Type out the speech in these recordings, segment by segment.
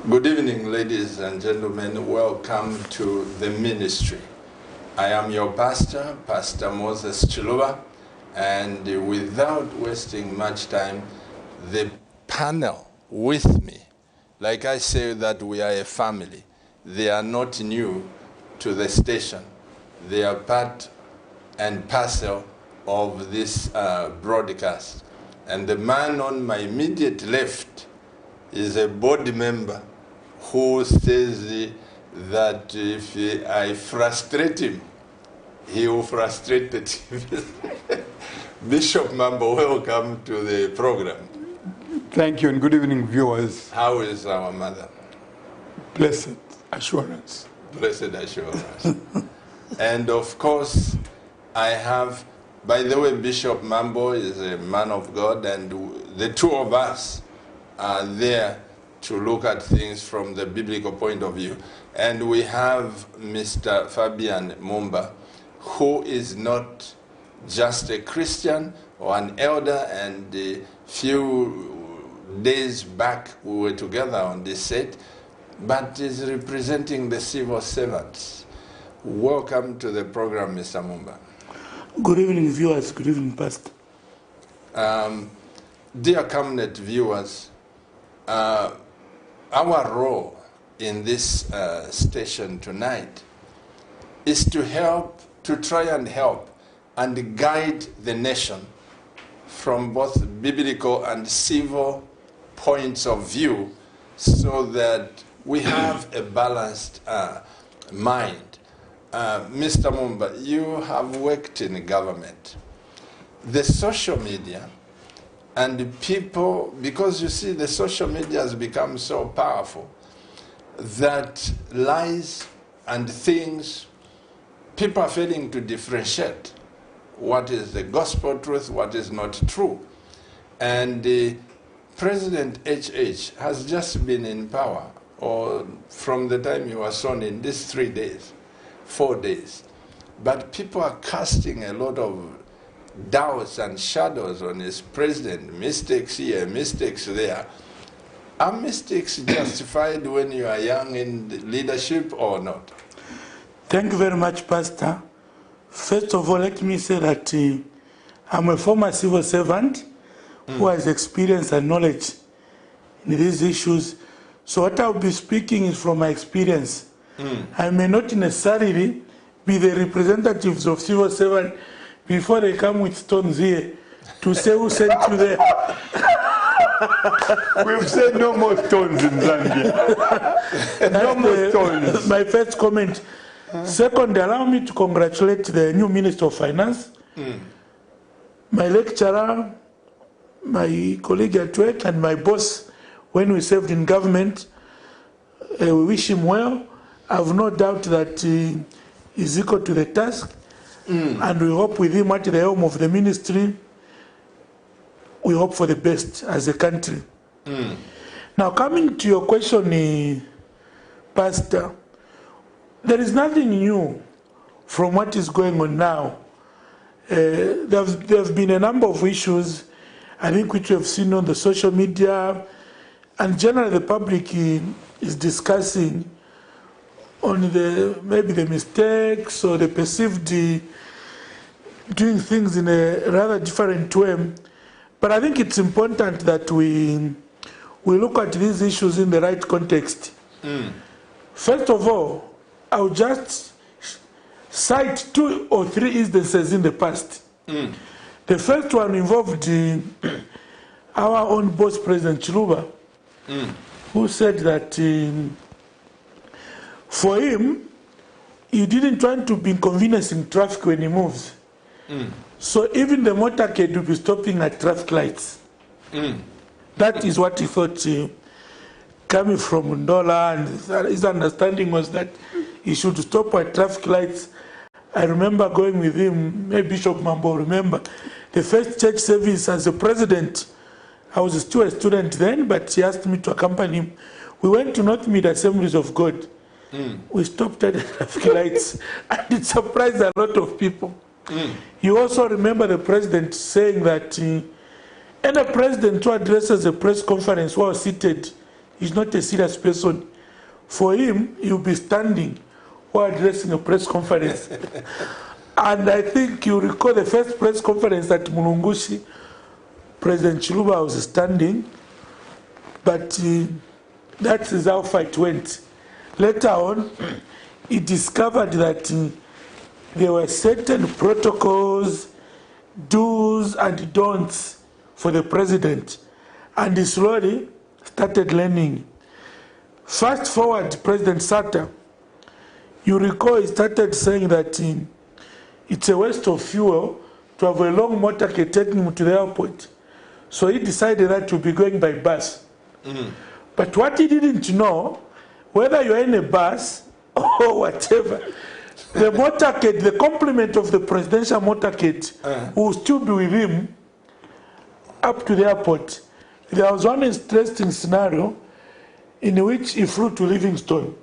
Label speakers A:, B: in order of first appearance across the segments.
A: Good evening, ladies and gentlemen. Welcome to the ministry. I am your pastor, Pastor Moses Chiluba, and without wasting much time, the panel with me, like I say that we are a family. They are not new to the station. They are part and parcel of this broadcast. And the man on my immediate left is a board member who says that if I frustrate him, he will frustrate the TV. Bishop Mambo, welcome to the program.
B: Thank you and good evening, viewers.
A: How is our mother?
B: Blessed assurance.
A: Blessed assurance. And of course, I have, by the way, Bishop Mambo is a man of God, and the two of us are there to look at things from the biblical point of view. And we have Mr. Fabian Mumba, who is not just a Christian or an elder, and a few days back we were together on this set, but is representing the civil servants. Welcome to the program, Mr. Mumba.
C: Good evening, viewers. Good evening, Pastor.
A: Dear Camnet viewers, our role in this station tonight is to try and help and guide the nation from both biblical and civil points of view so that we have a balanced mind. Mr. Mumba, you have worked in government. The social media and the people, because you see the social media has become so powerful that lies and things, people are failing to differentiate what is the gospel truth, what is not true. And President HH has just been in power, or from the time he was sworn in, these 3 days, 4 days. But people are casting a lot of doubts and shadows on his president, mistakes here, mistakes there. Are mistakes justified when you are young in leadership or not?
C: Thank you very much, Pastor. First of all, let me say that I'm a former civil servant who has experience and knowledge in these issues. So what I'll be speaking is from my experience. I may not necessarily be the representatives of civil servants before they come with stones here to say who sent you there.
B: We've said no more stones in Zambia. No more stones.
C: My first comment. Second, allow me to congratulate the new Minister of Finance, my lecturer, my colleague at work, and my boss when we served in government. We wish him well. I have no doubt that he is equal to the task. And we hope with him at the helm of the ministry, we hope for the best as a country. Now, coming to your question, Pastor, there is nothing new from what is going on now. There have been a number of issues, I think, which we have seen on the social media, and generally the public is discussing on maybe the mistakes or the perceived doing things in a rather different way. But I think it's important that we look at these issues in the right context. First of all, I'll just cite 2 or 3 instances in the past. The first one involved our own boss, President Chiluba, who said that for him, he didn't try to be inconveniencing traffic when he moves. So even the motorcade will be stopping at traffic lights. That is what he thought coming from Ndola, and his understanding was that he should stop at traffic lights. I remember going with him, maybe Bishop Mambo remember, the first church service as a president. I was still a student then, but he asked me to accompany him. We went to North Mid Assemblies of God. We stopped at the traffic lights, and it surprised a lot of people. You also remember the president saying that any president who addresses a press conference while seated He's not a serious person. For him, he'll be standing while addressing a press conference. And I think you recall the first press conference at Mulungushi, President Chiluba was standing, but that is how far it went. Later on, he discovered that there were certain protocols, do's and don'ts for the president, and he slowly started learning. Fast forward, President Sata, you recall he started saying that it's a waste of fuel to have a long motorcade taking him to the airport. So he decided that to be going by bus. But what he didn't know, whether you're in a bus or whatever, the motorcade, the complement of the presidential motorcade will still be with him up to the airport. There was one interesting scenario in which he flew to Livingstone.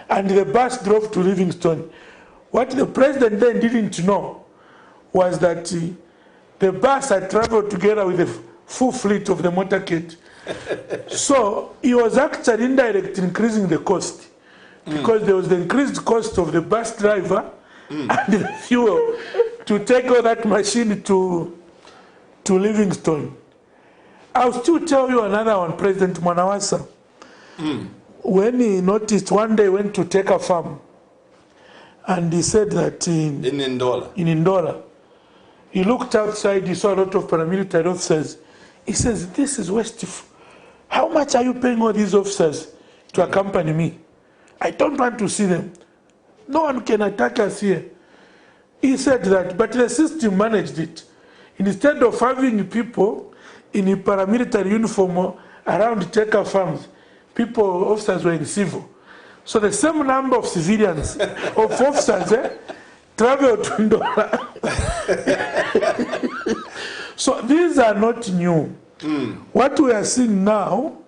C: And the bus drove to Livingstone. What the president then didn't know was that the bus had traveled together with the full fleet of the motorcade. So he was actually indirectly increasing the cost, because there was the increased cost of the bus driver and the fuel to take all that machine to Livingstone. I'll still tell you another one, President Mwanawasa. When he noticed, one day went to take a farm, and he said that in Ndola, he looked outside, he saw a lot of paramilitary officers. He says, this is wasteful. How much are you paying all these officers to accompany me? I don't want to see them. No one can attack us here. He said that, but the system managed it. Instead of having people in a paramilitary uniform around Teka farms, officers were in civil. So the same number of civilians, of officers, traveled to Ndola. So these are not new. What we are seeing now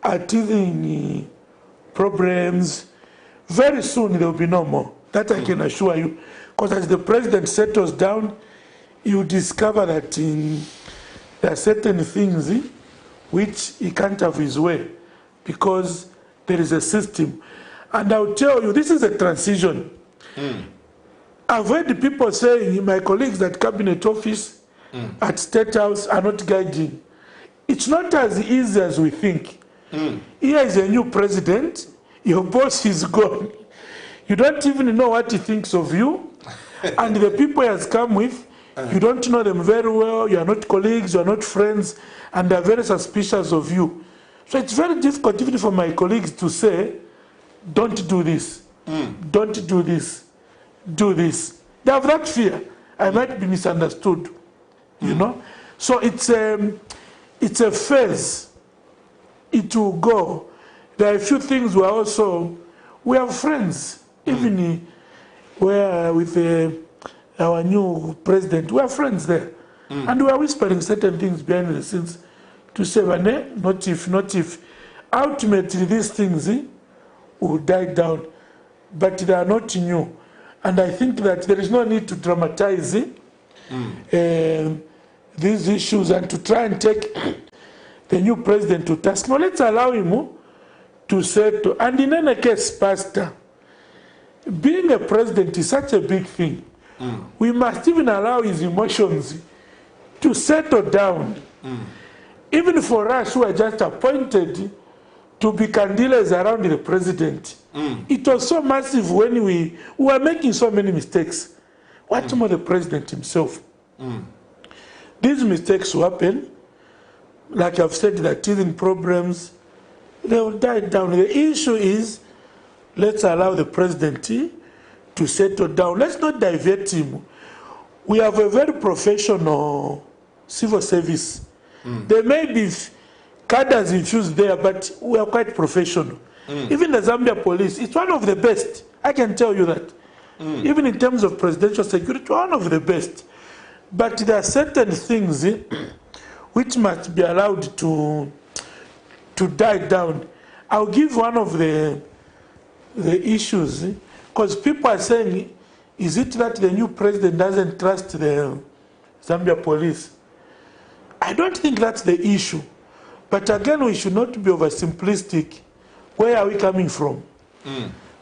C: are teething problems. Very soon there will be no more. That I can assure you. Because as the president settles down, you discover that there are certain things which he can't have his way, because there is a system. And I'll tell you, this is a transition. I've heard people saying, my colleagues at Cabinet Office, at State House are not guiding. It's not as easy as we think. Here is a new president, your boss is gone. You don't even know what he thinks of you. And the people he has come with, you don't know them very well, you are not colleagues, you are not friends, and they are very suspicious of you. So it's very difficult even for my colleagues to say, don't do this, don't do this, do this. They have that fear. I might be misunderstood, you know? So it's a phase. It will go. There are a few things we have friends, even where with our new president, we are friends there. And we are whispering certain things behind the scenes to say, not if, not if. Ultimately, these things will die down, but they are not new. And I think that there is no need to dramatize these issues and to try and take the new president to task. No, let's allow him to settle. And in any case, Pastor, being a president is such a big thing. We must even allow his emotions to settle down. Even for us who are just appointed to be candidates around the president, it was so massive when we were making so many mistakes. What more the president himself? These mistakes will happen. Like I've said, the teething problems, they will die down. The issue is, let's allow the president to settle down. Let's not divert him. We have a very professional civil service. There may be cadres infused there, but we are quite professional. Even the Zambia police, it's one of the best. I can tell you that. Even in terms of presidential security, one of the best. But there are certain things which must be allowed to die down. I'll give one of the issues, because people are saying, is it that the new president doesn't trust the Zambia police? I don't think that's the issue. But again, we should not be oversimplistic. Where are we coming from?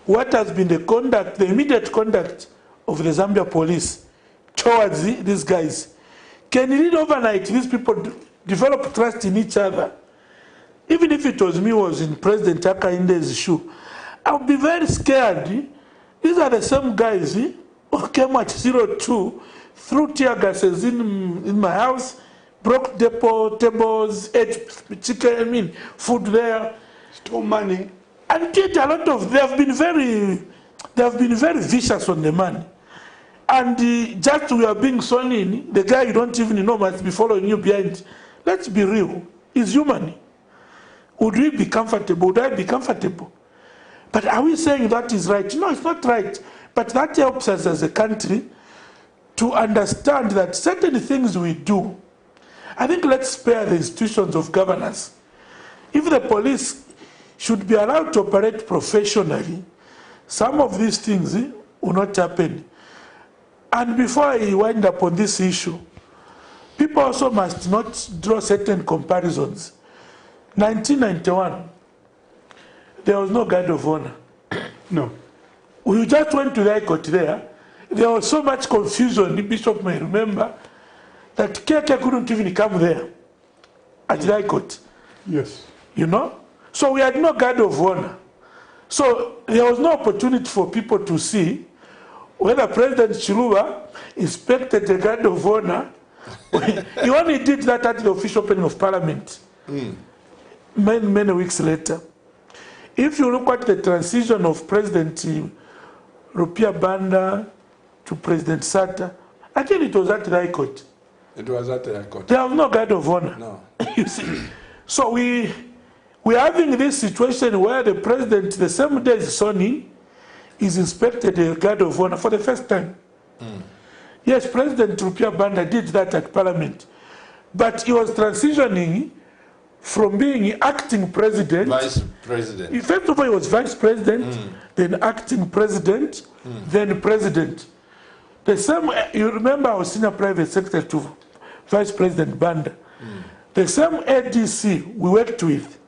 C: What has been the conduct, the immediate conduct of the Zambia police towards these guys? Can indeed overnight these people develop trust in each other? Even if it was me who was in President Hakainde's shoe, I would be very scared. These are the same guys who came at 02, threw tear gases in my house, broke depot tables, ate chicken, food there,
B: Stole money.
C: and did a lot of. They have been very vicious on the money. And just we are being sworn in, the guy you don't even know must be following you behind. Let's be real. He's human. Would we be comfortable? Would I be comfortable? But are we saying that is right? No, it's not right. But that helps us as a country to understand that certain things we do, I think let's spare the institutions of governance. If the police should be allowed to operate professionally, some of these things will not happen. And before I wind up on this issue, people also must not draw certain comparisons. 1991, there was no guard of honor.
B: No.
C: We just went to the High Court there. There was so much confusion, the Bishop may remember, that Keke couldn't even come there at the High Court.
B: Yes.
C: You know? So we had no guard of honor. So there was no opportunity for people to see whether President Chiluba inspected the guard of honor. He only did that at the official opening of Parliament. Many weeks later. If you look at the transition of President Rupia Banda to President Sata, I think it was at the High Court.
A: It was at the High Court.
C: There was no guard of honor.
A: No.
C: You see. So we're having this situation where the president, the same day as Sonny, is inspected a guard of honor for the first time. Yes, President Rupia Banda did that at Parliament. But he was transitioning from being acting president.
A: Vice President.
C: First of all, he was vice president, then acting president, then president. The same, you remember I was senior private secretary to Vice President Banda. The same ADC we worked with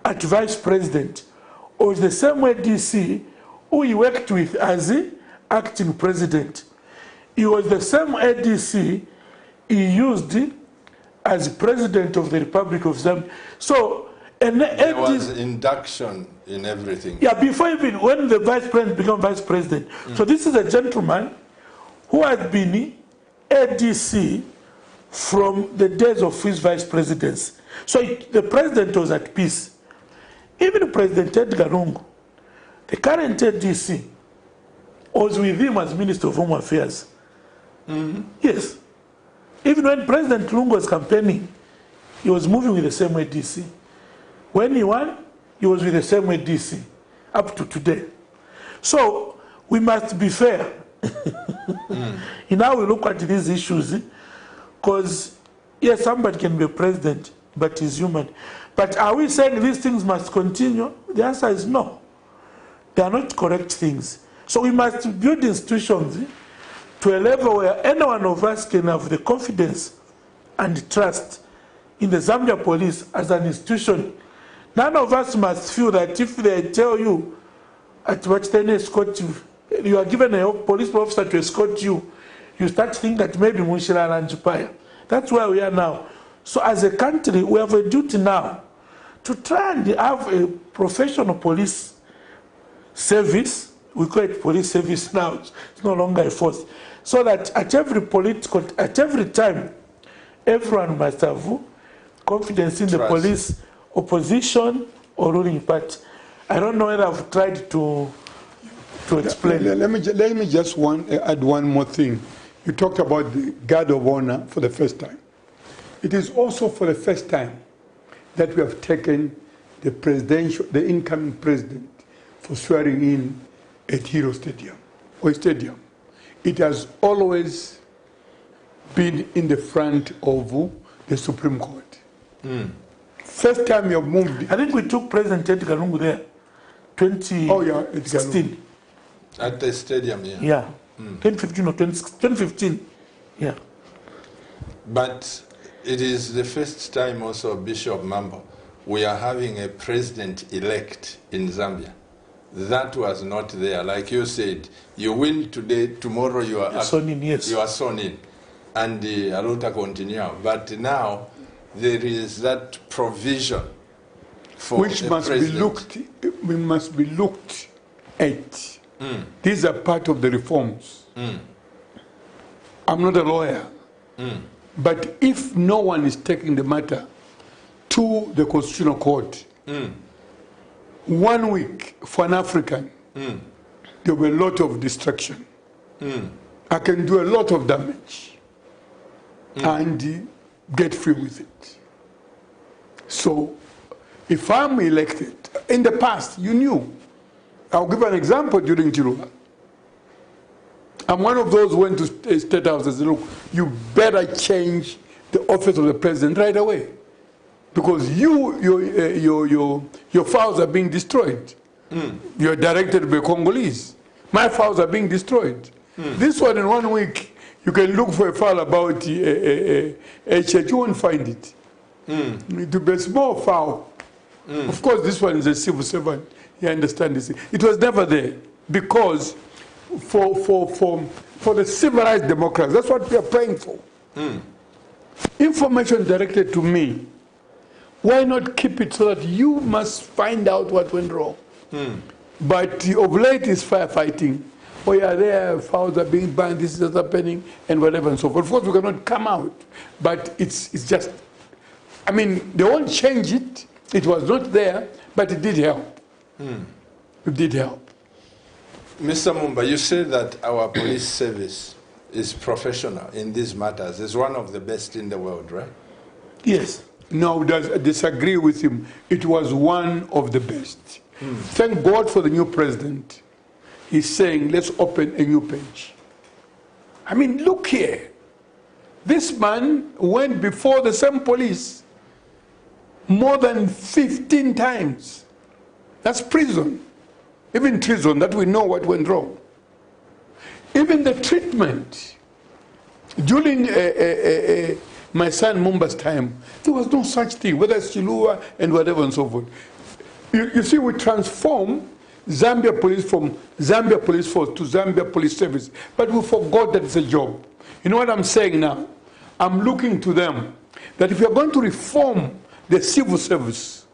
C: at vice president was the same ADC who he worked with as the acting president. He was the same ADC he used as president of the Republic of Zambia. So,
A: There was induction in everything.
C: yeah, before even when the vice president became vice president. So this is a gentleman who had been ADC from the days of his vice presidency. So the president was at peace. Even President Edgar Lungu, the current ADC, was with him as Minister of Home Affairs. Yes. Even when President Lungu was campaigning, he was moving with the same ADC. When he won, he was with the same ADC up to today. So we must be fair in how we look at these issues, because yes, somebody can be president, but he's human. But are we saying these things must continue? The answer is no. They are not correct things. So we must build institutions to a level where any one of us can have the confidence and trust in the Zambia police as an institution. None of us must feel that if they tell you at what time escort you are given a police officer to escort you, you start thinking that maybe Munshira Lanjipaya. That's where we are now. So as a country, we have a duty now to try and have a professional police service. We call it police service now. It's no longer a force. So that at every time, everyone must have confidence in the police, opposition or ruling party. I don't know whether I've tried to explain.
B: Let me just add one more thing. You talked about the guard of honor for the first time. It is also for the first time that we have taken the incoming president for swearing in at Hero Stadium or Stadium. It has always been in the front of the Supreme Court. First time you have moved.
C: I think we took President Edgar Lungu there, 2016.
A: At the stadium, yeah.
C: Yeah, 2015 or 2015, yeah.
A: But It is the first time also, Bishop Mambo, we are having a president-elect in Zambia. That was not there. Like you said, you win today, tomorrow you are
C: sworn in, yes.
A: You are sworn in. And a lot continue. But now there is that provision for
B: which must be looked at. These are part of the reforms. I'm not a lawyer. But if no one is taking the matter to the Constitutional Court, 1 week for an African, there will be a lot of destruction. I can do a lot of damage and get free with it. So if I'm elected, in the past, you knew. I'll give an example during Chiluba. I'm one of those who went to State House and said, look, you better change the office of the president right away. Because your files are being destroyed. You're directed by Congolese. My files are being destroyed. This one in 1 week, you can look for a file about a church, you won't find it. It will be a small file. Of course, this one is a civil servant. You understand this? It was never there because for the civilized democrats, that's what we are praying for. Information directed to me. Why not keep it so that you must find out what went wrong? But of late is firefighting. Oh yeah, there files are being banned, this is happening, and whatever and so forth. Of course, we cannot come out, but it's just, I mean, they won't change it. It was not there, but it did help. It did help.
A: Mr. Mumba, you say that our police service is professional in these matters. It's one of the best in the world, right?
C: Yes.
B: No, I disagree with him. It was one of the best. Thank God for the new president. He's saying, let's open a new page. I mean, look here. This man went before the same police more than 15 times. That's prison. Even treason, that we know what went wrong. Even the treatment. During my son Mumba's time, there was no such thing, whether it's Chiluba and whatever and so forth. You see, we transform Zambia police from Zambia Police Force to Zambia Police Service, but we forgot that it's a job. You know what I'm saying now? I'm looking to them that if you're going to reform the civil service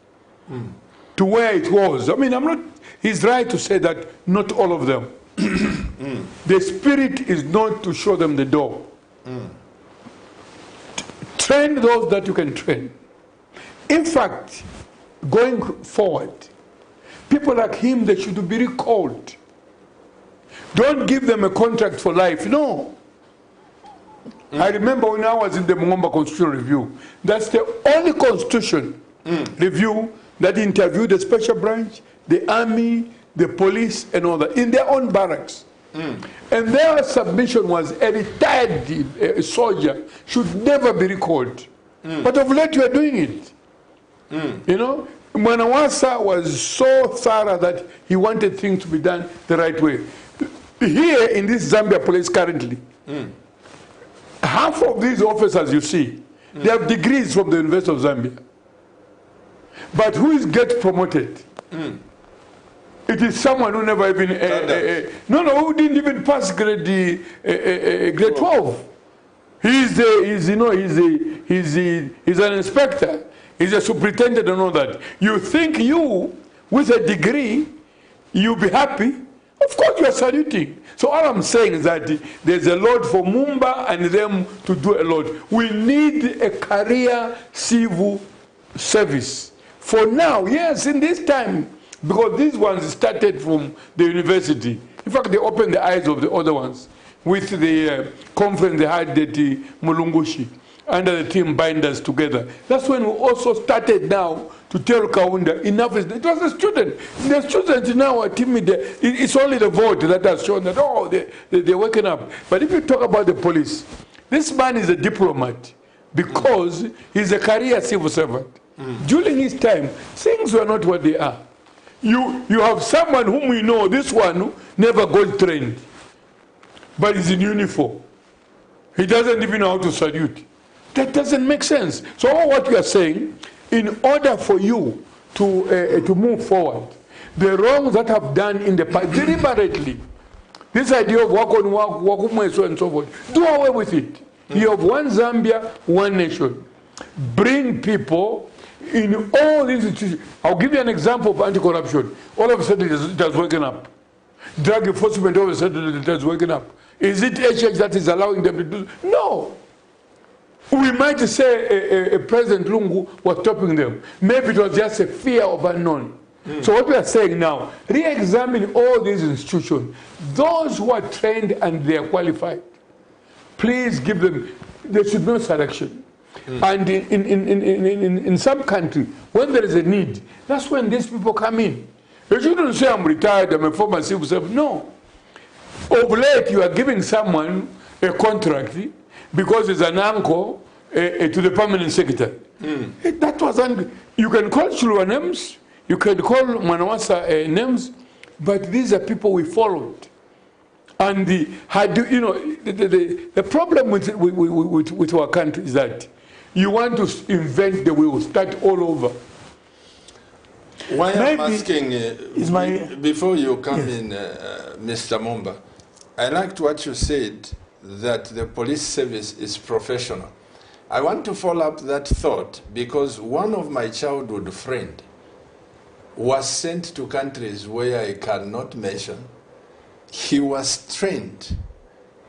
B: to where it was, I mean, he's right to say that not all of them. The spirit is not to show them the door. Train those that you can train. In fact, going forward, people like him, they should be recalled. Don't give them a contract for life. No. I remember when I was in the Mwamba Constitutional Review, that's the only constitution review that interviewed the special branch, the army, the police, and all that, in their own barracks. And their submission was a retired soldier should never be recalled. But of late you are doing it. You know, Mwanawasa was so thorough that he wanted things to be done the right way. Here in this Zambia police currently, half of these officers you see, they have degrees from the University of Zambia. But who gets promoted? It is someone who never even who didn't even pass grade 12. He's an inspector. He's a superintendent and all that. You think you, with a degree, you'll be happy? Of course you are saluting. So all I'm saying is that there's a lot for Mumba and them to do a lot. We need a career civil service. For now, yes, in this time, because these ones started from the university. In fact, they opened the eyes of the other ones with the conference they had at Mulungushi under the team binders together. That's when we also started now to tell Kaunda enough is. It was the student. The students now are timid. It's only the vote that has shown that, oh, they're waking up. But if you talk about the police, this man is a diplomat because he's a career civil servant. During his time, things were not what they are. You have someone whom we know, this one never got trained, but he's in uniform. He doesn't even know how to salute. That doesn't make sense. So what we are saying, in order for you to move forward, the wrongs that have done in the past, deliberately, this idea of work on work and so forth, do away with it. You have one Zambia, one nation. Bring people in all these institutions. I'll give you an example of anti-corruption. All of a sudden it has woken up. Drug enforcement, all of a sudden it has woken up. Is it HH that is allowing them to do? No. We might say President Lungu was stopping them. Maybe it was just a fear of unknown. So what we are saying now, re-examine all these institutions. Those who are trained and they are qualified, please give them, there should be no selection. And in some countries, when there is a need, that's when these people come in. You shouldn't say, I'm retired, I'm a former civil servant. No. Of late, you are giving someone a contract because he's an uncle to the permanent secretary. That was, you can call Chulwa names, you can call Manawasa names, but these are people we followed. And the problem with our country is that you want to invent the wheel, start all over.
A: Why I'm asking, before you come in, Mr. Mumba, I liked what you said, that the police service is professional. I want to follow up that thought because one of my childhood friends was sent to countries where I cannot mention. He was trained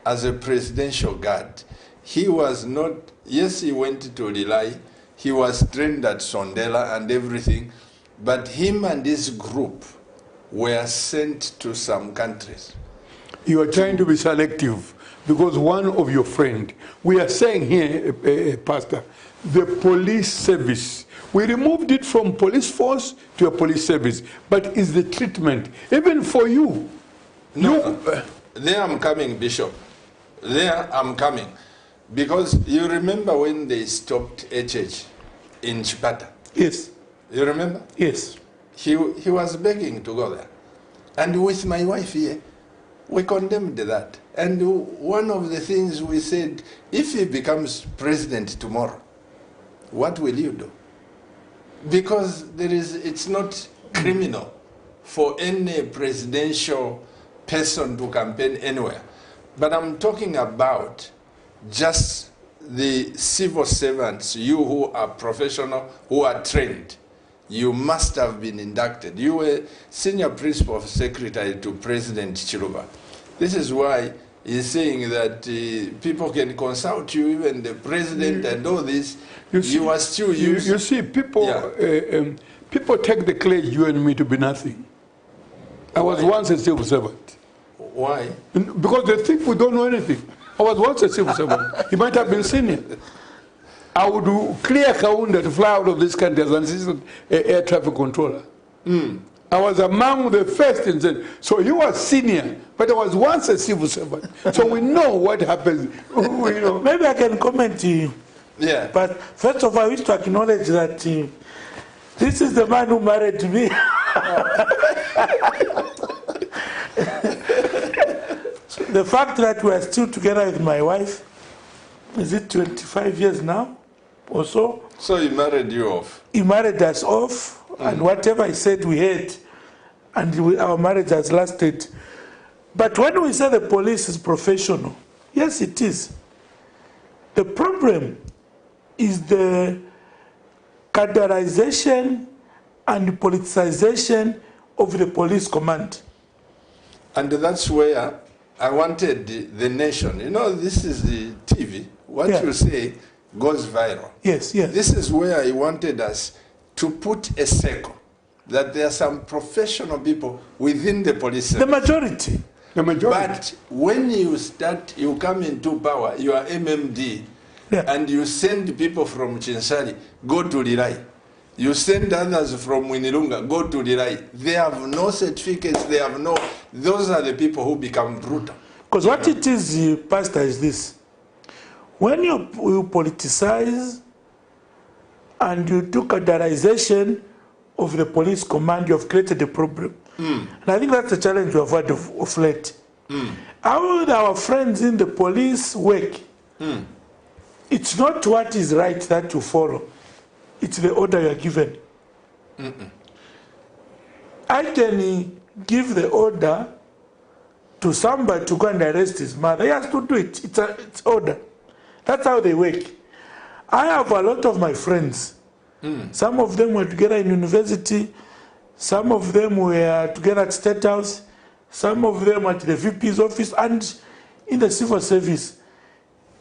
A: as a presidential guard. He was not, yes, he went to Lilai, he was trained at Sondela and everything, but him and his group were sent to some countries.
B: You are trying to be selective because one of your friends, we are saying here, Pastor, the police service. We removed it from police force to a police service, but is the treatment, even for you.
A: No, there I'm coming, Bishop. There I'm coming. Because you remember when they stopped HH in Chipata?
C: Yes.
A: You remember?
C: Yes.
A: He was begging to go there. And with my wife here, we condemned that. And one of the things we said, if he becomes president tomorrow, what will you do? Because it's not criminal for any presidential person to campaign anywhere. But I'm talking about just the civil servants, you who are professional, who are trained. You must have been inducted. You were senior principal secretary to President Chiluba. This is why he's saying that people can consult you, even the president and all this. You are still used.
B: You see, people, people take the claim you and me to be nothing. I was once a civil servant.
A: Why?
B: Because they think we don't know anything. I was once a civil servant. He might have been senior. I would do clear Kaunda to fly out of this country as an assistant air traffic controller. I was among the first in the, so you were senior, but I was once a civil servant. So we know what happens. You know.
C: Maybe I can comment to you.
A: Yeah.
C: But first of all, I wish to acknowledge that this is the man who married me. The fact that we are still together with my wife, is it 25 years now or so?
A: So he married you off?
C: He married us off, and whatever he said we had, and our marriage has lasted. But when we say the police is professional, yes, it is. The problem is the categorization and politicization of the police command.
A: And that's where I wanted the nation. You know, this is the TV. What you say goes viral.
C: Yes, yes.
A: This is where I wanted us to put a circle, that there are some professional people within the police service.
C: The majority.
B: The majority.
A: But when you start, you come into power, you are MMD, and you send people from Chinsari, go to Lilai. You send others from Winilunga, go to Lilai. They have no certificates, they have no... Those are the people who become brutal.
C: Because what it is, Pastor, is this. When you politicize and you do categorization of the police command, you have created a problem. And I think that's the challenge we have had of late. How would our friends in the police work it's not what is right that you follow. It's the order you are given. I can give the order to somebody to go and arrest his mother. He has to do it. It's order. That's how they work. I have a lot of my friends. Some of them were together in university. Some of them were together at State House. Some of them at the VP's office and in the civil service.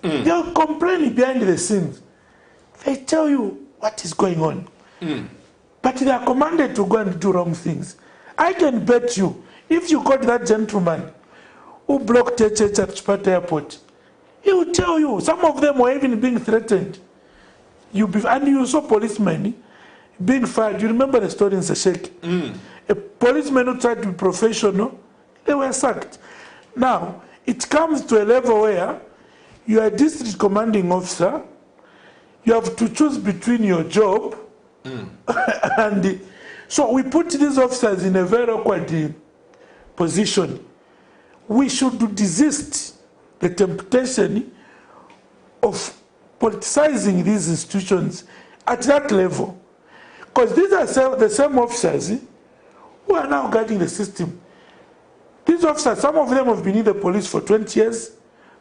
C: They are complaining behind the scenes. They tell you what is going on. But they are commanded to go and do wrong things. I can bet you, if you got that gentleman who blocked a church at Chipata Airport, he will tell you. Some of them were even being threatened. And you saw policemen being fired. You remember the story in Sesheke? A policeman who tried to be professional, they were sacked. Now, it comes to a level where you are a district commanding officer, you have to choose between your job and so we put these officers in a very awkward position. We should desist the temptation of politicizing these institutions at that level. Because these are the same officers who are now guarding the system. These officers, some of them have been in the police for 20 years,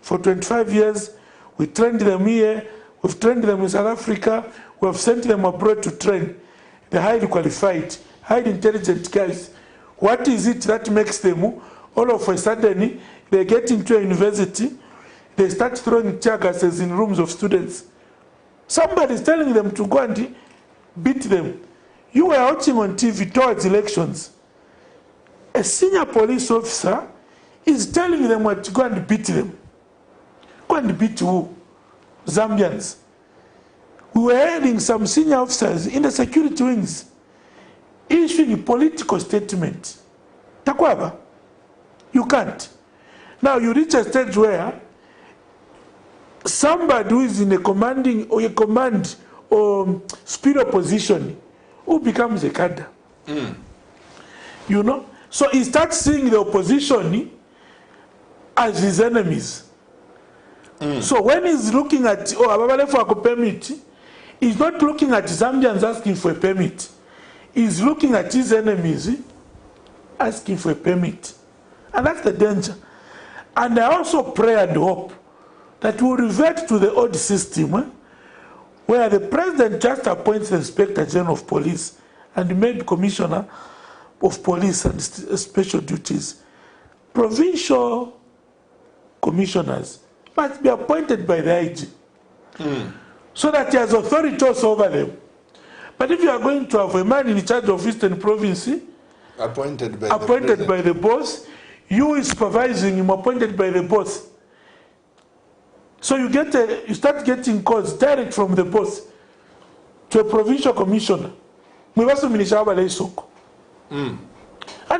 C: for 25 years. We trained them here, we've trained them in South Africa, we have sent them abroad to train. They're highly qualified, highly intelligent guys. What is it that makes them, all of a sudden, they get into a university, they start throwing tear gases in rooms of students? Somebody's telling them to go and beat them. You were watching on TV towards elections. A senior police officer is telling them what to go and beat them. Go and beat who? Zambians. We were hearing some senior officers in the security wings issuing a political statement. Takwaba, you can't. Now you reach a stage where somebody who is in a commanding or a command or speed position who becomes a cadre. You know? So he starts seeing the opposition as his enemies. So when he's looking at, Ababale for a permit, he's not looking at Zambians asking for a permit. He's looking at his enemies asking for a permit. And that's the danger. And I also pray and hope that we'll revert to the old system where the president just appoints the Inspector General of Police and made Commissioner of Police and Special Duties. Provincial commissioners must be appointed by the IG so that he has authority also over them. But if you are going to have a man in charge of Eastern Province, appointed by the boss, you is supervising him, appointed by the boss. So you start getting calls direct from the boss to a provincial commissioner. And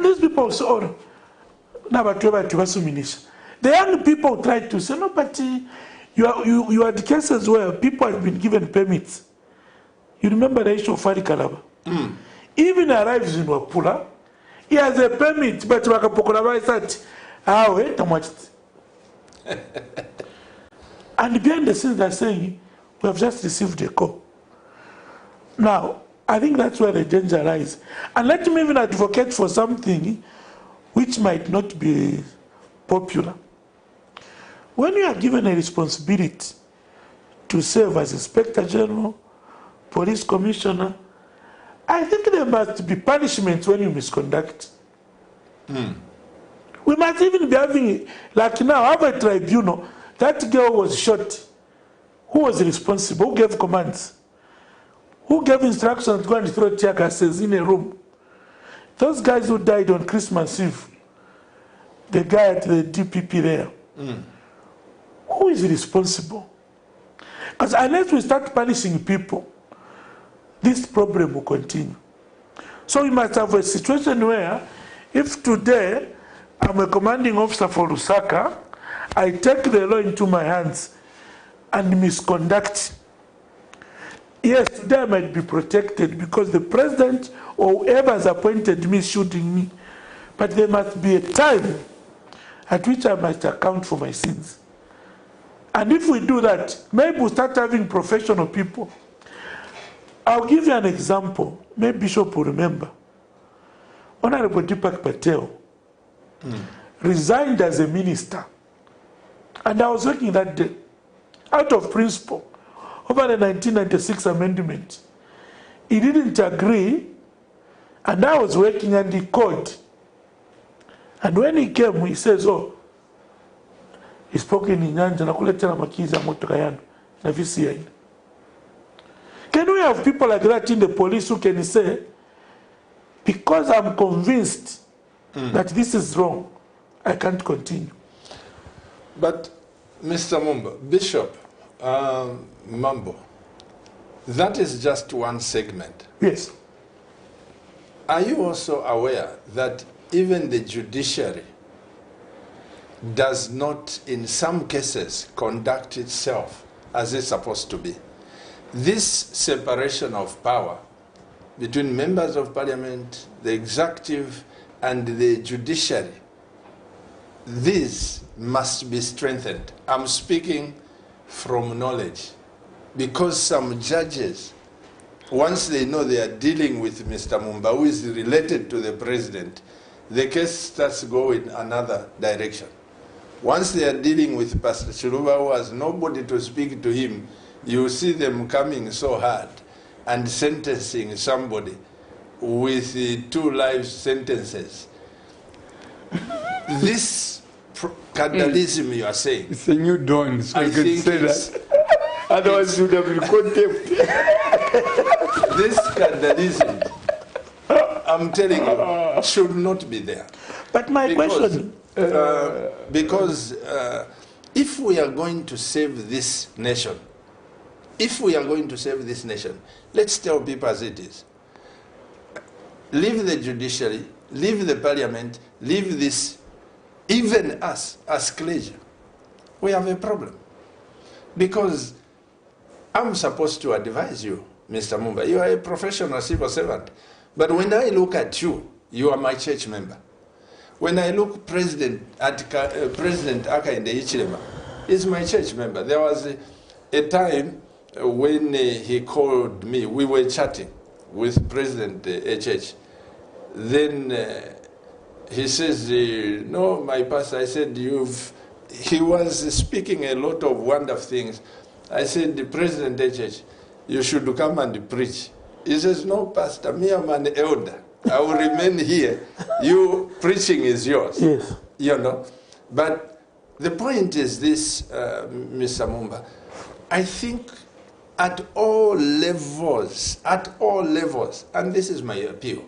C: these people say, oh, the young people try to say, no, but you had cases where people have been given permits. You remember the issue of Fari Kalaba? Even arrives in Wapula, he has a permit, but Wakapokolaba is that, wait, how much? And behind the scenes they're saying, we have just received a call. Now, I think that's where the danger lies. And let me even advocate for something which might not be popular. When you are given a responsibility to serve as Inspector General, Police Commissioner, I think there must be punishments when you misconduct. We must even be having, like now, have a tribunal. That girl was shot. Who was responsible? Who gave commands? Who gave instructions to go and throw tear gases in a room? Those guys who died on Christmas Eve, the guy at the DPP there, who is responsible? Because unless we start punishing people, this problem will continue. So we must have a situation where, if today I'm a commanding officer for Lusaka, I take the law into my hands and misconduct. Yes, today I might be protected because the president or whoever has appointed me is shooting me. But there must be a time at which I must account for my sins. And if we do that, maybe we'll start having professional people. I'll give you an example. Maybe Bishop will remember. Honorable Deepak Patel resigned as a minister. And I was working that day, out of principle, over the 1996 amendment. He didn't agree, and I was working, and he called. And when he came, he says, oh, he spoke in Nyanja, nakuletera makiza motoka yanu, na visi yaina. Can we have people like that in the police who can say, because I'm convinced that this is wrong, I can't continue?
A: But, Mr. Mumba, Bishop Mambo, that is just one segment.
C: Yes.
A: Are you also aware that even the judiciary does not, in some cases, conduct itself as it's supposed to be? This separation of power between members of parliament, the executive, and the judiciary, this must be strengthened. I'm speaking from knowledge, because some judges, once they know they are dealing with Mr. Mumba, who is related to the president, the case starts going another direction. Once they are dealing with Pastor Chiluba, who has nobody to speak to him, you see them coming so hard and sentencing somebody with 2 life sentences. This cardinalism you are saying,
B: It's a new dawn, so
A: I
B: you can
A: think
B: say that. Otherwise, you would have been contempt.
A: this cardinalism, I'm telling you, should not be there.
C: But my question...
A: Because if we are going to save this nation, let's tell people as it is. Leave the judiciary, leave the parliament, leave this, even us, as clergy. We have a problem. Because I'm supposed to advise you, Mr. Mumba. You are a professional civil servant. But when I look at you, you are my church member. When I look President Hakainde Hichilema, he's my church member. There was a time when he called me, we were chatting with President HH. Then he says, no, my pastor, I said, he was speaking a lot of wonderful things. I said, the President HH, you should come and preach. He says, no, Pastor, me, I'm an elder. I will remain here. You, preaching is yours.
C: Yes.
A: You know. But the point is this, Mr. Mumba, I think at all levels, and this is my appeal,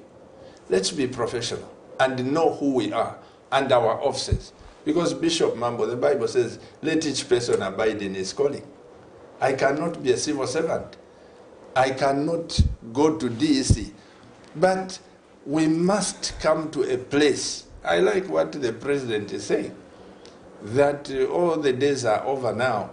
A: let's be professional and know who we are and our offices. Because Bishop Mambo, the Bible says, let each person abide in his calling. I cannot be a civil servant. I cannot go to DEC. But we must come to a place, I like what the president is saying, that all the days are over now.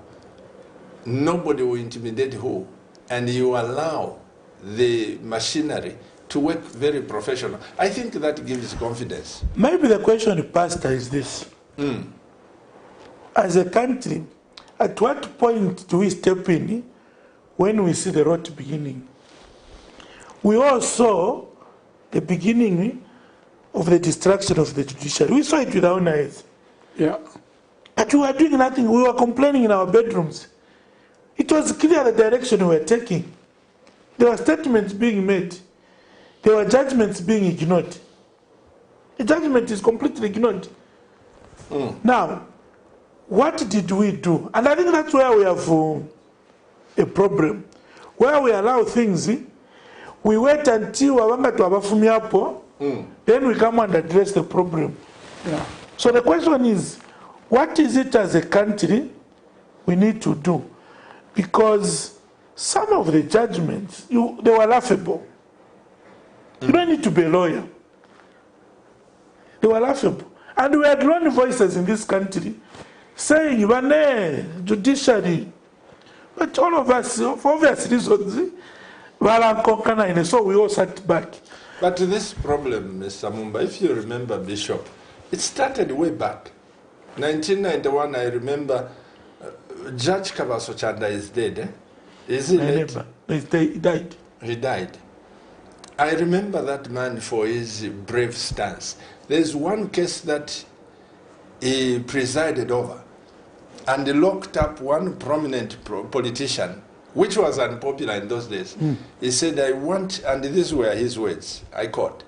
A: Nobody will intimidate who, and you allow the machinery to work very professional. I think that gives confidence.
C: Maybe the question, Pastor, is this. As a country, at what point do we step in when we see the rot beginning? We all saw the beginning of the destruction of the judiciary. We saw it with our own eyes.
B: Yeah.
C: But we were doing nothing. We were complaining in our bedrooms. It was clear the direction we were taking. There were statements being made. There were judgments being ignored. The judgment is completely ignored. Now, what did we do? And I think that's where we have a problem. Where we allow things, we wait until then we come and address the problem.
B: Yeah.
C: So the question is, what is it as a country we need to do? Because some of the judgments, they were laughable. You don't need to be a lawyer. They were laughable. And we had grown voices in this country saying, judiciary. But all of us, for obvious reasons, so we all sat back.
A: But this problem, Mr. Mumba, if you remember, Bishop, it started way back. 1991, I remember Judge Kabaso Chanda is dead, eh? Is he dead?
C: He died.
A: He died. I remember that man for his brave stance. There's one case that he presided over, and he locked up one prominent politician, which was unpopular in those days. He said, I want, and these were his words, I quote,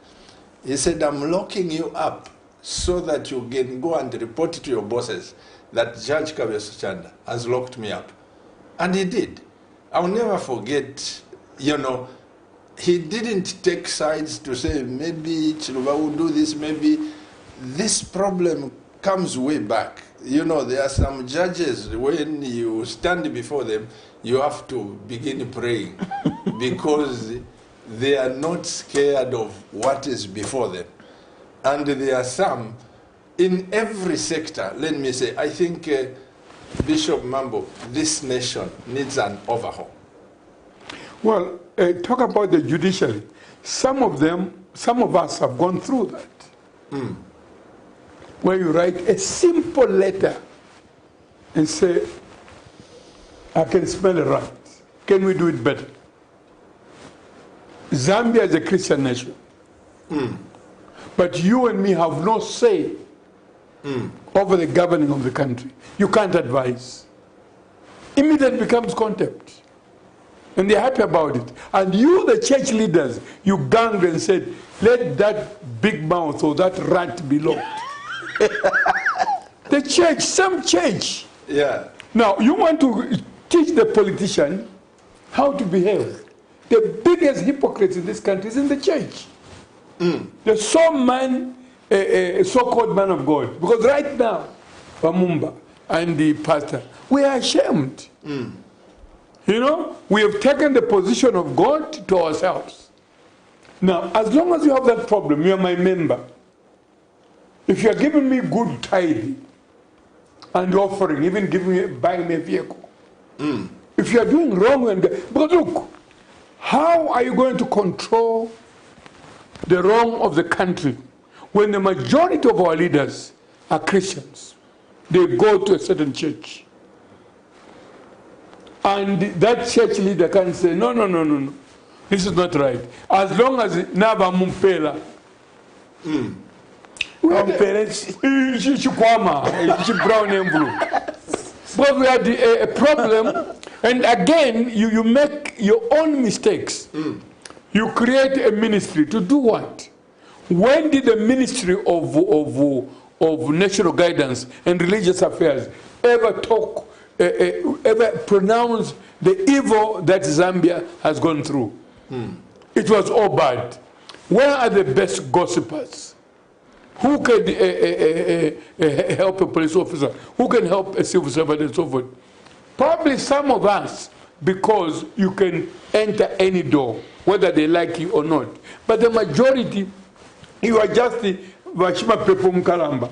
A: he said, I'm locking you up so that you can go and report to your bosses that Judge Kabaso Chanda has locked me up. And he did. I'll never forget, you know, he didn't take sides to say maybe Chiluba will do this, maybe this problem comes way back. You know, there are some judges, when you stand before them, you have to begin praying because they are not scared of what is before them. And there are some, in every sector, let me say, I think Bishop Mambo, this nation needs an overhaul.
B: Well, talk about the judiciary. Some of us have gone through that. Where you write a simple letter and say, I can smell a rat. Can we do it better? Zambia is a Christian nation. But you and me have no say over the governing of the country. You can't advise. Immediately becomes contempt. And they're happy about it. And you, the church leaders, you ganged and said, let that big mouth or that rat be locked. The church, some church.
A: Yeah.
B: Now, you want to teach the politician how to behave. The biggest hypocrites in this country is in the church. The so-called man of God. Because right now, Bamumba and the pastor, we are ashamed. You know, we have taken the position of God to ourselves. Now, as long as you have that problem, you are my member. If you are giving me good tithe and offering, even buying me a vehicle, if you are doing wrong, but look, how are you going to control the wrong of the country when the majority of our leaders are Christians? They go to a certain church. And that church leader can say, no, no, no, no, no. This is not right. As long as Nava Mumpela. Brown envelope. But we had a problem, and again, you make your own mistakes. You create a ministry to do what? When did the Ministry of National Guidance and Religious Affairs ever talk, ever pronounce the evil that Zambia has gone through? It was all bad. Where are the best gossipers? Who can help a police officer? Who can help a civil servant and so forth? Probably some of us, because you can enter any door, whether they like you or not. But the majority, you are just the Vashima Pepo Mkalamba.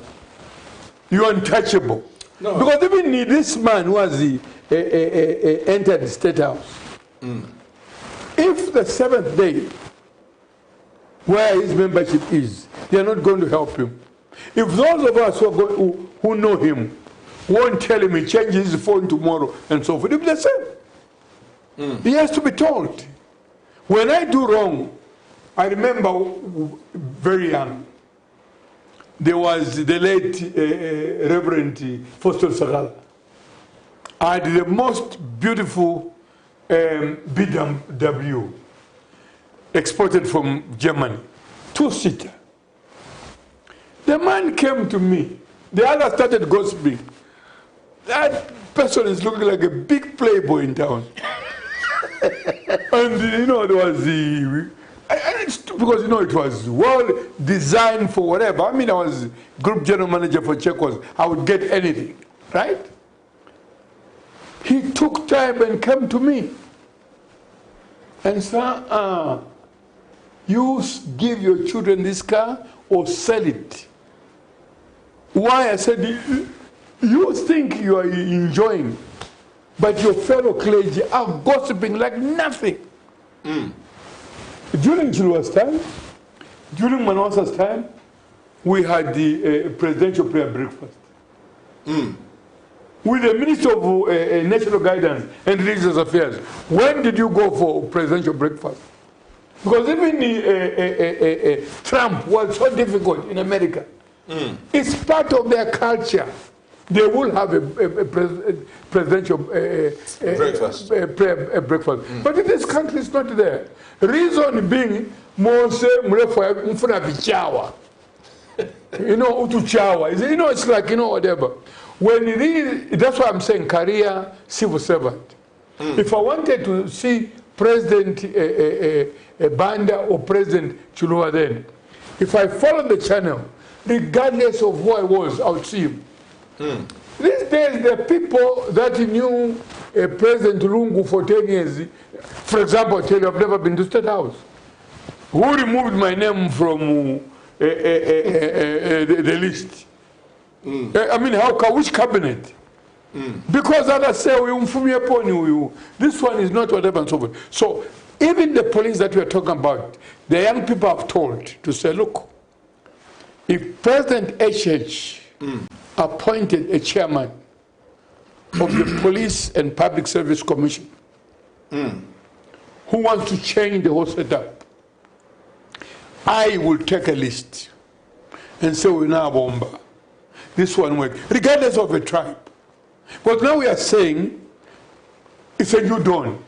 B: You are untouchable. No. Because even this man who has entered the State House, if the seventh day, where his membership is, they are not going to help him. If those of us who know him won't tell him he changes his phone tomorrow and so forth, it'll be the same. He has to be told. When I do wrong, I remember very young, there was the late Reverend Faustin Sagala. I had the most beautiful BMW exported from Germany, 2-seater. The man came to me. The other started gossiping. That person is looking like a big playboy in town. And you know, there was because you know it was well designed for whatever. I mean, I was group general manager for Checkers. I would get anything, right? He took time and came to me and said, you give your children this car or sell it. Why? I said, you think you are enjoying, but your fellow clergy are gossiping like nothing. During Chiluba's time, during Manawasa's time, we had the presidential prayer breakfast. with the Minister of National Guidance and Religious Affairs, when did you go for presidential breakfast? Because even Trump was so difficult in America. It's part of their culture. They will have a presidential breakfast. But in this country, it's not there. Reason being, Mose Mfuna Bichawa. Utuchawa. It's like, whatever. When it is, that's why I'm saying career civil servant. If I wanted to see President Banda or President Chilua then, if I follow the channel, regardless of who I was, I would see him. These days, the people that knew President Lungu for 10 years, for example, I tell you, I've never been to State House. Who removed my name from the list? I mean, which cabinet? Because others say, this one is not whatever and so forth. So, even the police that we are talking about, the young people have told to say, look, if President HH appointed a chairman of the Police and Public Service Commission who wants to change the whole setup, I will take a list and say, we now bomba. This one works, regardless of a tribe. But now we are saying it's a new dawn.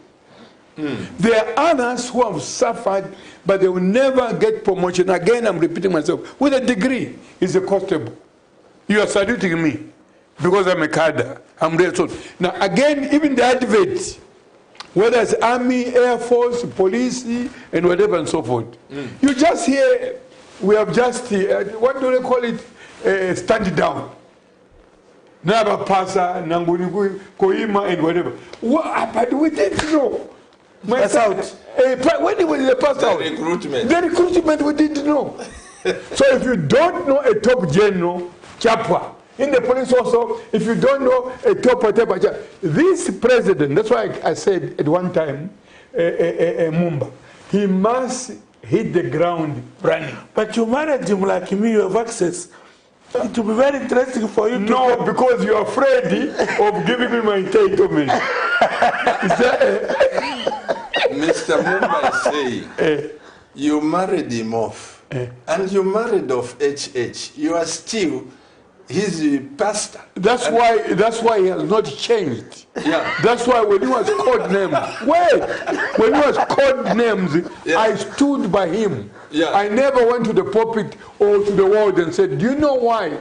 B: There are others who have suffered, but they will never get promotion. Again, I'm repeating myself. With a degree, it's a constable. You are saluting me because I'm a cadre. I'm real. Now, again, even the advert, whether it's Army, Air Force, Police, and whatever and so forth. You just hear, we have just, what do they call it? Stand down. Never Pasa, Nangunigu, Koima, and whatever. What happened? We didn't know.
C: Pass out.
B: When it was the pass out.
A: The
B: recruitment we didn't know. So if you don't know a top general, Chapwa, in the police also, if you don't know a top whatever, this president, that's why I said at one time, Mumba, he must hit the ground running.
C: But you married him like me, you have access. It will be very interesting for you to...
B: No, because you're afraid of giving me my entitlement.
A: Mr. Mumba is saying, you married him off, and you married off HH. You are still his pastor.
B: That's why he has not changed.
A: Yeah.
B: That's why when he was called names, when he was called names, I stood by him.
A: Yeah.
B: I never went to the pulpit or to the world and said, do you know why?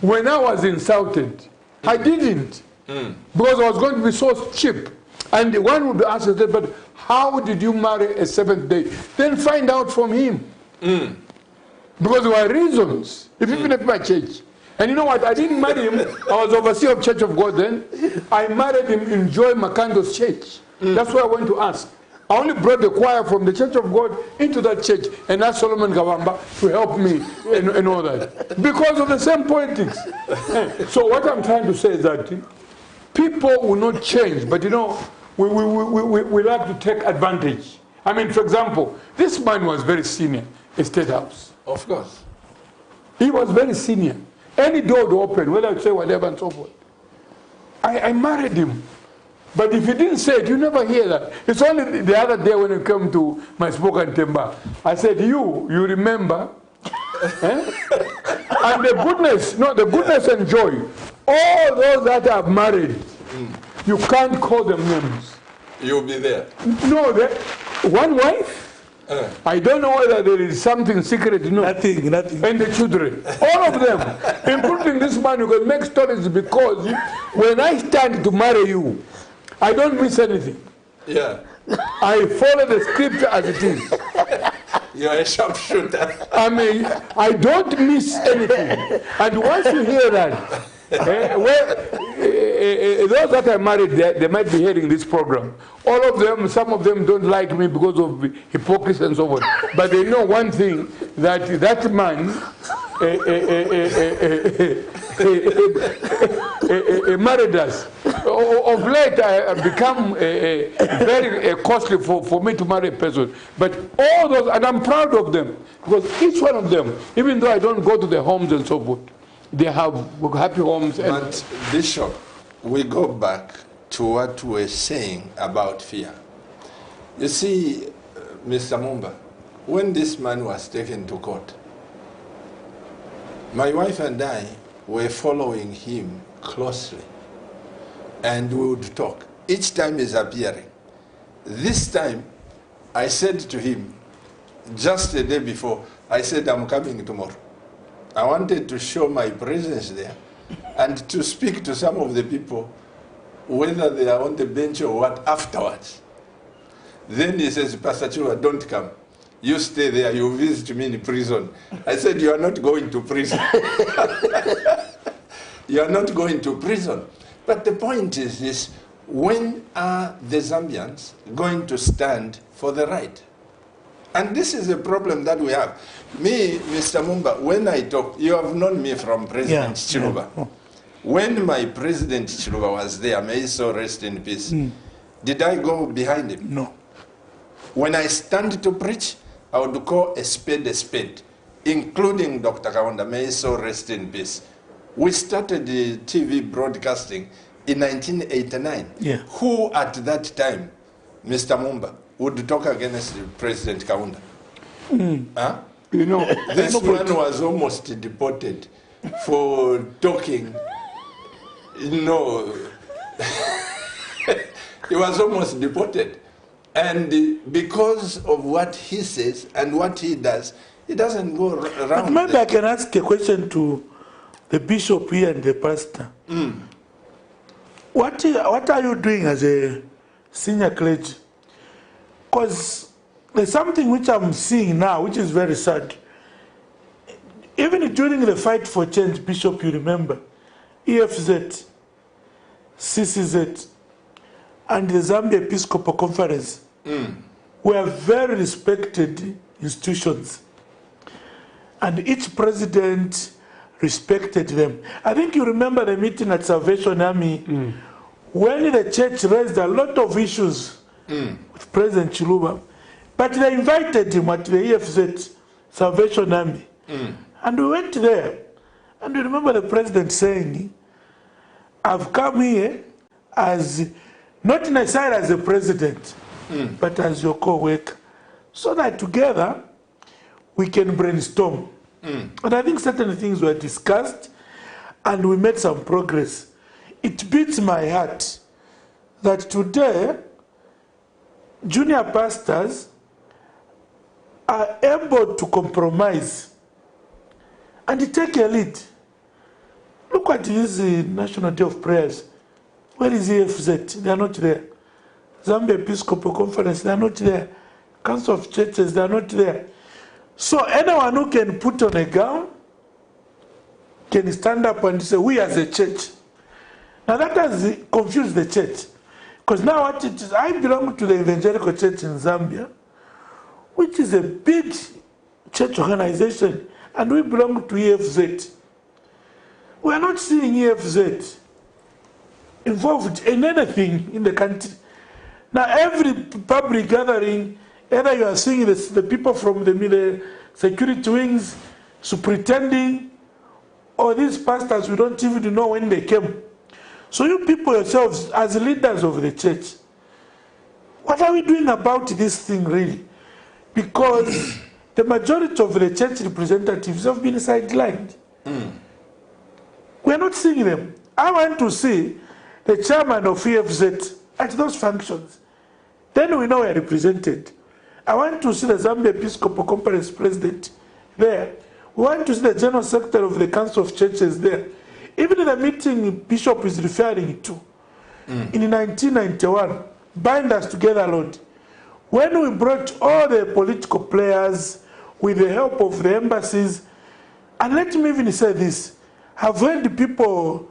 B: When I was insulted, I didn't. Because I was going to be so cheap. And the one would ask us, but how did you marry a seventh day? Then find out from him. Because there were reasons, even at my church. And you know what? I didn't marry him. I was overseer of Church of God then. I married him in Joy Makando's church. That's why I went to ask. I only brought the choir from the Church of God into that church and asked Solomon Gawamba to help me and all that. Because of the same politics. So what I'm trying to say is that people will not change, but we like to take advantage. I mean, for example, this man was very senior in State House.
A: Of course.
B: He was very senior. Any door to open, whether I say whatever and so forth. I married him. But if you didn't say it, you never hear that. It's only the other day when you came to my spoken timber, I said, you remember? And the goodness and joy, all those that are married, you can't call them names.
A: You'll be there.
B: No, one wife. I don't know whether there is something secret.
C: Nothing.
B: And the children, all of them, including this man, you can make stories because when I stand to marry you, I don't miss anything.
A: Yeah.
B: I follow the scripture as it is.
A: You're a sharpshooter.
B: I mean, I don't miss anything. And once you hear that, those that are married, they might be hearing this program. All of them, some of them don't like me because of hypocrisy and so forth. But they know one thing, that man married us. Of late, I have become very costly for me to marry a person. But all those, and I'm proud of them, because each one of them, even though I don't go to their homes and so forth, they have happy homes.
A: But Bishop, we go back to what we're saying about fear. You see, Mr. Mumba, when this man was taken to court, my wife and I were following him closely, and we would talk. Each time he's appearing. This time, I said to him, just the day before, I said, I'm coming tomorrow. I wanted to show my presence there and to speak to some of the people, whether they are on the bench or what, afterwards. Then he says, Pastor Chua, don't come. You stay there, you visit me in prison. I said, you are not going to prison. You are not going to prison. But the point is this, when are the Zambians going to stand for the right? And this is a problem that we have. Me, Mr. Mumba, when I talk, you have known me from President Chiluba. Yeah. When my President Chiluba was there, may he so rest in peace, did I go behind him?
C: No.
A: When I stand to preach, I would call a spade, including Dr. Kaunda, may he so rest in peace. We started the TV broadcasting in 1989.
C: Yeah.
A: Who at that time, Mr. Mumba, would talk against President Kaunda? Huh?
B: You know,
A: this man was almost deported for talking, you know, he was almost deported. And because of what he says and what he does, he doesn't go around.
C: But maybe I can ask a question to the bishop here and the pastor. What are you doing as a senior clergy? Because there's something which I'm seeing now, which is very sad. Even during the fight for change, Bishop, you remember, EFZ, CCZ, and the Zambia Episcopal Conference were very respected institutions. And each president respected them. I think you remember the meeting at Salvation Army when the church raised a lot of issues with President Chiluba, but they invited him at the EFZ Salvation Army. And we went there, and we remember the president saying, I've come here as, not necessarily as a president, but as your co-worker, so that together we can brainstorm. And I think certain things were discussed, and we made some progress. It beats my heart that today, junior pastors are able to compromise and take a lead. Look at this National Day of Prayers. Where is EFZ? They are not there. Zambia Episcopal Conference, they are not there. Council of Churches, they are not there. So anyone who can put on a gown can stand up and say, we as a church. Now that has confused the church. Because now what it is, I belong to the Evangelical Church in Zambia, which is a big church organization, and we belong to EFZ. We are not seeing EFZ involved in anything in the country. Now every public gathering, either you are seeing the people from the security wings pretending, or these pastors, we don't even know when they came. So you people yourselves, as leaders of the church, what are we doing about this thing really? Because the majority of the church representatives have been sidelined. We're not seeing them. I want to see the chairman of EFZ at those functions. Then we know we're represented. I want to see the Zambia Episcopal Conference president there. We want to see the general secretary of the Council of Churches there. Even in the meeting Bishop is referring to, in 1991, Bind Us Together, Lord, when we brought all the political players with the help of the embassies, and let me even say this, I've heard people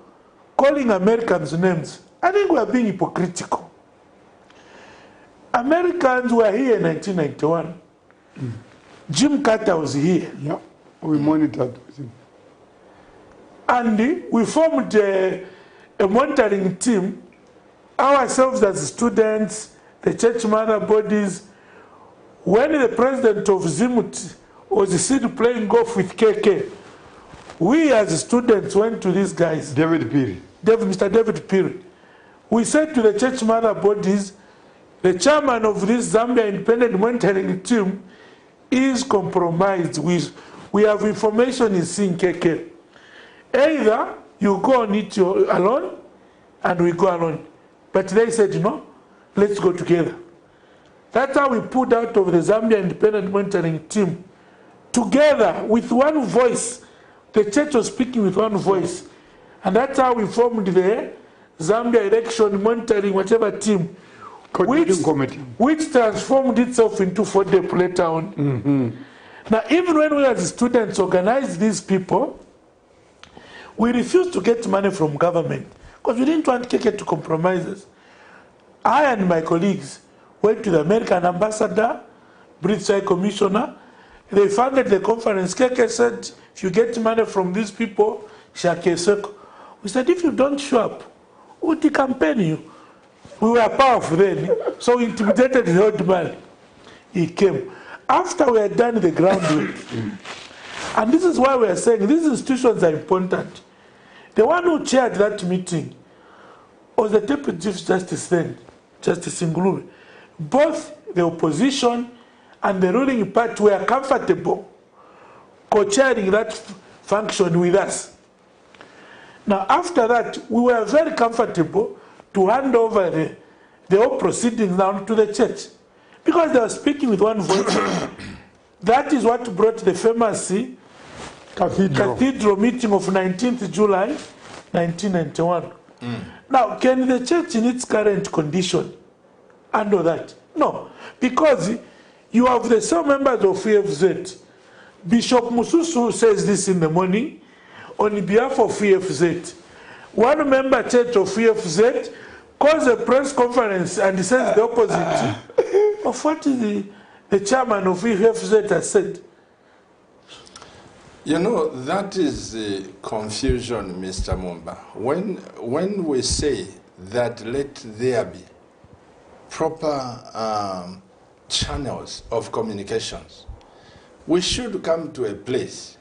C: calling Americans names. I think we are being hypocritical. Americans were here in 1991. Jim Carter was here.
B: Yeah, we monitored with him.
C: And we formed a monitoring team, ourselves as students, the church mother bodies. When the president of Zimut was still playing golf with KK, we as students went to these guys.
B: David Piri.
C: Mr. David Piri, we said to the church mother bodies, the chairman of this Zambia Independent Monitoring Team is compromised. We have information in Sinkeke. Either you go on it alone, and we go alone. But they said, no, let's go together. That's how we pulled out of the Zambia Independent Monitoring Team. Together, with one voice. The church was speaking with one voice. And that's how we formed the Zambia Election Monitoring whatever team, which transformed itself into FODEP later on.
B: Mm-hmm.
C: Now, even when we as students organized these people, we refused to get money from government because we didn't want Keke to compromise us. I and my colleagues went to the American ambassador, British High Commissioner. They funded the conference. Keke said, if you get money from these people, Shake. We said, if you don't show up, we'll campaign you. We were powerful then, so we intimidated the old man. He came. After we had done the groundwork, and this is why we are saying these institutions are important. The one who chaired that meeting was the Deputy Chief Justice then, Justice Ngulube. Both the opposition and the ruling party were comfortable co-chairing that function with us. Now, after that, we were very comfortable to hand over the whole proceedings down to the church because they were speaking with one voice. That is what brought the famous cathedral meeting of 19th July 1991. Now, can the church in its current condition handle that? No, because you have the same members of EFZ. Bishop Mususu says this in the morning on behalf of EFZ. One member church of EFZ calls a press conference and he says the opposite of what the chairman of EFZ has said.
A: You know, that is the confusion, Mr. Mumba. When we say that let there be proper channels of communications, we should come to a place,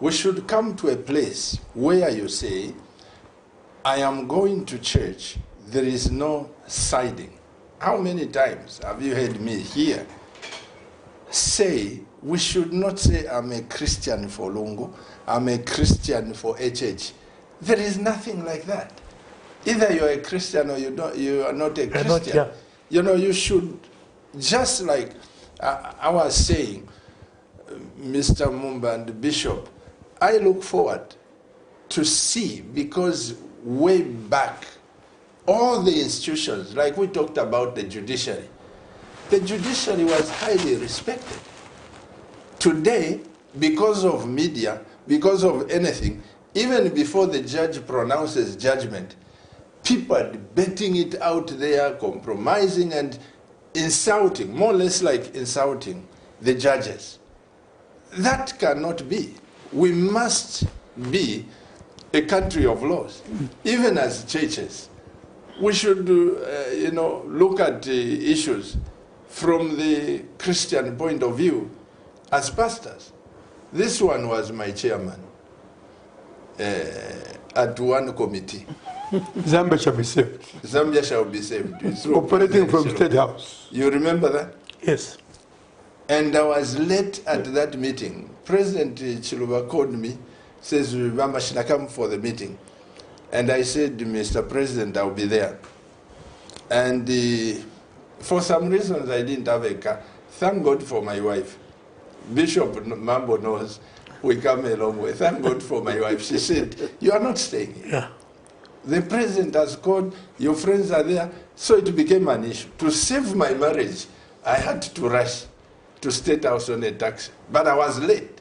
A: we should come to a place where you say, I am going to church, there is no siding. How many times have you heard me here say, we should not say, I'm a Christian for Lungu, I'm a Christian for HH. There is nothing like that. Either you're a Christian or you are not a Christian.
C: Not, yeah.
A: You should, just like I was saying, Mr. Mumba and the Bishop, I look forward to see, because way back, all the institutions, like we talked about the judiciary was highly respected. Today, because of media, because of anything, even before the judge pronounces judgment, people are debating it out there, compromising and insulting, more or less like insulting the judges. That cannot be. We must be a country of laws, even as churches. We should, look at issues from the Christian point of view as pastors. This one was my chairman at one committee.
B: Zambia shall be saved.
A: Zambia shall be saved.
B: Operating from State House.
A: You remember that?
C: Yes.
A: And I was late at that meeting. President Chiluba called me, says, Mama Shina, come for the meeting. And I said, Mr. President, I'll be there. And for some reasons, I didn't have a car. Thank God for my wife. Bishop Mambo knows we come a long way. Thank God for my wife. She said, you are not staying here.
C: Yeah.
A: The president has called, your friends are there. So it became an issue. To save my marriage, I had to rush to State House on a taxi. But I was late.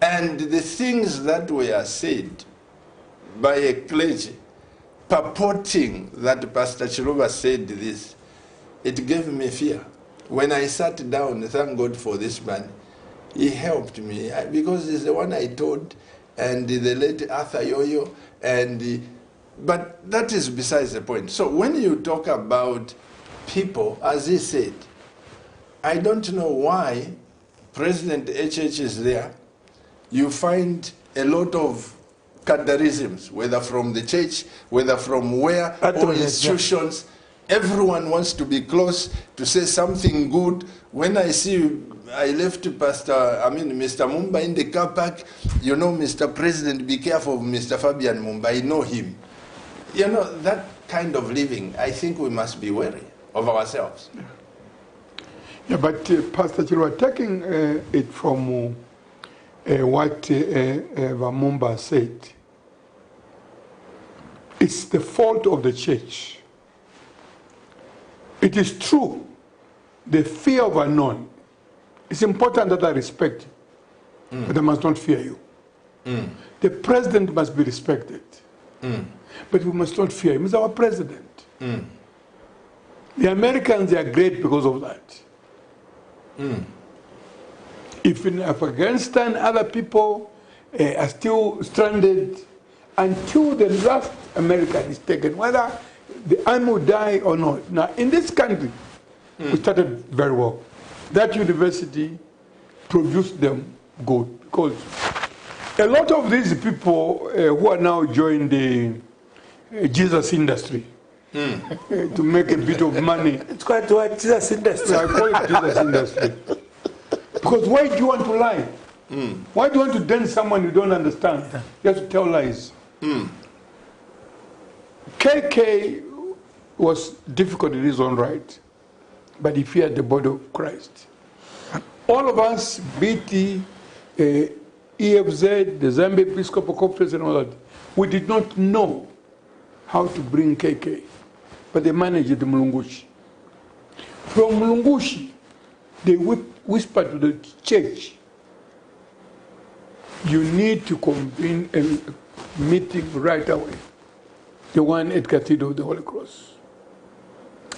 A: And the things that were said by a clergy purporting that Pastor Chiluba said this, it gave me fear. When I sat down, thank God for this man, he helped me because he's the one I told, and the late Arthur Yoyo, but that is besides the point. So when you talk about people, as he said, I don't know why President HH is there. You find a lot of Kadarisms, whether from the church, whether from where, or institutions. Everyone wants to be close, to say something good. When I left Mr. Mumba in the car park, you know, Mr. President, be careful of Mr. Fabian Mumba, I know him. You know, that kind of living, I think we must be wary of ourselves.
B: Yeah, but Pastor Chilwa, taking it from what Vamumba said, it's the fault of the church. It is true, the fear of unknown. It's important that I respect you, but I must not fear you. The president must be respected, but we must not fear him. He's our president. The Americans are great because of that. If in Afghanistan other people are still stranded until the last American is taken, whether the army will die or not. Now, in this country, we started very well. That university produced them good, because a lot of these people who are now joining the Jesus industry to make a bit of money.
C: It's quite what Jesus industry.
B: I call it Jesus industry. Because why do you want to lie? Why do you want to dance someone you don't understand? You have to tell lies. KK was difficult in his own right, but he feared the body of Christ. All of us, BT, EFZ, the Zambia Episcopal Conference and all that, we did not know how to bring KK, but they managed it in Mulungushi. From Mulungushi, they whispered to the church, you need to convene a meeting right away, the one at Cathedral of the Holy Cross.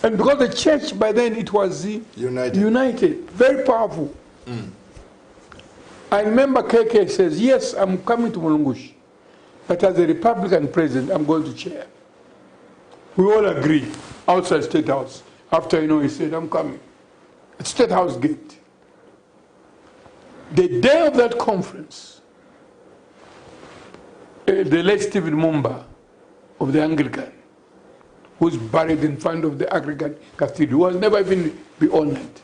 B: And because the church, by then, it was united, very powerful. I remember KK says, yes, I'm coming to Mulungushi, but as a Republican president, I'm going to chair. We all agree, outside State House. After, he said, I'm coming. At State House gate. The day of that conference, the late Stephen Mumba of the Anglican, who's buried in front of the Anglican Cathedral, who has never even been honored.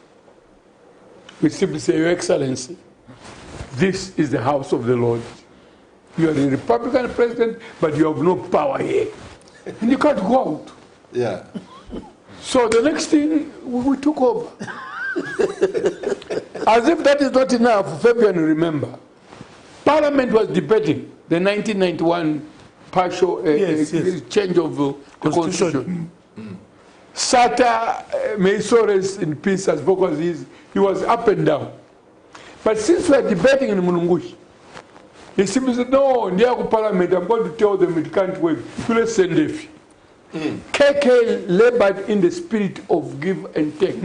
B: We simply say, Your Excellency, this is the house of the Lord. You are the Republican president, but you have no power here. And you can't go out.
A: Yeah.
B: So the next thing, we took over. As if that is not enough, Fabian, remember. Parliament was debating the 1991 partial change of the Constitution. Sata, may so rest in peace, as because he was up and down. But since we are debating in Mulungushi, he simply said, no, in the Parliament, I'm going to tell them it can't wait. Let's send it. KK labored in the spirit of give and take.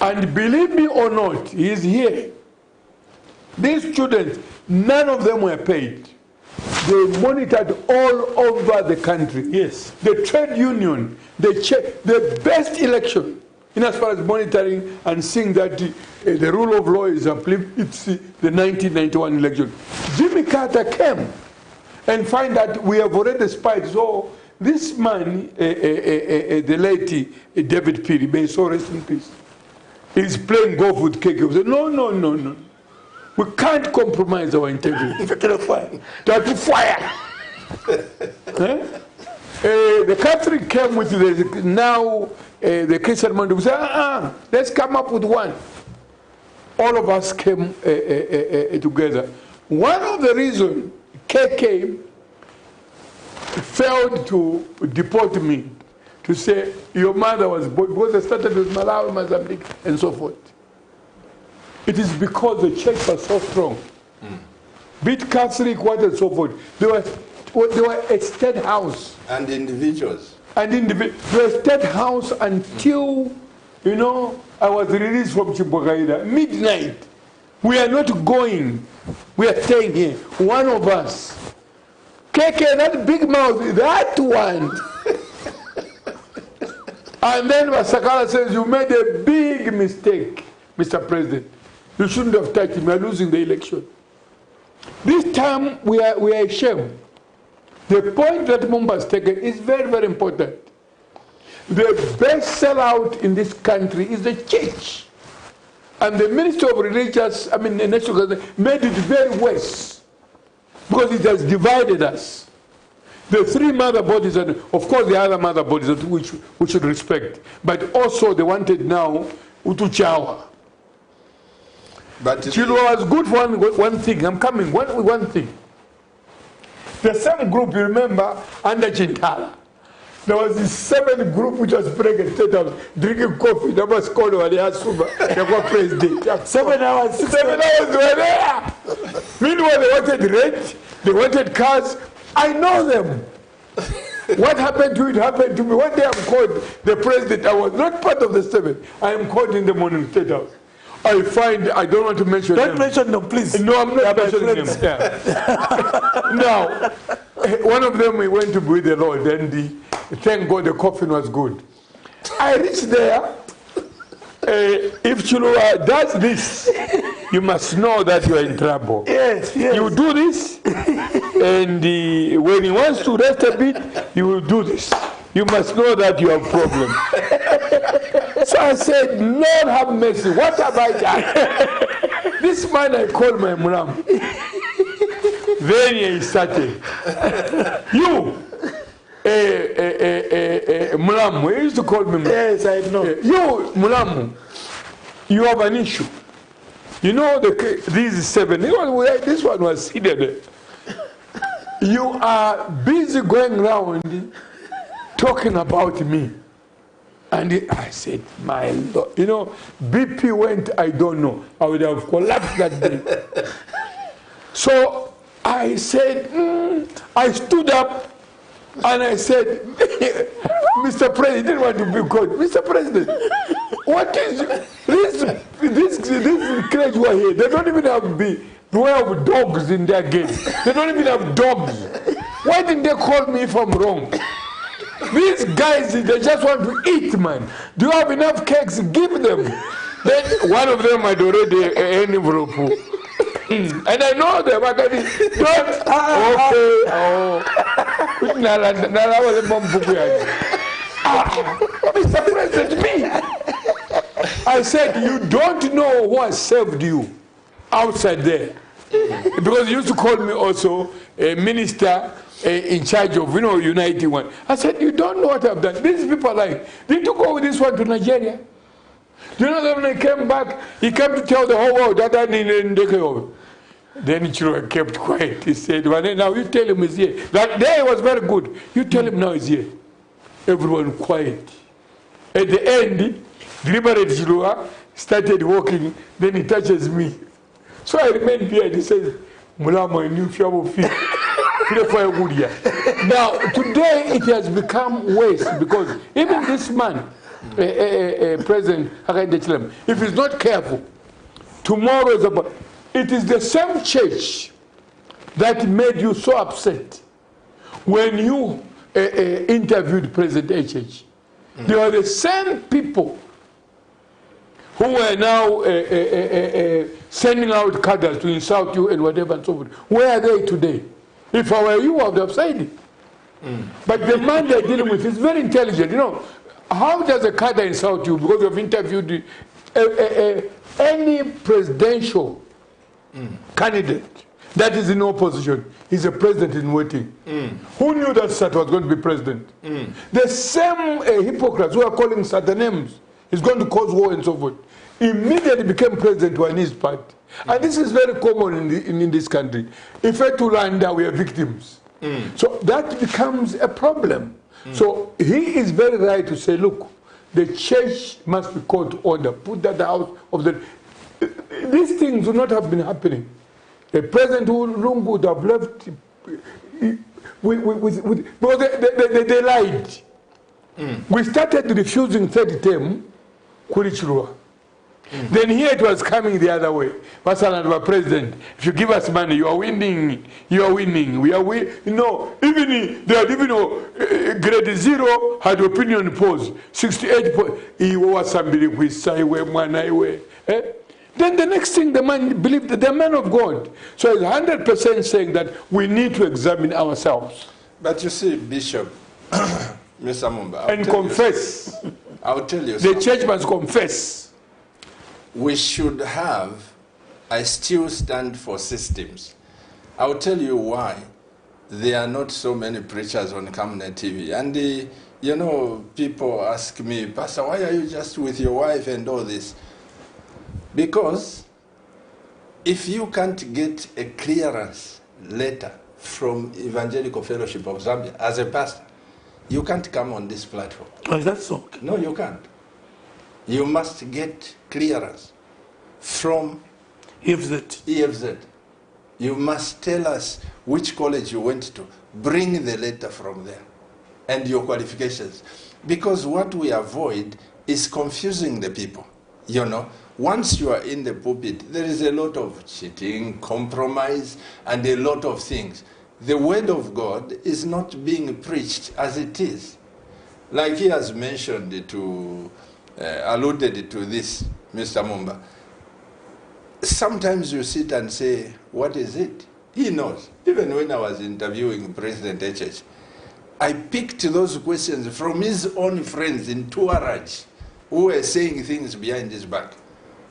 B: And believe me or not, he is here. These students, none of them were paid. They monitored all over the country.
C: Yes.
B: The trade union, they checked the best election in as far as monitoring and seeing that the rule of law is uplifted. It's the 1991 election. Jimmy Carter came and find that we have already spied. So this man, the late David Piri, may so rest in peace, is playing golf with KK. He said, no. We can't compromise our integrity. That fire. The Catholic came with the Christian man. We said, let's come up with one. All of us came together. One of the reasons KK failed to deport me, to say your mother was born, because they started with Malawi, Mozambique, and so forth. It is because the church was so strong. Be it Catholic, what and so forth. They were a state house.
A: And individuals.
B: They were a state house until, I was released from Chimbwakaida. Midnight. We are not going. We are staying here. One of us. KK, that big mouth, that one. And then Masakala says, you made a big mistake, Mr. President. You shouldn't have touched him. You're losing the election. This time we are ashamed. The point that Mumba has taken is very, very important. The best sellout in this country is the church. And the Minister of Religious, the National Government, made it very worse because it has divided us. The three mother bodies, and of course the other mother bodies which we should respect, but also they wanted now Utuchawa.
A: But
B: Chilwa was good for one thing. I'm coming. One thing. The same group, you remember, under Chintala. There was this 7 group which was pregnant, drinking coffee. That was called Waliasuba. They were president. 7 hours. 7 hours were there. Meanwhile, they wanted rent. They wanted cars. I know them. What happened to it happened to me. One day I'm called the president. I was not part of the 7. I am called in the morning, State House. I find, I don't want to mention them.
C: Don't mention them, please.
B: No, I'm not mentioning them. Yeah. Now, one of them, we went to be with the Lord, and thank God the coffin was good. I reached there. If Chilwa does this, you must know that you are in trouble.
C: Yes, yes.
B: You do this, and when he wants to rest a bit, you will do this. You must know that you have a problem. So I said, Lord have mercy, what have I done? This man I called my Mulam. Then he started. You, Mulamu, he used to call me.
C: Yes, I know.
B: You, Mulamu, you have an issue. You know, these 7, this one was seated. You are busy going around talking about me. And I said, my Lord, you know, BP went, I don't know. I would have collapsed that day. So I said, I stood up and I said, Mr. President, he didn't want to be called. Mr. President, what is this crowd who are here? They don't even have the dogs in their gate. They don't even have dogs. Why didn't they call me if I'm wrong? These guys, they just want to eat, man. Do you have enough cakes? Give them. Then one of them had already an envelope. And I know them. I got it. Mr. President, me. I said, you don't know who has served you outside there. Because you used to call me also a minister in charge of, United One. I said, you don't know what I've done. These people are like, did you go with this one to Nigeria? Do you know that when he came back, he came to tell the whole world that I didn't take over. Then Chilwa kept quiet. He said, well, now you tell him he's here. That day was very good. You tell him now he's here. Everyone quiet. At the end, deliberate Chilwa started walking. Then he touches me. So I remained here and he says, Mulama, I knew you feel. Now, today it has become worse because even this man, President Hakainde Hichilema, if he's not careful, tomorrow is about. It is the same church that made you so upset when you interviewed President HH. They are the same people who are now sending out cadres to insult you and whatever and so forth. Where are they today? If I were you, I would have said it. But the man they're dealing with is very intelligent. You know, how does a cadre insult you because you've interviewed any presidential candidate that is in opposition is a president in waiting. Who knew that Sat was going to be president? The same hypocrites who are calling Sat names is going to cause war and so forth. Immediately became president to his party. And this is very common in this country. If we to land, we are victims. So that becomes a problem. So he is very right to say, look, the church must be called to order. Put that out of the... These things would not have been happening. The President Lungu would have left... because they lied. We started refusing third term, Kurichirua. Then here it was coming the other way. Masalan, President, if you give us money, you are winning. You are winning. We are winning. No, even grade 0 had opinion polls, 68 polls. He was somebody who is Then the next thing, the man believed that they're men of God. So he's 100% saying that we need to examine ourselves.
A: But you see, Bishop, Mr. Mumba,
B: And confess.
A: I'll tell you
B: The
A: something.
B: church must confess.
A: We should have, I still stand for systems. I'll tell you why there are not so many preachers on Camnet TV. And, you know, people ask me, Pastor, why are you just with your wife and all this? Because if you can't get a clearance letter from Evangelical Fellowship of Zambia as a pastor, you can't come on this platform.
C: Oh, that's so.
A: No, you can't. You must get clearance from
C: EFZ.
A: EFZ. You must tell us which college you went to. Bring the letter from there and your qualifications. Because what we avoid is confusing the people. You know, once you are in the pulpit, there is a lot of cheating, compromise, and a lot of things. The word of God is not being preached as it is. Like he has mentioned alluded to this, Mr. Mumba. Sometimes you sit and say, what is it? He knows. Even when I was interviewing President HH, I picked those questions from his own friends in Tuareg who were saying things behind his back.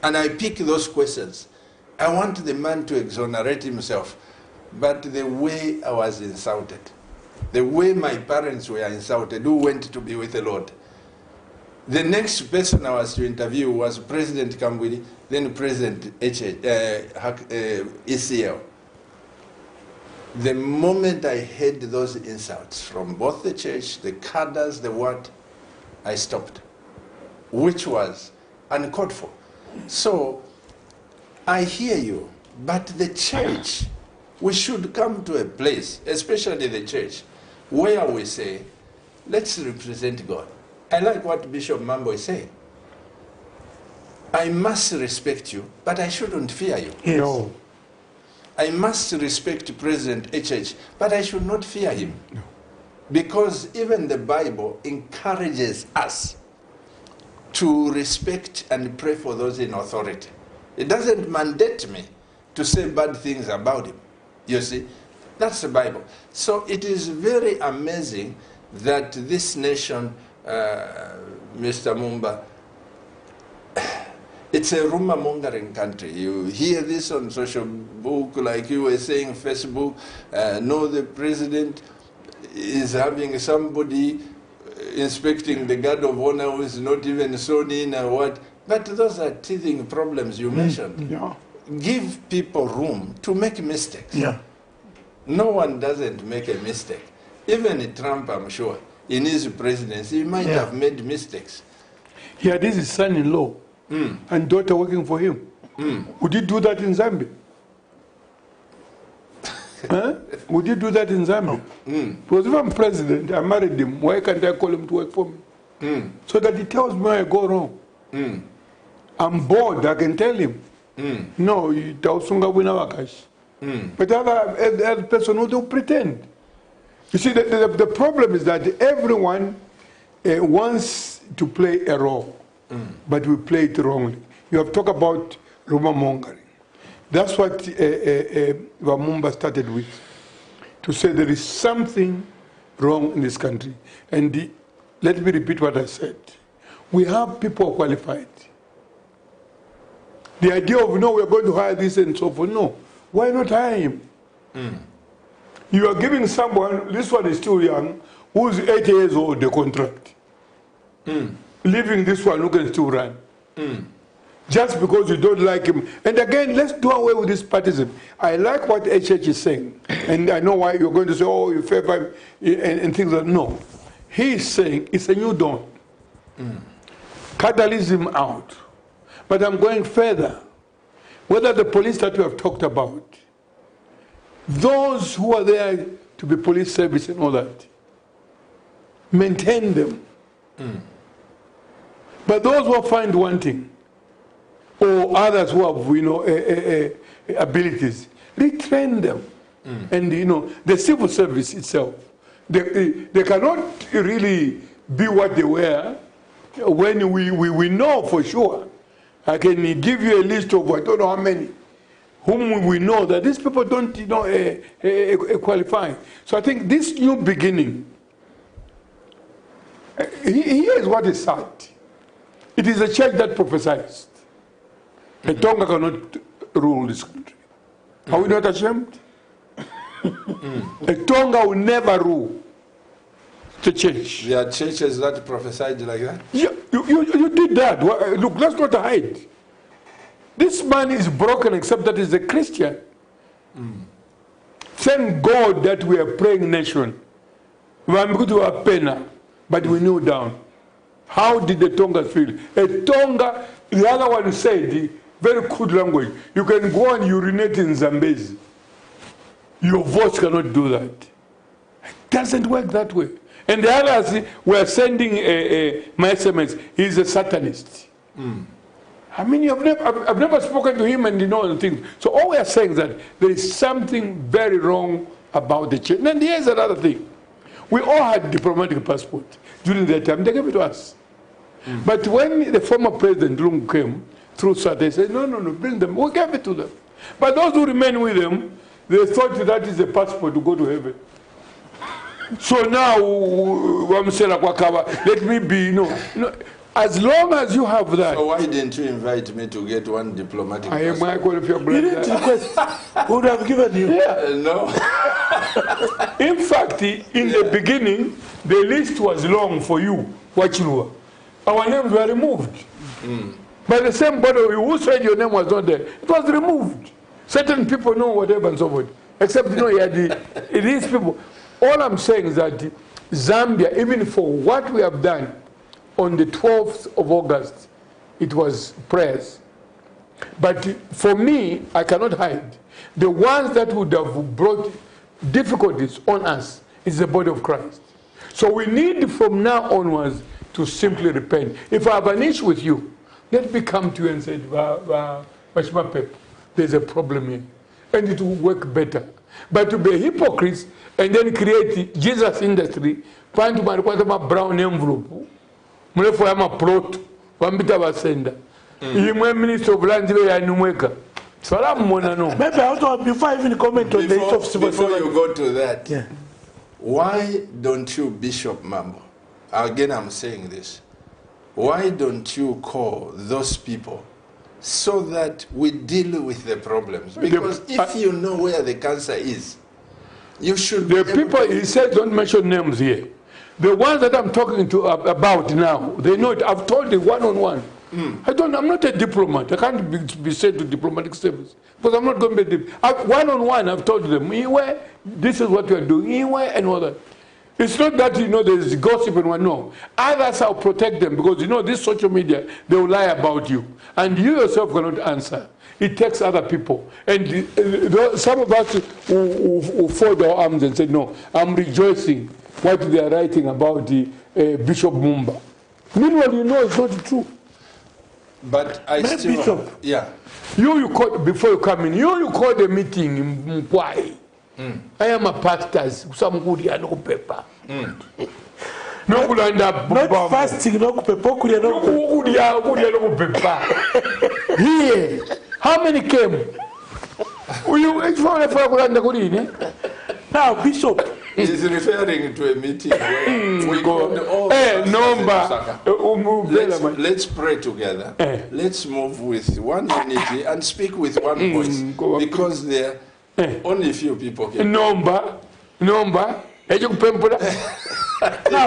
A: And I picked those questions. I want the man to exonerate himself. But the way I was insulted, the way my parents were insulted, who went to be with the Lord. The next person I was to interview was President Kambwili, then President ECL. The moment I heard those insults from both the church, the cadres, the what, I stopped, which was uncalled for. So I hear you, but the church, we should come to a place, especially the church, where we say, let's represent God. I like what Bishop Mambo is saying. I must respect you, but I shouldn't fear you.
C: Yes.
B: No.
A: I must respect President HH, but I should not fear him. No. Because even the Bible encourages us to respect and pray for those in authority. It doesn't mandate me to say bad things about him. You see, that's the Bible. So it is very amazing that this nation, Mr. Mumba, it's a rumor-mongering country. You hear this on social book, like you were saying, Facebook. No, the president is having somebody inspecting the guard of honor who is not even sworn in or what. But those are teething problems you mentioned.
B: Yeah.
A: Give people room to make mistakes.
C: Yeah.
A: No one doesn't make a mistake. Even Trump, I'm sure, in his presidency, he might have made mistakes.
B: He had his son-in-law and daughter working for him. Would you do that in Zambia? Huh? Would you do that in Zambia? Because if I'm president, I married him, why can't I call him to work for me? So that he tells me where I go wrong. I'm bored, I can tell him. No, you tell Sunga Winawakash. But the other person will pretend. You see, the problem is that everyone wants to play a role, but we play it wrongly. You have talked about rumor mongering. That's what Wamumba started with, to say there is something wrong in this country. And let me repeat what I said. We have people qualified. The idea of, no, we're going to hire this and so forth, no. Why not hire him? You are giving someone, this one is still young, who's 8 years old, the contract. Leaving this one who can still run. Just because you don't like him. And again, let's do away with this partisan. I like what HH is saying. And I know why you're going to say, oh, you favor and things like that. No. He is saying it's a new dawn. Cadalism out. But I'm going further. Whether the police that we have talked about, those who are there to be police service and all that, maintain them. But those who are found wanting, or others who have, abilities, retrain them. And, the civil service itself, they cannot really be what they were when we know for sure I can give you a list of I don't know how many, whom we know that these people don't, qualify. So I think this new beginning, here is what is sad. It is a church that prophesies. A Tonga cannot rule this country. Are we not ashamed? A Tonga will never rule the church.
A: There are churches that prophesied like that.
B: You did that. Look, let's not hide. This man is broken except that he's a Christian. Thank God that we are praying nation. We are going to have pena, but we kneel down. How did the Tonga feel? A Tonga, the other one said, very good language, you can go and urinate in Zambezi. Your voice cannot do that. It doesn't work that way. And the others were sending my SMS. He's a Satanist. I mean, I've never spoken to him and you know the things. So all we are saying is that there is something very wrong about the church. And here's another thing. We all had diplomatic passport during that time. They gave it to us. But when the former president Lungu came through SAT, they said, no, bring them. We gave it to them. But those who remain with them, they thought that is a passport to go to heaven. So now, let me be, as long as you have that.
A: So why didn't you invite me to get one diplomatic passport?
C: You didn't request. We would have given you.
A: Yeah, no.
B: In fact, in the beginning, the list was long for you, Wachilua. Our names were removed. By the same body who said your name was not there, it was removed. Certain people know whatever and so forth. Except, these people. All I'm saying is that Zambia, even for what we have done on the 12th of August, it was prayers. But for me, I cannot hide. The ones that would have brought difficulties on us is the body of Christ. So we need from now onwards to simply repent. If I have an issue with you, let me come to you and say, there's a problem here. And it will work better. But to be hypocrites and then create Jesus industry, find to my brown envelope, my plot, Wambita Basenda. You minister of land and
C: Maybe also before I even comment on the issue of civil
A: Before you go to that,
C: yeah.
A: Why don't you, Bishop Mambo, again I'm saying this, why don't you call those people so that we deal with the problems? Because if you know where the cancer is, you should
B: the people, he said, don't mention names here. The ones that I'm talking to about now, they know it. I've told you one-on-one. I'm not a diplomat. I can't be sent to diplomatic service because I'm not going to be one-on-one. I've told them, this is what you are doing, and all that. It's not that, there's gossip and what, no. Others, I'll protect them because, this social media, they will lie about you. And you yourself cannot answer. It takes other people. And some of us who fold our arms and say, no, I'm rejoicing what they are writing about Bishop Mumba. Meanwhile, it's not true.
A: But I still...
B: Bishop,
A: yeah.
B: You call, before you come in, you call the meeting in Mkwai. I am a pastor. Some good no paper. No good up.
C: Not fasting, no paper.
B: No paper. Here, how many came?
C: Now, Bishop.
A: He's referring to a meeting where we called all let's pray together. Let's move with one unity and speak with one voice. Because there are only few people here.
C: Now,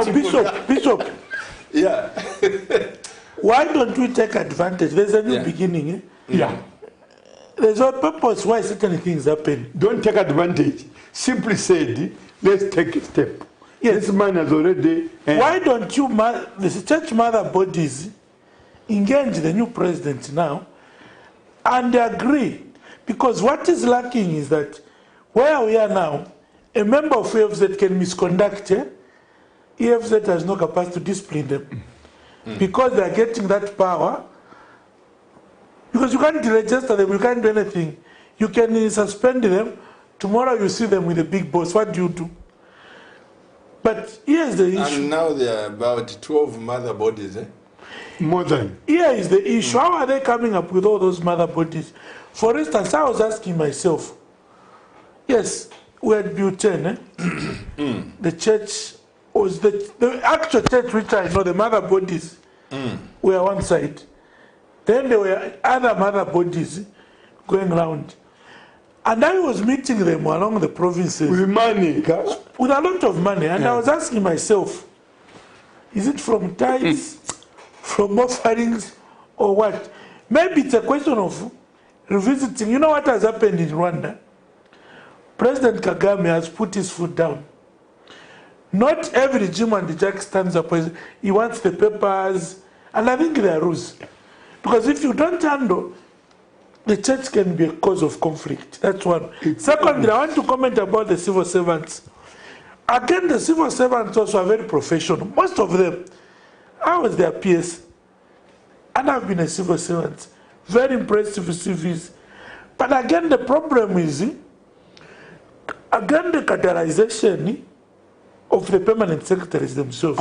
C: Bishop.
A: Yeah.
C: Why don't we take advantage? There's a new beginning. Eh?
B: Yeah.
C: There's a purpose why certain things happen.
B: Don't take advantage. Simply said, let's take a step. Yes. This man has already...
C: Why don't you, the church mother bodies, engage the new president now and agree? Because what is lacking is that where we are now, a member of EFZ can misconduct. EFZ has no capacity to discipline them. Because they are getting that power. Because you can't register them, you can't do anything. You can suspend them. Tomorrow you see them with the big boss. What do you do? But here's the issue.
A: And now there are about 12 mother bodies.
B: More than.
C: Here is the issue. How are they coming up with all those mother bodies? For instance, I was asking myself, yes, we had Bhutan, the church was the actual church which I know, the mother bodies were one side. Then there were other mother bodies going around. And I was meeting them along the provinces.
B: With money.
C: With a lot of money. And I was asking myself, is it from tithes, from offerings, or what? Maybe it's a question of revisiting. You know what has happened in Rwanda? President Kagame has put his foot down. Not every regime and the jack stands up. He wants the papers. And I think there are rules. Because if you don't handle, the church can be a cause of conflict. That's one. Secondly, I want to comment about the civil servants. Again, the civil servants also are very professional. Most of them, I was their PS. And I've been a civil servant. Very impressive CVs. But again, the problem is, again, the categorization of the permanent secretaries themselves.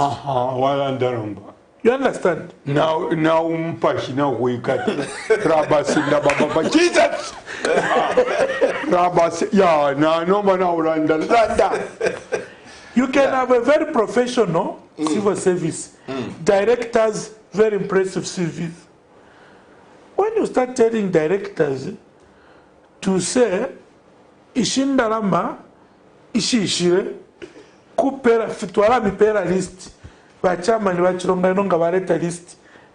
C: You understand?
B: Now, Mpashi, now we got Rabasinda Baba. Jesus! Rabas, yeah, no man around the
C: You can have a very professional civil service. Directors, very impressive CVs. When you start telling directors to say, Ishindalama, Ishishire, Kupera, Fitwala, Mipera list.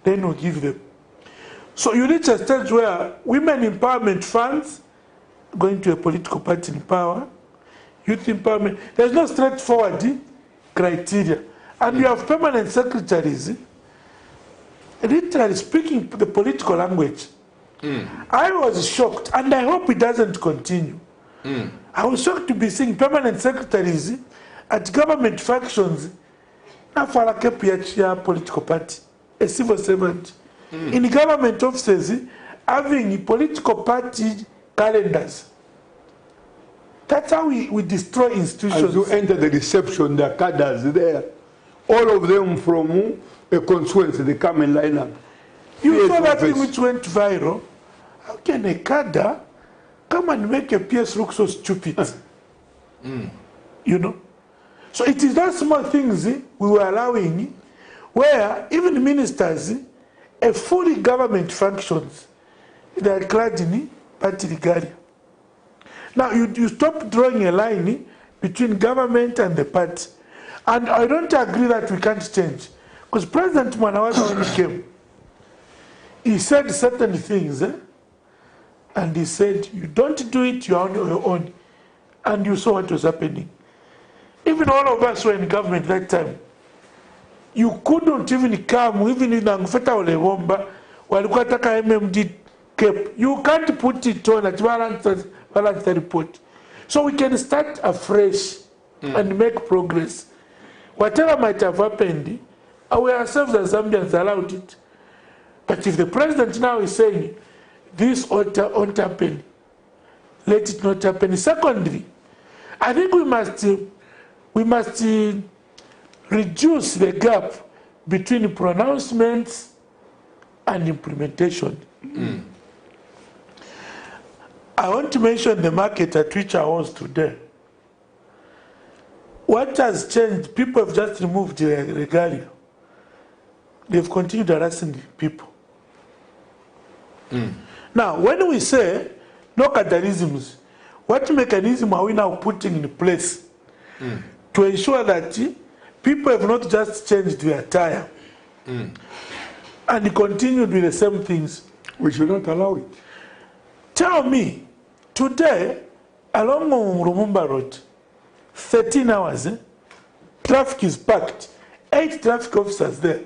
C: Then you give them. So you reach a stage where women empowerment funds going to a political party in power, youth empowerment. There's no straightforward criteria. And you have permanent secretaries literally speaking the political language. I was shocked, and I hope it doesn't continue. I was shocked to be seeing permanent secretaries at government factions. Not for like a PHR political party, a civil servant. In government offices, having political party calendars. That's how we destroy institutions.
B: As you enter the reception, there are cadres there. All of them from a constituency, they come and line up.
C: You saw that thing which went viral. How can a cadre come and make a PS look so stupid? You know? So it is those small things we were allowing where even ministers, a fully government functions, they are clad in party regalia. Now you stop drawing a line between government and the party. And I don't agree that we can't change. Because President Mwanawasa, when he came, he said certain things, and he said, you don't do it, you're on your own. And you saw what was happening. Even all of us were in government that time. You couldn't even come, even in Angfeta or Lewomba, walikuwa taka MMD cape. You can't put it on at balance the report. So we can start afresh and make progress. Whatever might have happened, we ourselves as Zambians allowed it. But if the president now is saying, this won't happen, let it not happen. Secondly, I think we must reduce the gap between pronouncements and implementation. I want to mention the market at which I was today. What has changed? People have just removed the regalia. They've continued harassing people. Now, when we say no catharisms, what mechanism are we now putting in place to ensure that people have not just changed their attire and continued with the same things?
B: We should not allow it.
C: Tell me, today, along Rumumba Road, 13 hours, traffic is packed, 8 traffic officers there,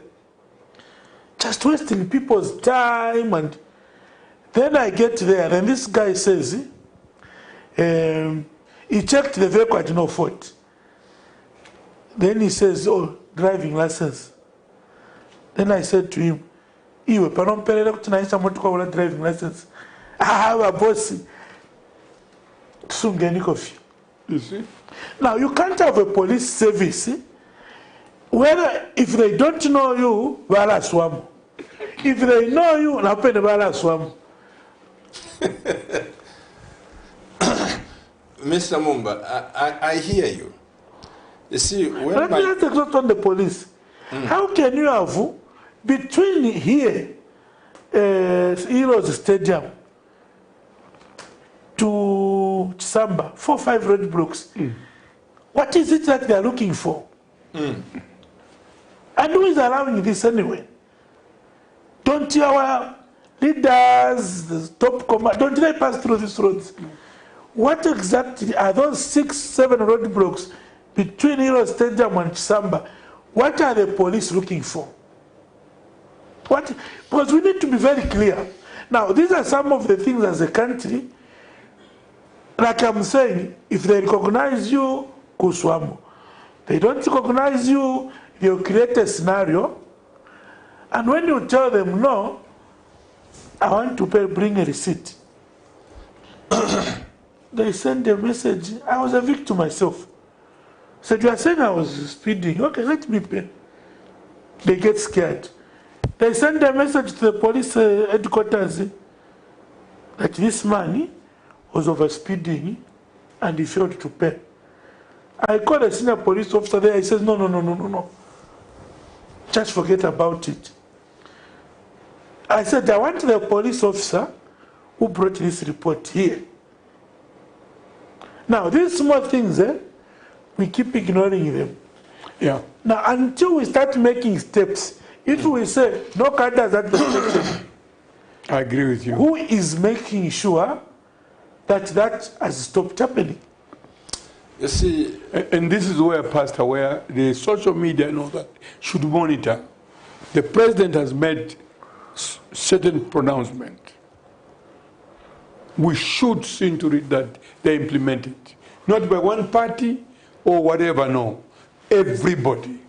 C: just wasting people's time. And then I get there, and this guy says, he checked the vehicle at no fault. Then he says, oh, driving license. Then I said to him, Iwe, panompelele kutinaisha motu kwa driving license. Ah, boss. Sungeni kofi.
B: You see?
C: Now, you can't have a police service whether if they don't know you, wala swam. If they know you, nape ne bala swam.
A: Mr. Mumba, I hear you. You see, when
C: Let's talk on the police. How can you have between here, Heroes Stadium, to Chisamba, 4 or 5 roadblocks? What is it that they are looking for? And who is allowing this anyway? Don't our leaders, the top command, don't they pass through these roads? What exactly are those 6, 7 roadblocks between Heroes Stadium and Chisamba? What are the police looking for? What? Because we need to be very clear. Now, these are some of the things as a country. Like I'm saying, if they recognize you, kuswamu. They don't recognize you, they'll create a scenario. And when you tell them, no, I want to pay, bring a receipt. They send a message. I was a victim myself. Said, you are saying I was speeding. Okay, let me pay. They get scared. They send a message to the police headquarters that this man was over speeding and he failed to pay. I called a senior police officer there. He says, no. Just forget about it. I said, I want the police officer who brought this report here. Now, these small things, we keep ignoring them.
B: Yeah.
C: Now, until we start making steps, if we say, no cadres at the station,
B: I agree with you.
C: who is making sure that that has stopped happening?
A: you see,
B: And this is where, Pastor, where the social media and all that should monitor. The president has made certain pronouncement. We should see to it that they implement it. Not by one party or whatever, no. Everybody.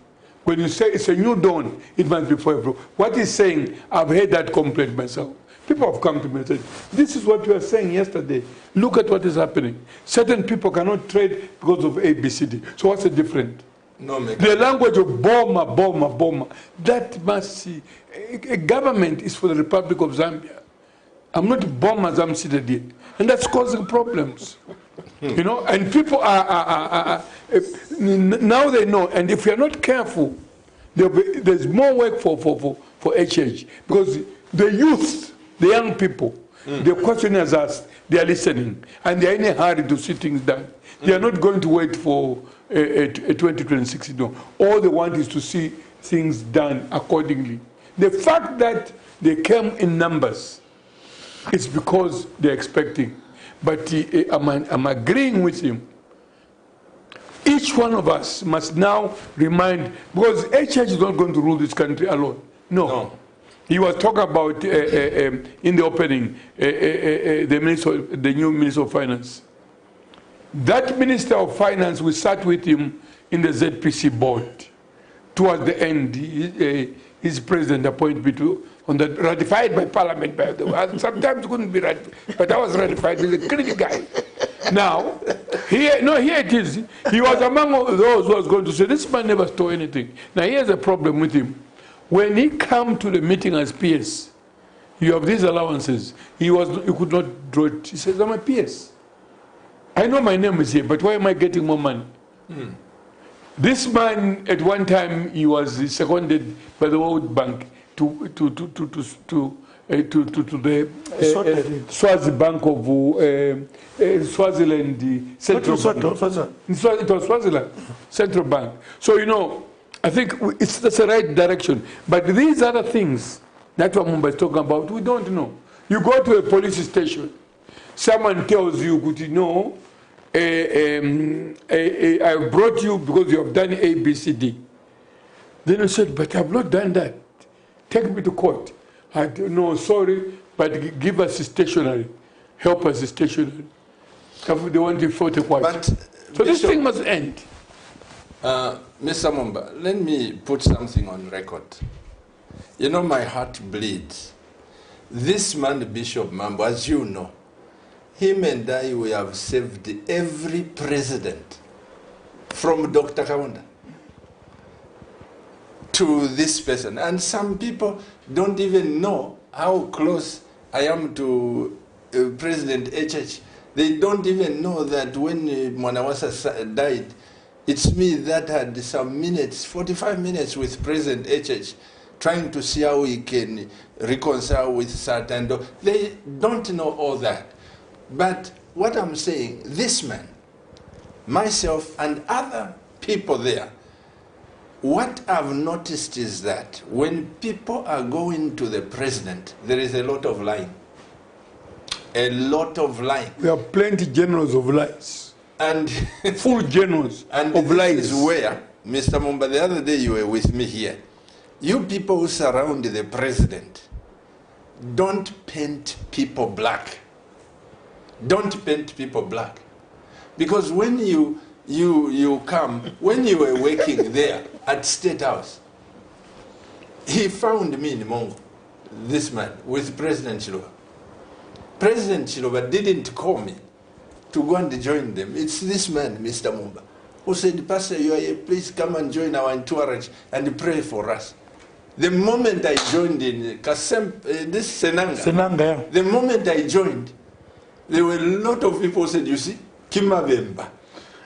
B: When you say it's a new dawn, it must be for everyone. What he's saying, I've heard that complaint myself. People have come to me and said, this is what you were saying yesterday. Look at what is happening. Certain people cannot trade because of ABCD. So what's the difference?
A: no,
B: The language of bomber. That must see. A government is for the Republic of Zambia. I'm not bomb as I'm seated here. And that's causing problems. You know, and people are now they know. And if we are not careful, there's more work for HH. Because the youth, the young people, the questioners asked, they are listening. And they are in a hurry to see things done. They are not going to wait for a 2026. No. All they want is to see things done accordingly. The fact that they came in numbers is because they're expecting. But I'm agreeing with him. Each one of us must now remind, because HH is not going to rule this country alone. No. He was talking about, in the opening, the new Minister of Finance. That Minister of Finance, we sat with him in the ZPC board. Towards the end, his president appointed me to, on that, ratified by Parliament, by the way. Sometimes couldn't be ratified, but I was ratified. He's a critical guy. Now, here it is. He was among those who was going to say, this man never stole anything. Now, here's a problem with him. When he came to the meeting as PS, you have these allowances. He could not draw it. He says, I'm a PS. I know my name is here, but why am I getting more money? This man, at one time, he was seconded by the World Bank to the Swazi Bank of Swaziland Central Bank. It was Swaziland Central Bank. So, you know, I think that's the right direction. But these other things that Mumba is talking about, we don't know. You go to a police station, someone tells you, you know, I brought you because you have done A, B, C, D. Then you said, but I've not done that. Take me to court. I don't know, sorry, but give us a stationery. Help us a stationery. They want to photocopy. So this thing must end.
A: Mr. Mumba, let me put something on record. You know, my heart bleeds. This man, Bishop Mambo, as you know, him and I, we have saved every president from Dr. Kaunda to this person. And some people don't even know how close I am to President HH. They don't even know that when Mwanawasa died, it's me that had some minutes, 45 minutes with President HH, trying to see how he can reconcile with SATA. They don't know all that. But what I'm saying, this man, myself and other people there, what I've noticed is that when people are going to the president, there is a lot of lying. A lot of lying.
B: We have plenty generals of lies.
A: And
B: full generals
A: and
B: of
A: this
B: lies.
A: Is where, Mr. Mumba, the other day you were with me here. You people who surround the president, don't paint people black. Don't paint people black. Because when you come, when you were working there at State House, he found me in Mongo, this man, with President Chiluba. President Chiluba didn't call me to go and join them. It's this man, Mr. Mumba, who said, Pastor, you are here, please come and join our entourage and pray for us. The moment I joined in Kasem, this Senanga,
C: yeah.
A: The moment I joined, there were a lot of people who said, you see, Kimavemba.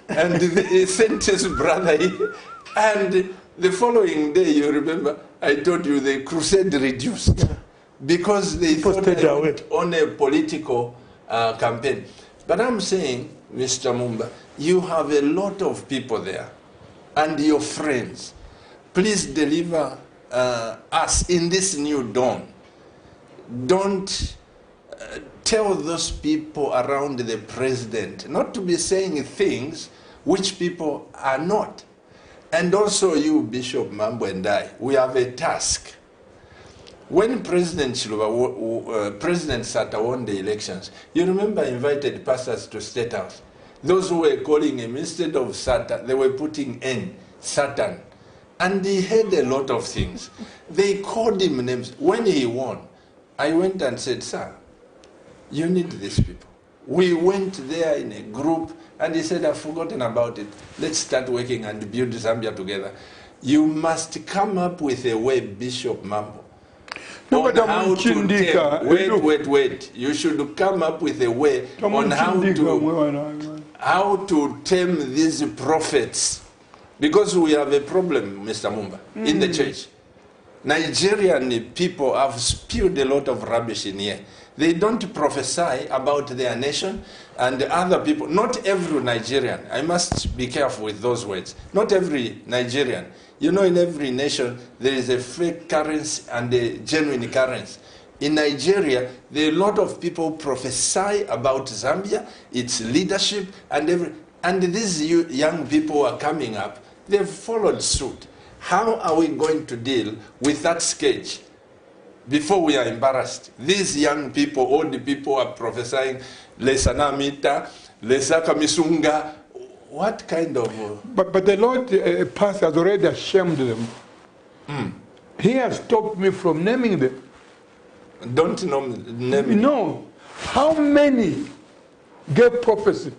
A: And they sent his brother here. And the following day, you remember, I told you the crusade reduced. Yeah. Because they thought I went on a political campaign. But I'm saying, Mr. Mumba, you have a lot of people there and your friends. Please deliver us in this new dawn. Don't tell those people around the president not to be saying things which people are not. And also you, Bishop Mambo, and I, we have a task. When President Chiluba, President Sata won the elections, you remember I invited pastors to State House. Those who were calling him, instead of Sata, they were putting N, Satan. And he heard a lot of things. They called him names. When he won, I went and said, sir, you need these people. We went there in a group, and he said, I've forgotten about it. Let's start working and build Zambia together. You must come up with a way, Bishop Mambo.
B: No,
A: on how to tell, wait. You should come up with a way on how to tame these prophets. Because we have a problem, Mr. Mumba, in the church. Nigerian people have spewed a lot of rubbish in here. They don't prophesy about their nation and other people. Not every Nigerian, I must be careful with those words. Not every Nigerian. You know, in every nation, there is a fake currency and a genuine currency. In Nigeria, there are a lot of people prophesy about Zambia, its leadership, and these young people are coming up. They've followed suit. How are we going to deal with that sketch before we are embarrassed? These young people, old people are prophesying, Lesana Mita, Lesaka Misunga. What kind of...
B: But the Lord Pastor has already ashamed them. He has stopped me from naming them.
A: Don't name
B: No. How many gave prophecy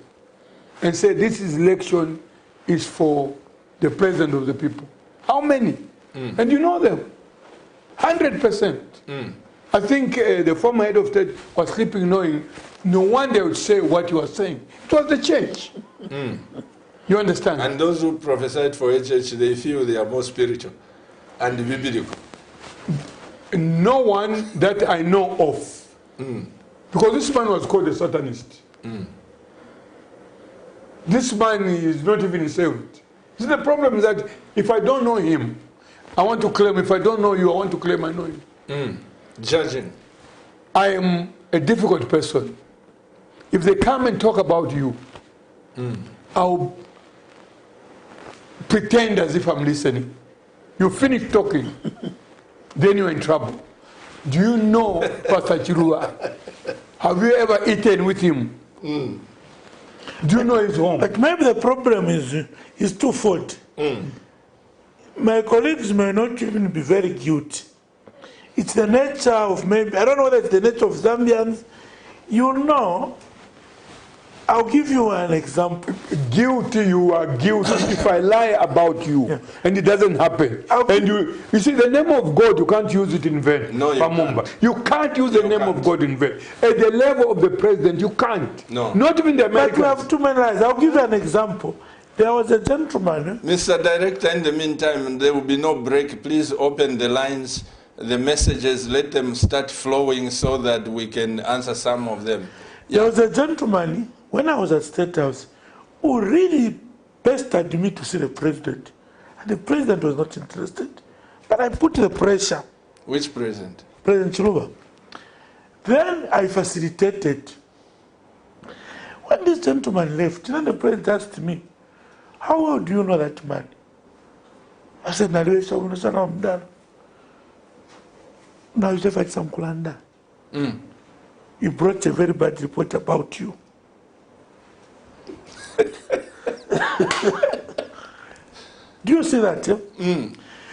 B: and said this election is for the president of the people? How many? And you know them. 100%. I think the former head of state was sleeping knowing no one they would say what you were saying. It was the church. You understand?
A: And those who prophesied for HH, they feel they are more spiritual and biblical.
B: No one that I know of. Because this man was called a Satanist. This man is not even saved. See, the problem is that if I don't know him, I want to claim. If I don't know you, I want to claim I know you.
A: Judging.
B: I am a difficult person. If they come and talk about you, I'll pretend as if I'm listening. You finish talking, then you're in trouble. Do you know Pastor Chirua? Have you ever eaten with him? Do you know his home?
C: But maybe the problem is twofold. My colleagues may not even be very guilty. It's the nature of maybe, I don't know whether it's the nature of Zambians. You know, I'll give you an example.
B: Guilty, you are guilty. If I lie about you and it doesn't happen, and you see the name of God, you can't use it in vain.
A: No, you can't.
B: You can't use the name of God in vain. At the level of the president, you can't.
A: No.
B: Not even the Americans.
C: But we have too many lies. I'll give you an example. There was a gentleman.
A: Mr. Director, in the meantime, there will be no break. Please open the lines, the messages, let them start flowing so that we can answer some of them.
C: There was a gentleman, when I was at State House, who really pestered me to see the president. And the president was not interested. But I put the pressure.
A: Which president?
C: President Chiluba. Then I facilitated. When this gentleman left, then the president asked me, how well do you know that man? I said, now you say some Kulanda. He brought a very bad report about you. Do you see that? Yeah?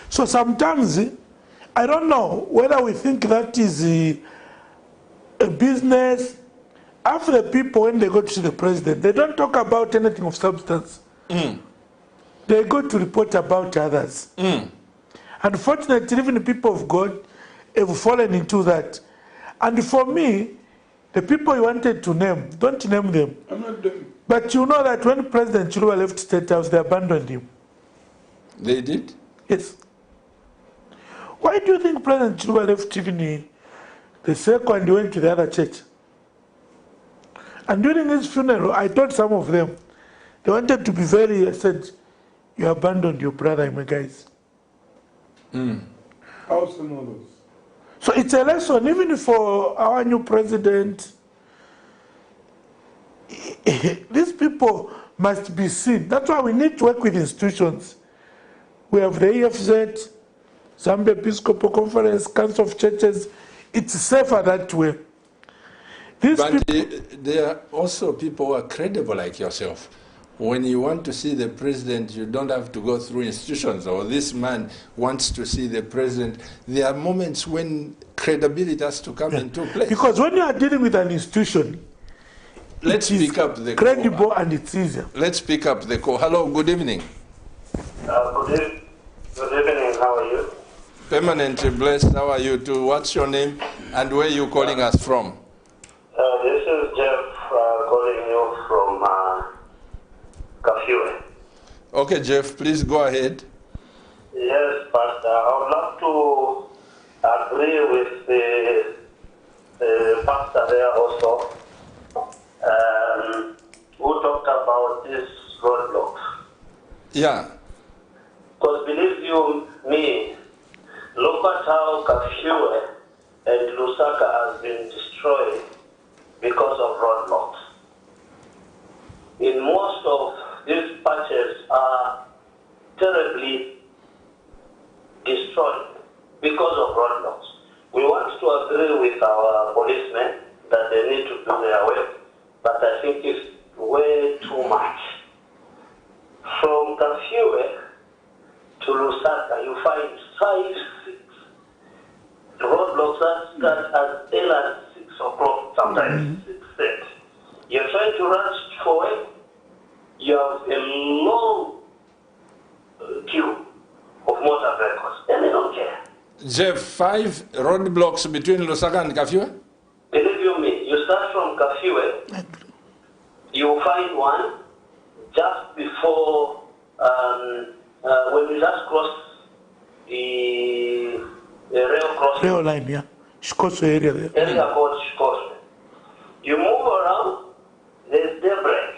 C: So sometimes, I don't know whether we think that is a business. After the people, when they go to see the president, they don't talk about anything of substance. They go to report about others. Unfortunately, even the people of God have fallen into that. And for me, the people you wanted to name, don't name them.
B: I'm not doing.
C: But you know that when President Chiluba left State House, they abandoned him.
A: They did?
C: Yes. Why do you think President Chiluba left even the second and went to the other church? And during his funeral, I told some of them, they wanted to be very, I said, you abandoned your brother, my guys.
B: I also know those.
C: So it's a lesson, even for our new president. These people must be seen. That's why we need to work with institutions. We have the EFZ, Zambia Episcopal Conference, Council of Churches. It's safer that way.
A: But there are also people who are credible like yourself. When you want to see the president, you don't have to go through institutions, or this man wants to see the president. There are moments when credibility has to come into play.
C: Because when you are dealing with an institution,
A: let's pick up the
C: credible
A: call.
C: And it's easier.
A: Let's pick up the call. Hello, good evening.
D: Good evening, how are you?
A: Permanently blessed, how are you too? What's your name and where are you calling us from?
D: This is Jeff calling you from Kafue.
A: Okay, Jeff, please go ahead.
D: Yes, Pastor. I would love to agree with the pastor there also, who talked about these roadblocks.
A: Yeah.
D: Because believe you me, look at how Kafue and Lusaka has been destroyed because of roadblocks. In most of these patches are terribly destroyed because of roadblocks. We want to agree with our policemen that they need to do their work, but I think it's way too much. From Kafue to Lusaka, you find 5, 6 roadblocks that start as early as 6 o'clock, sometimes 6:30. You're trying to rush for it, you have a long queue of motor vehicles, and they don't care.
A: Jeff, 5 roadblocks between Lusaka and Kafue?
D: Believe you me, you start from Kafue, you find one just before, when you just cross the rail crossing.
C: Rail line, yeah. Shikoso area there.
D: Area called Shikoso. You move around, there's daybreak.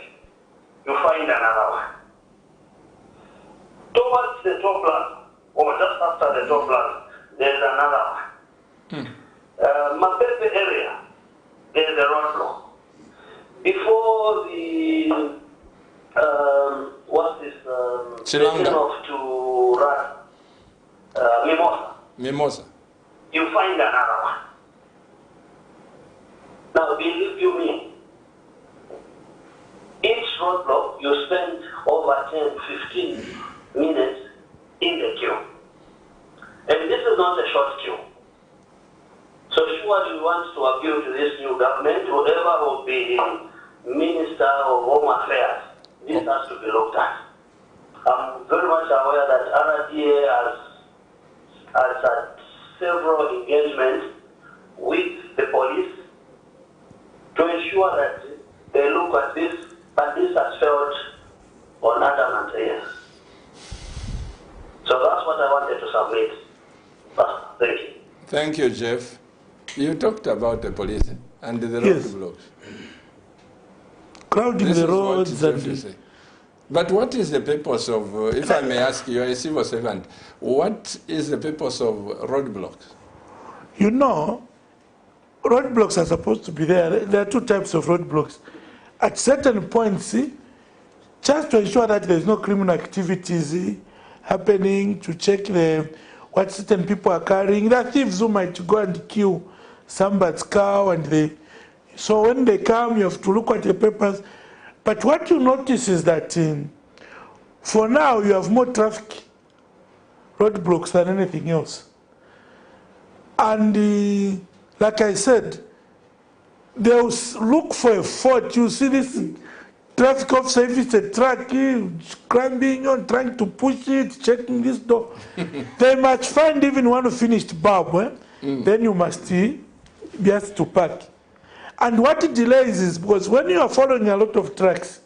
D: You find another one. Towards the top plaza, or just after the top plaza, there's another one. Mapepe area, there's a roadblock. Before the what's this?
A: Chilanga.
D: Off to Mimosa.
A: Mimosa.
D: You find another one. Now, believe you me, each roadblock you spend over 10, 15 minutes in the queue. And this is not a short queue. So surely we want to appeal to this new government, whoever will be Minister of Home Affairs. This has to be looked at. I'm very much aware that RDA has had several engagements with the police to ensure that they look at this, but this has failed on adamant areas. So that's what I wanted to submit. Thank you.
A: Thank you, Jeff. You talked about the police and the
C: Yes.
A: roadblocks.
C: Crowding
A: This
C: the
A: is what
C: roads
A: Jeff
C: and
A: is saying. But what is the purpose of, if I may ask you, a civil servant, what is the purpose of roadblocks?
C: you know, roadblocks are supposed to be there. There are two types of roadblocks. At certain points, just to ensure that there's no criminal activities happening, to check what certain people are carrying. There are thieves who might go and kill somebody's cow, and so when they come, you have to look at the papers. But what you notice is that for now, you have more traffic roadblocks than anything else. And like I said, they'll look for a fault. You see this traffic officer, if it's a truck, climbing on, trying to push it, checking this door. They must find even one finished bulb. Then you must be asked to park. And what it delays is because when you are following a lot of trucks,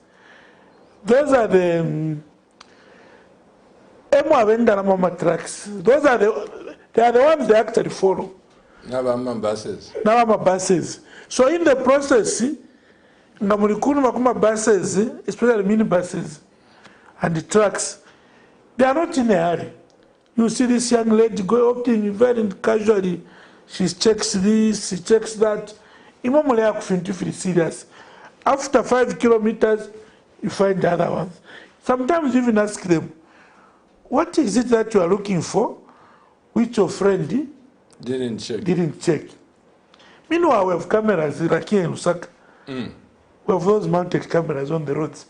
C: those are the trucks. Those are they are the ones they actually follow.
A: Nabama buses.
C: Now buses. So in the process, buses, especially mini buses and the trucks, they are not in a hurry. You see this young lady opting very casually. She checks this, she checks that. Serious. After 5 kilometers, you find the other ones. Sometimes you even ask them, what is it that you are looking for, which your friend didn't check? Meanwhile, we have cameras like here in Lusaka. We have those mounted cameras on the roads.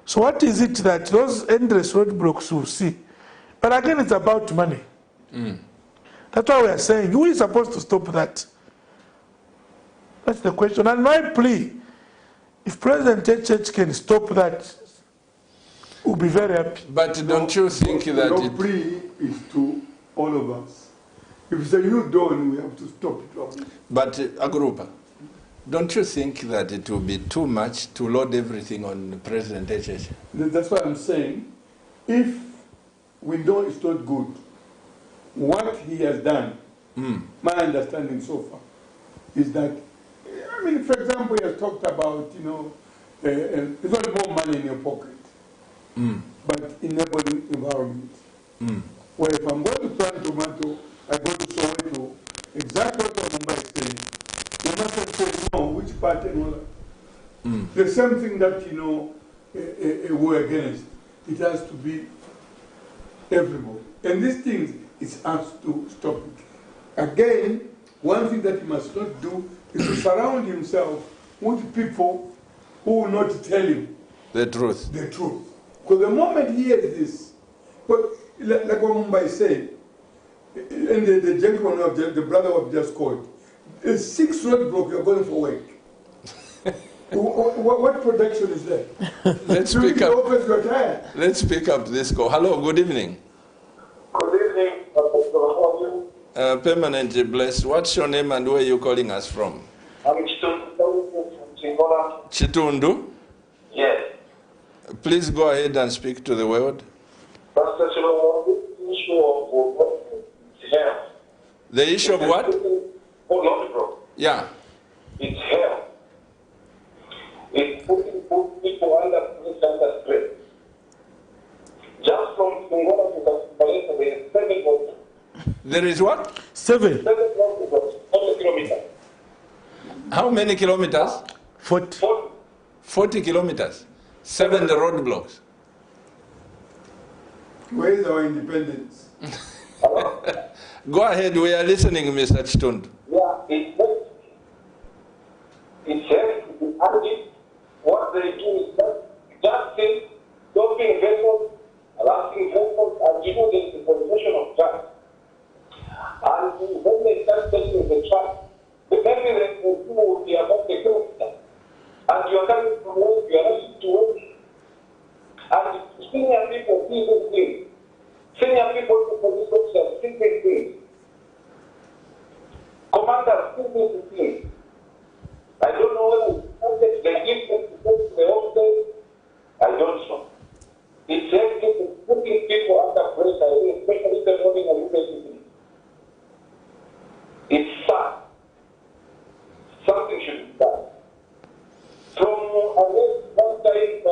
C: So what is it that those endless roadblocks will see? But again, it's about money. That's why we are saying, who is supposed to stop that? That's the question. And my plea, if President Church can stop that, we'll be very happy.
A: But don't you think that
B: Your plea is to all of us. If it's a new dawn, we have to stop it.
A: But Agrupa, don't you think that it will be too much to load everything on President Church?
B: That's why I'm saying, if we know it's not good, what he has done, my understanding so far, is that, I mean, for example, he has talked about, it's not more money in your pocket, but enabling environment. Where if I'm going to plant tomato, I go to Soweto, exactly what Mumbai is saying. You mustn't say no, which part and all that. The same thing that, we're against. It has to be everybody. And these things, it's us to stop it. Again, one thing that he must not do is to surround himself with people who will not tell him
A: The truth.
B: the truth. Because the moment he hears this, but like what Mumbai said, and the gentleman, the brother of just called, 6 roadblocks, you're going for work. What protection is there?
A: Let's pick up. Let's pick up this call. Hello, good evening.
D: Good evening,
A: Permanently blessed. What's your name and where are you calling us from?
D: I'm Chitundu from Chingola.
A: Chitundu?
D: Yes.
A: Please go ahead and speak to the world.
D: Pastor Chilo, the issue of health.
A: The issue of what?
D: Bro.
A: Yeah.
D: It's health. It's putting people under stress. Just from Chingola to Kaspaleta, there is 7 kilometers.
A: There is what?
C: 7.
D: 7 kilometers, 40 kilometers.
A: How many kilometers?
C: 40.
A: 40 kilometers. 7 roadblocks.
B: Where is our independence?
A: Go ahead, we are listening, Mr. Chitundu.
D: Yeah, it's health. And what they do is just say, stopping vessels, arresting vessels, and the possession of trucks. And when they start taking the truck, the maybe the people will be about the kilometer.
E: and you are coming from work, you are not to work. And senior people see these things. Senior people, police officers see these things. Commanders see these things. I don't know whether they give them to the officers. I don't know. It's just putting people under pressure, especially the morning and evening. It's sad. Something should be done. From one time,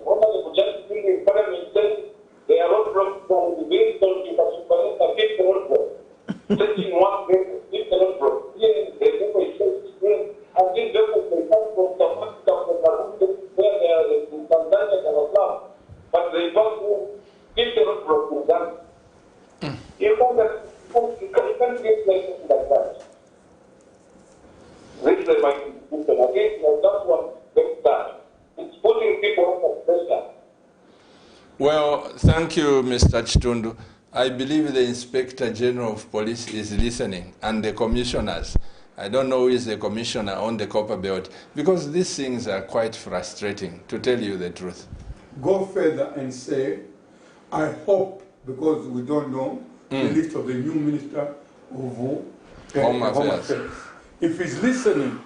E: Honorable Justice in Parliament said they are all from the Winston to Kasupaneta, 50 roadblocks. Taking one day, 50 roadblocks. Here, the people say, and these vehicles, they come from South Africa, from Burundi, where they are in Tanzania and Islam. But they don't 50 roadblocks in Ghana. You can't get places like that. This is my conclusion. Again, that one, that it's putting people under pressure.
A: Well, thank you, Mr. Chitundu. I believe the Inspector General of Police is listening, and the commissioners. I don't know who is the commissioner on the Copper Belt, because these things are quite frustrating, to tell you the truth.
B: Go further and say, I hope, because we don't know the list of the new Minister of Home Affairs. If he's listening,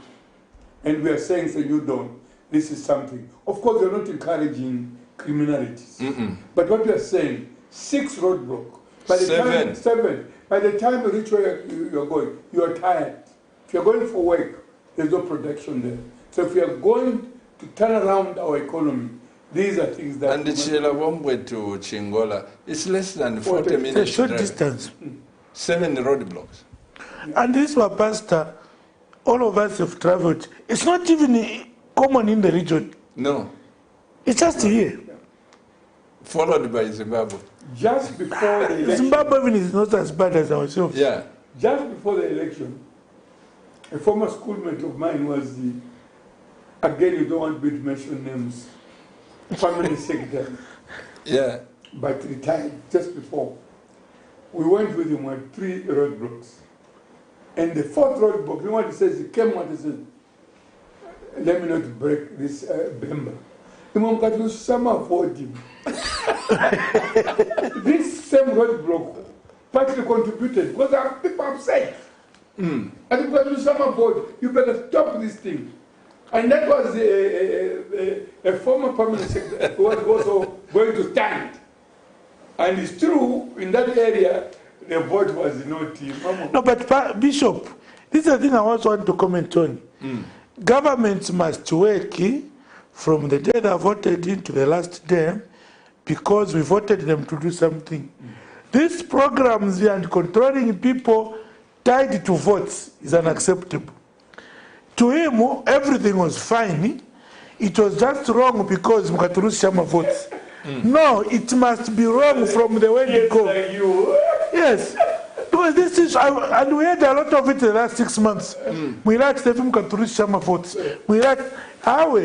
B: and we are saying, so you don't, this is something. Of course, you're not encouraging criminalities. But what we are saying, 6 roadblocks. By the
A: 7.
B: 7. By the time you reach where you're going, you are tired. If you're going for work, there's no protection there. So if we are going to turn around our economy, these are things that...
A: And the Chilawombwe to Chingola, it's less than 40 minutes.
C: It's a short distance.
A: 7 roadblocks.
C: And this was Pastor, all of us have traveled. It's not even common in the region.
A: No.
C: It's just here.
A: Followed by Zimbabwe.
B: Just before the election...
C: Zimbabwe even is not as bad as ourselves.
A: Yeah.
B: Just before the election, a former schoolmate of mine was the... Again, you don't want me to mention names. Family secretary.
A: Yeah.
B: But retired just before. We went with him on 3 roadblocks. And the 4th roadblock, you know what he says? He came out and said, let me not break this Bemba. Some for him. This same roadblock partly contributed because there are people upset. And because some board, you better stop this thing. And that was a former permanent secretary who was also going to stand. And it's true, in that area, the vote was not...
C: No, but Bishop, this is the thing I also want to comment on. Governments must work from the day they voted into the last day because we voted them to do something. These programs and controlling people tied to votes is unacceptable. To him, everything was fine. It was just wrong because Mukaturusi Shama votes. No, it must be wrong from the way you go. Yes. Because this is, and we had a lot of it in the last 6 months. We like Stephen Mukaturusi Shama votes. We like, how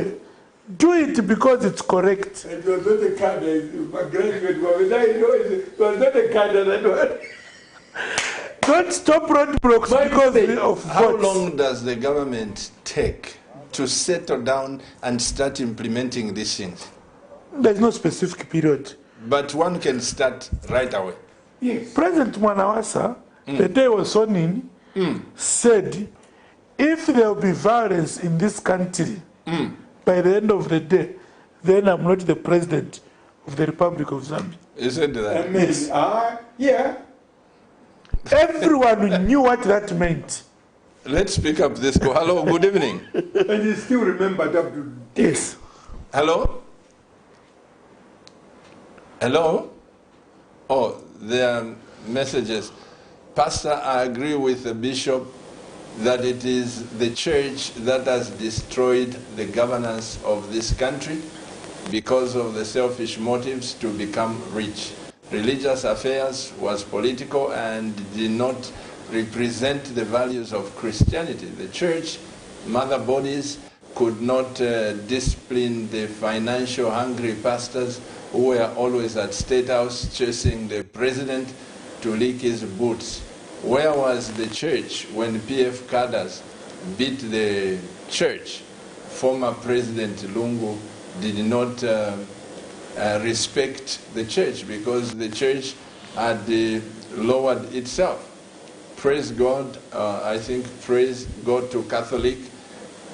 C: do it because it's correct.
B: It was not a card, my graduate was not a card that one.
C: Don't stop roadblocks because of votes.
A: How long does the government take to settle down and start implementing these things?
C: There's no specific period.
A: But one can start right away.
B: Yes.
C: President Mwanawasa, the day he was sworn in, said, if there will be violence in this country, by the end of the day, then I'm not the president of the Republic of Zambia.
A: You said that?
B: I mean, yeah.
C: Everyone knew what that meant.
A: Let's pick up this call. Hello, good evening.
B: And you still remember that?
C: Yes.
A: Hello? Hello? Oh, there are messages. Pastor, I agree with the bishop that it is the church that has destroyed the governance of this country because of the selfish motives to become rich. Religious affairs was political and did not represent the values of Christianity. The church, mother bodies, could not discipline the financial hungry pastors who were always at State House chasing the president to lick his boots. Where was the church when PF cadres beat the church former President Lungu did not respect the church because the church had lowered itself. Praise God, I think praise God to Catholic,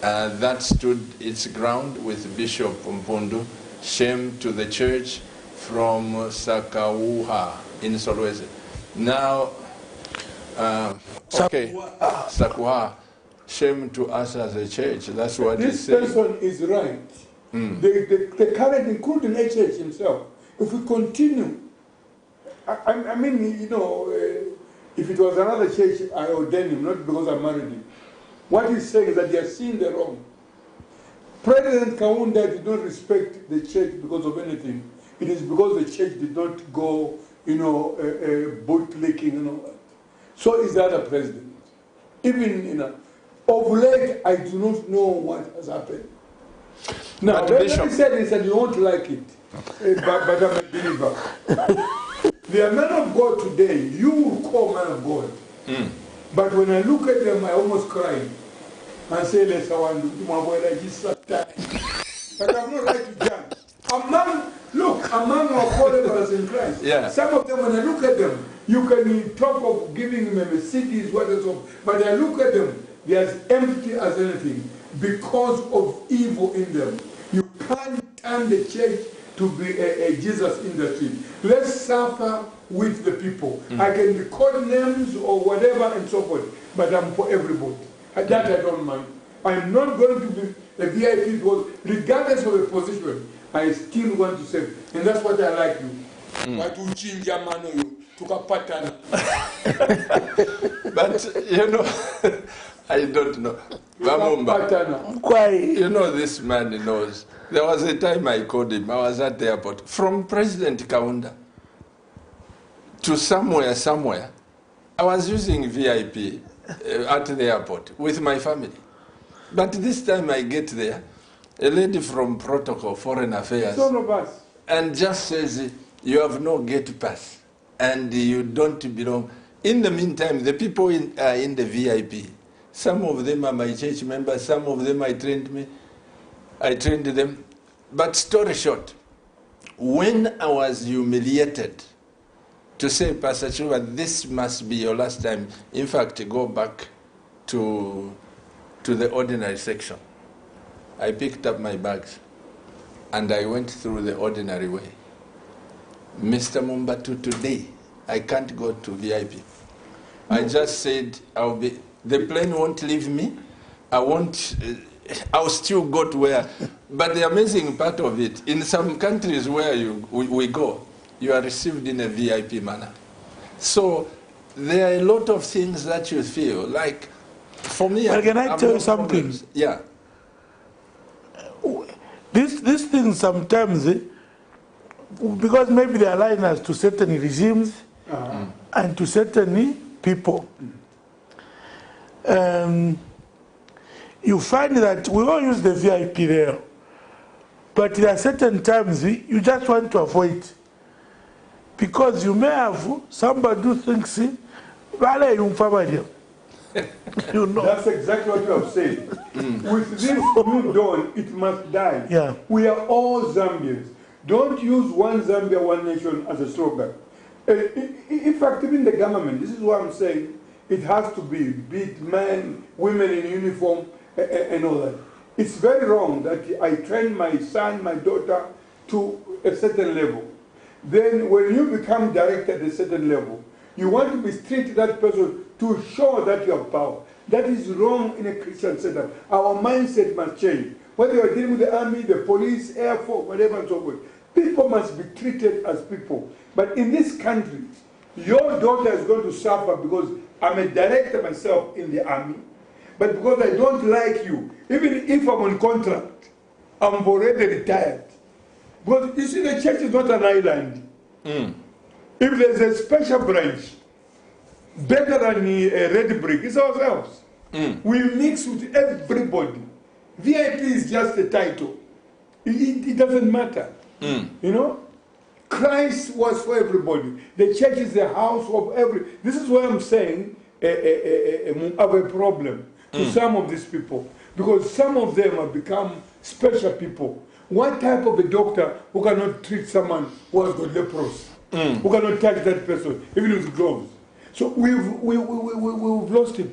A: that stood its ground with Bishop Mpundu. Shame to the church from Sakauha in Solwezi. Now, okay, Sakuha, shame to us as a church. That's what
B: this
A: he's saying.
B: person is right. The current, including HH himself, if we continue, I mean, you know, if it was another church, I ordained him, not because I married him. What he's saying is that they are seeing the wrong. President Kaunda did not respect the church because of anything. It is because the church did not go, you know, bootlicking and all that. So is the other president. Even, you know, of late, I do not know what has happened. Now, when he said this, and you won't like it, but I'm a believer. They are men of God today. You will call men of God. But when I look at them, I almost cry. And say, let's want to do my boy like this. But I'm not right to judge. Among our followers in Christ, some of them, when I look at them, you can talk of giving them cities, what is so, but I look at them, they are as empty as anything because of evil in them. You can't turn the church to be a Jesus industry. Let's suffer with the people. I can be called names or whatever and so forth, but I'm for everybody. That I don't mind. I'm not going to be a VIP because regardless of the position, I still want to serve. And that's what I like you.
A: But, you know, I don't know. You know, this man knows. There was a time I called him. I was at the airport. From President Kaunda to somewhere, I was using VIP at the airport with my family. But this time I get there, a lady from Protocol, Foreign Affairs, and just says, you have no gate pass, and you don't belong. In the meantime, the people are in the VIP. Some of them are my church members, some of them I trained them. But story short, when I was humiliated to say, Pastor Chuba, this must be your last time. In fact, go back to the ordinary section. I picked up my bags and I went through the ordinary way. Mr. Mumbatu, today I can't go to VIP. I just said the plane won't leave me. I'll still go to where. But the amazing part of it, in some countries where we go, you are received in a VIP manner. So there are a lot of things that you feel like. For me,
C: but can I tell you something?
A: Yeah.
C: These things sometimes, because maybe they align us to certain regimes and to certain people. You find that we all use the VIP there, but there are certain times you just want to avoid, because you may have somebody who thinks, you know.
B: That's exactly what you have said. With this new dawn, it must die.
C: Yeah.
B: We are all Zambians. Don't use one Zambia, one nation as a slogan. In fact, even the government, this is what I'm saying, it has to be it men, women in uniform, and all that. It's very wrong that I train my son, my daughter to a certain level. Then when you become director at a certain level, you want to mistreat that person to show that you have power. That is wrong in a Christian setup. Our mindset must change. Whether you're dealing with the army, the police, air force, whatever and so forth, people must be treated as people. But in this country, your daughter is going to suffer because I'm a director myself in the army, but because I don't like you, even if I'm on contract, I'm already retired. Because you see, the church is not an island. If there's a special branch, better than a red brick, it's ourselves. We mix with everybody. VIP is just a title. It doesn't matter. You know? Christ was for everybody. The church is the house of every. This is why I'm saying I have a problem to some of these people. because some of them have become special people. What type of a doctor who cannot treat someone who has got leprosy, who cannot touch that person, even with gloves? So we've lost it.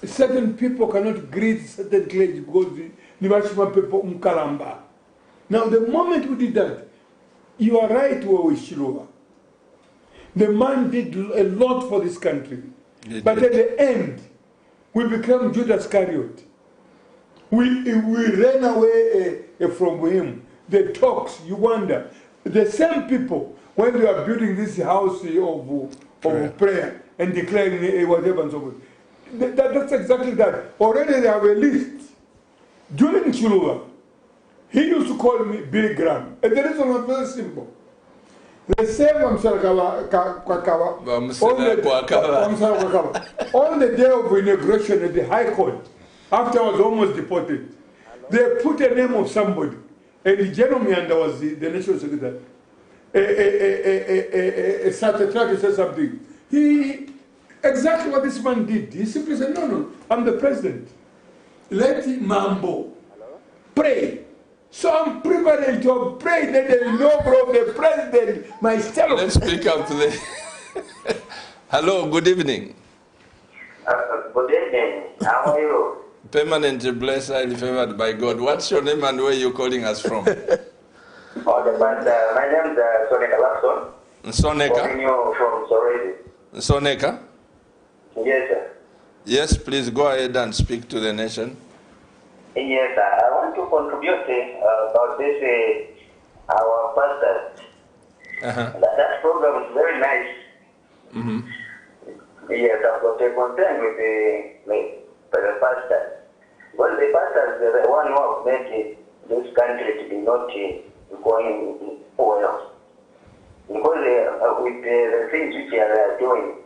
B: Certain people cannot greet certain clergy because the Nibashima people Mkalamba. Now, the moment we did that, you are right, Shilova. The man did a lot for this country. But at the end, we became Judas Iscariot. We ran away from him. The talks, you wonder. The same people, when they are building this house of prayer and declaring whatever and so forth, that's exactly that. Already they have a list. During Shilova, he used to call me Billy Graham. And the reason was very simple. The same on the day of inauguration at the High Court, after I was almost deported, they put a name of somebody. And General Mianda was the National Secretary. Satrapi said something. Exactly what this man did. He simply said, no, I'm the president. Let Mambo pray. So I'm privileged to pray that the noble of the president myself.
A: Let's speak up to the... Hello, good evening.
F: Good evening. How are you?
A: Permanently blessed, highly favored by God. What's your name and where are you calling us from?
F: My name is Soneka Lakson.
A: Soneka?
F: Calling you from Soredi.
A: Soneka?
F: Yes, sir.
A: Yes, please go ahead and speak to the nation.
F: Yes, I want to contribute about this, our pastors. That program is very nice. Yes, I've got a concern with the pastors. Well, the pastors are the one who have made this country to be not going well. Because with the things which they are doing.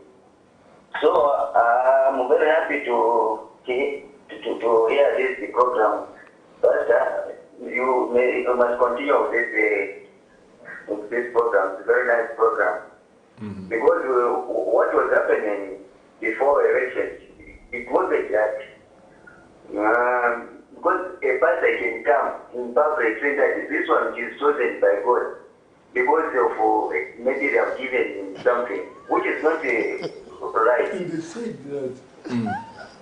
F: So I'm very happy to hear this program, but you must continue with this program. It's a very nice program. Because what was happening before elections, it wasn't that. Because a pastor can come in public saying that this one is chosen by God because of maybe they have given him something, which is not right.
B: They said that.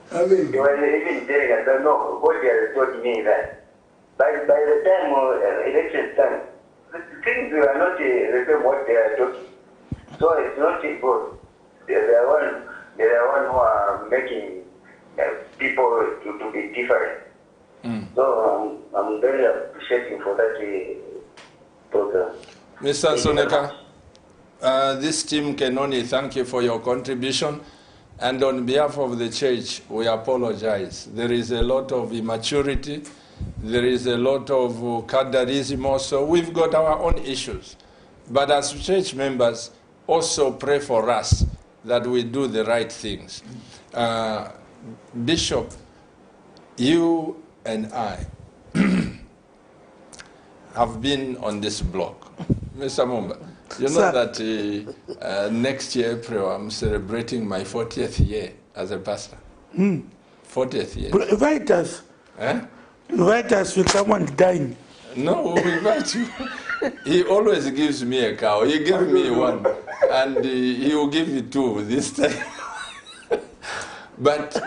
F: They were even telling us, no, God has told me that. By the time election time, things were not the same what they are talking. So it's not good. They are one who are making people to be different. So I'm very appreciative for that program.
A: Mr. Soneka, this team can only thank you for your contribution. And on behalf of the church, we apologize. There is a lot of immaturity. There is a lot of cadreism also. We've got our own issues. But as church members, also pray for us that we do the right things. Bishop, you and I have been on this block. Mr. Mumba, you know that next year, April, I'm celebrating my 40th year as a pastor. 40th year.
C: Invite us. Invite us with someone dying.
A: No, we'll invite you. He always gives me a cow. He gave me one, and he will give you two this time. But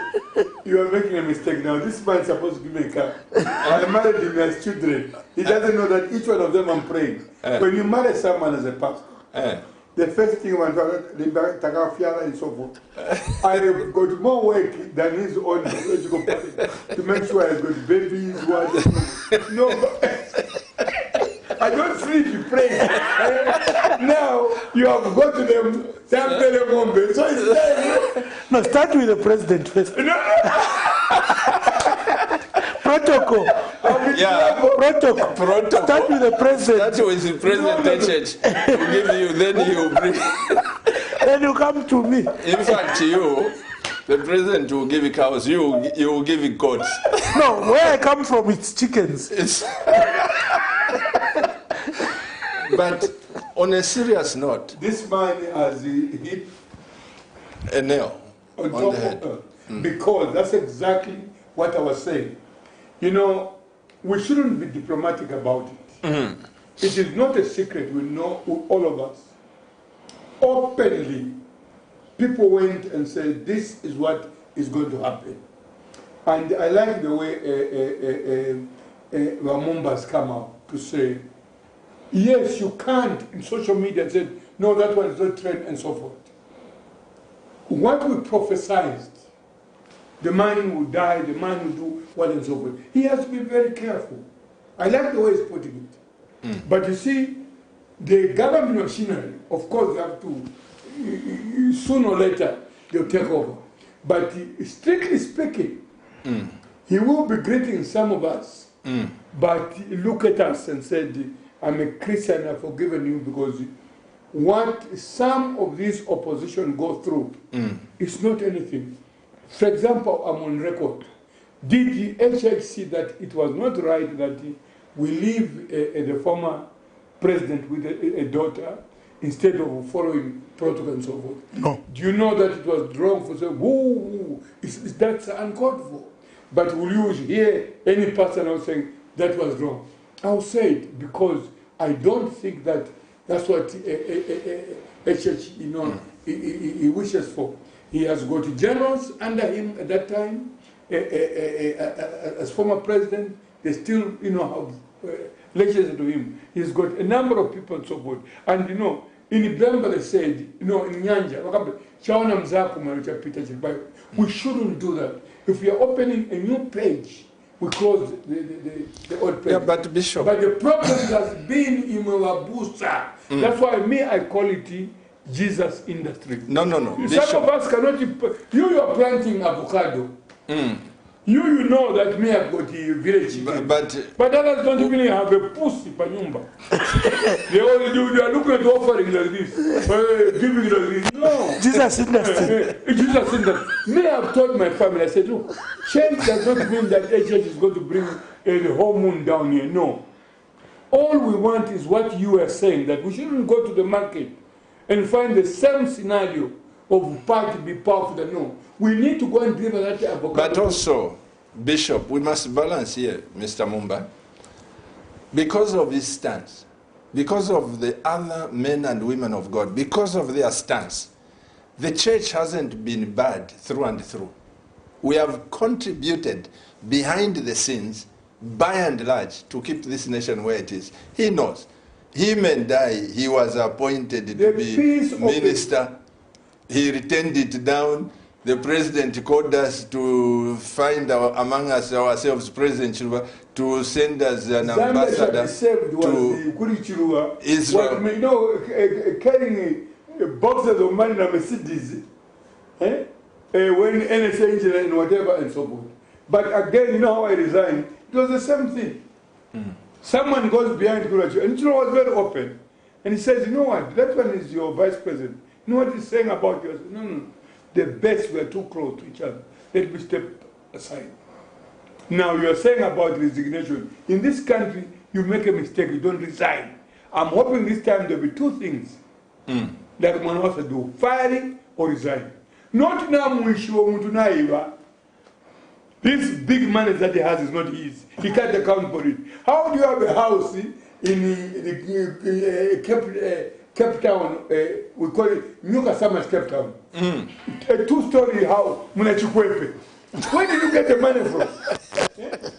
B: you are making a mistake now. This man is supposed to give me a car. I married him as children. He doesn't know that each one of them I'm praying. When you marry someone as a pastor, the first thing one and so forth. I have got more work than his own biological parent to make sure I've got babies. No, I don't sleep, you pray. Now you have got to them, so it's there.
C: No, start with the president first. Protocol.
A: yeah,
C: Protocol. Start with the president.
A: That was the president church. Will give you, then he will bring.
C: Then you come to me.
A: In fact, you, the president will give you cows. You will give you goats.
C: No, where I come from, it's chickens.
A: But on a serious note,
B: this man has hit
A: a nail
B: on
A: the
B: top
A: head.
B: of her. Because that's exactly what I was saying. You know, we shouldn't be diplomatic about it.
A: Mm-hmm.
B: It is not a secret, we know, all of us. Openly, people went and said, this is what is going to happen. And I like the way Ramumba has come out to say, yes, you can't in social media say, no, that one is not trend and so forth. What we prophesied, the man will die, the man will do what and so forth. He has to be very careful. I like the way he's putting it. Mm. But you see, the government machinery, of course, you have to, sooner or later, they'll take over. But strictly speaking, he will be greeting some of us, but he look at us and said, I'm a Christian, I've forgiven you, because what some of this opposition go through is not anything. For example, I'm on record. Did the HH see that it was not right that we leave the former president with a daughter instead of following protocol and so forth?
C: No.
B: Do you know that it was wrong for saying, whoa, that's uncalled for? But will you hear any person else saying that was wrong? I'll say it because I don't think that that's what HH, you know, he wishes for. He has got generals under him at that time. As former president, they still, you know, have lectures to him. He's got a number of people and so forth. And, you know, in Bemba they said, you know, in Nyanja, we shouldn't do that. If we are opening a new page, we close the old page.
A: Yeah, but Bishop.
B: But the problem has been in Mwabusa. That's why I call it Jesus industry.
A: No.
B: Some
A: Bishop.
B: of us cannot. You are planting avocado. You know that me I've got the village. But others don't even have a pussy panyumba. They are looking at offering like this, giving like this. No.
C: Jesus industry.
B: Jesus industry. Me, I've told my family, I said, look, change does not mean that HH is going to bring the whole moon down here. No. All we want is what you are saying, that we shouldn't go to the market and find the same scenario of party be powerful. No. We need to go and deliver that avocado.
A: But also, Bishop, we must balance here, Mr. Mumba. Because of his stance, because of the other men and women of God, because of their stance, the church hasn't been bad through and through. We have contributed behind the scenes, by and large, to keep this nation where it is. He knows. He may die. He was appointed to be minister. He returned it down. The president called us to find among us ourselves President Chiluba to send us an ambassador to Israel.
B: You know, carrying boxes of money in a Mercedes, when NSA engine and whatever and so forth. But again, you know how I resigned? It was the same thing. Someone goes behind Kurachu, and Chiluba was very open. And he says, you know what, that one is your vice president. You know what he's saying about you? I said, no. The best were too close to each other. Let me step aside. Now you are saying about resignation. In this country, you make a mistake, you don't resign. I'm hoping this time there'll be two things that one has to do: firing or resign. Not now, this big money that he has is not his. He can't account for it. How do you have a house in Cape Town, we call it New Kasama's Cape Town. A two-story house, Munachikwepe. Where did you get the money from?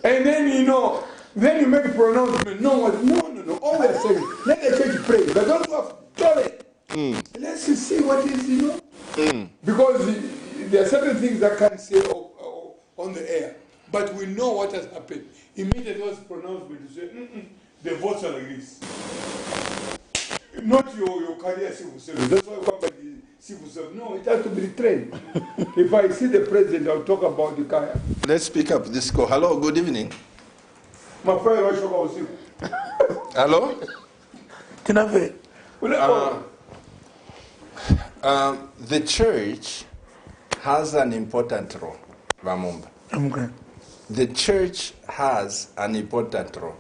B: And then, you know, then you make a pronouncement. No. All we are saying, let the church pray. But don't have to Let's see what is, you know. Because there are certain things that can't say on the air. But we know what has happened. Immediately was pronouncement to say, the votes are like this. Not your career civil service. That's why somebody civil service. No, it has to be trained. If I see the president, I'll talk about the career.
A: Let's pick up this call. Hello, good evening.
B: My friend, I should go.
A: Hello? The church has an important role, Ramumba.
C: Okay.
A: The church has an important role.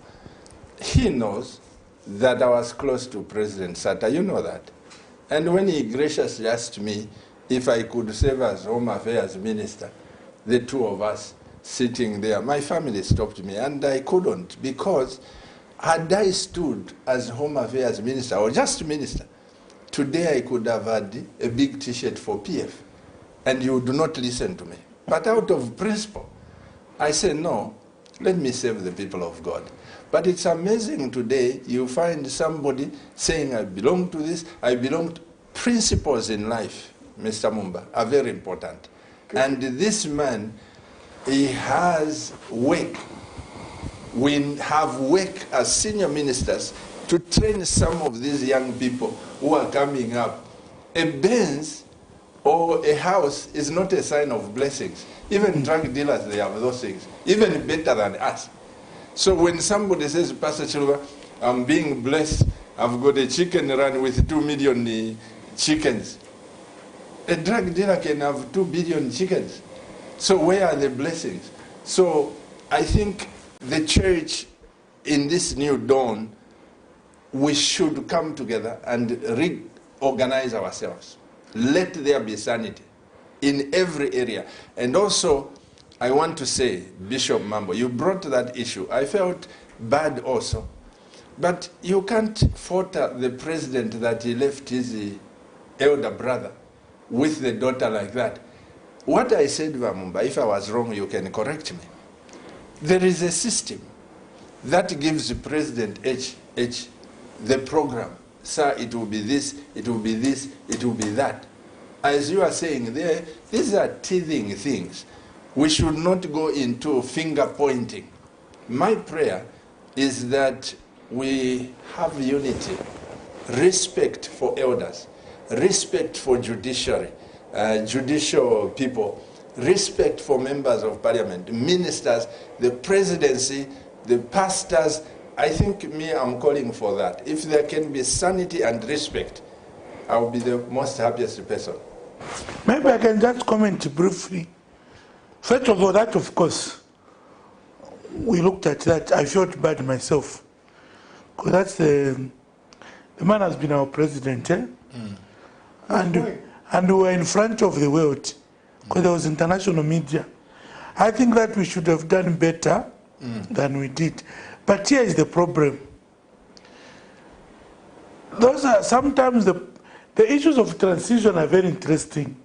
A: He knows that I was close to President Sata, you know that. And when he graciously asked me if I could serve as Home Affairs Minister, the two of us, sitting there. My family stopped me, and I couldn't, because had I stood as Home Affairs Minister or just Minister, today I could have had a big T-shirt for PF, and you do not listen to me. But out of principle, I say, no, let me save the people of God. But it's amazing today, you find somebody saying, I belong to this, I belong to... Principles in life, Mr. Mumba, are very important. Okay. And this man, he has work. We have work as senior ministers to train some of these young people who are coming up. A Benz or a house is not a sign of blessings. Even drug dealers, they have those things, even better than us. So when somebody says, Pastor Chilwa, I'm being blessed, I've got a chicken run with 2 million chickens. A drug dealer can have 2 billion chickens. So where are the blessings? So I think the church in this new dawn, we should come together and reorganize ourselves. Let there be sanity in every area. And also, I want to say, Bishop Mambo, you brought that issue. I felt bad also. But you can't fault the president that he left his elder brother with the daughter like that. What I said, Vamumba, if I was wrong, you can correct me. There is a system that gives the president the program. Sir, it will be this, it will be this, it will be that. As you are saying there, these are teething things. We should not go into finger pointing. My prayer is that we have unity, respect for elders, respect for judiciary, judicial people, respect for members of parliament, ministers, the presidency, the pastors. I think I'm calling for that. If there can be sanity and respect, I will be the most happiest person.
C: Maybe I can just comment briefly. First of all, that of course, we looked at that. I felt bad myself. Because that's the man has been our president, eh? And we were in front of the world because there was international media. I think that we should have done better than we did. But here is the problem. Those are sometimes the issues of transition are very interesting.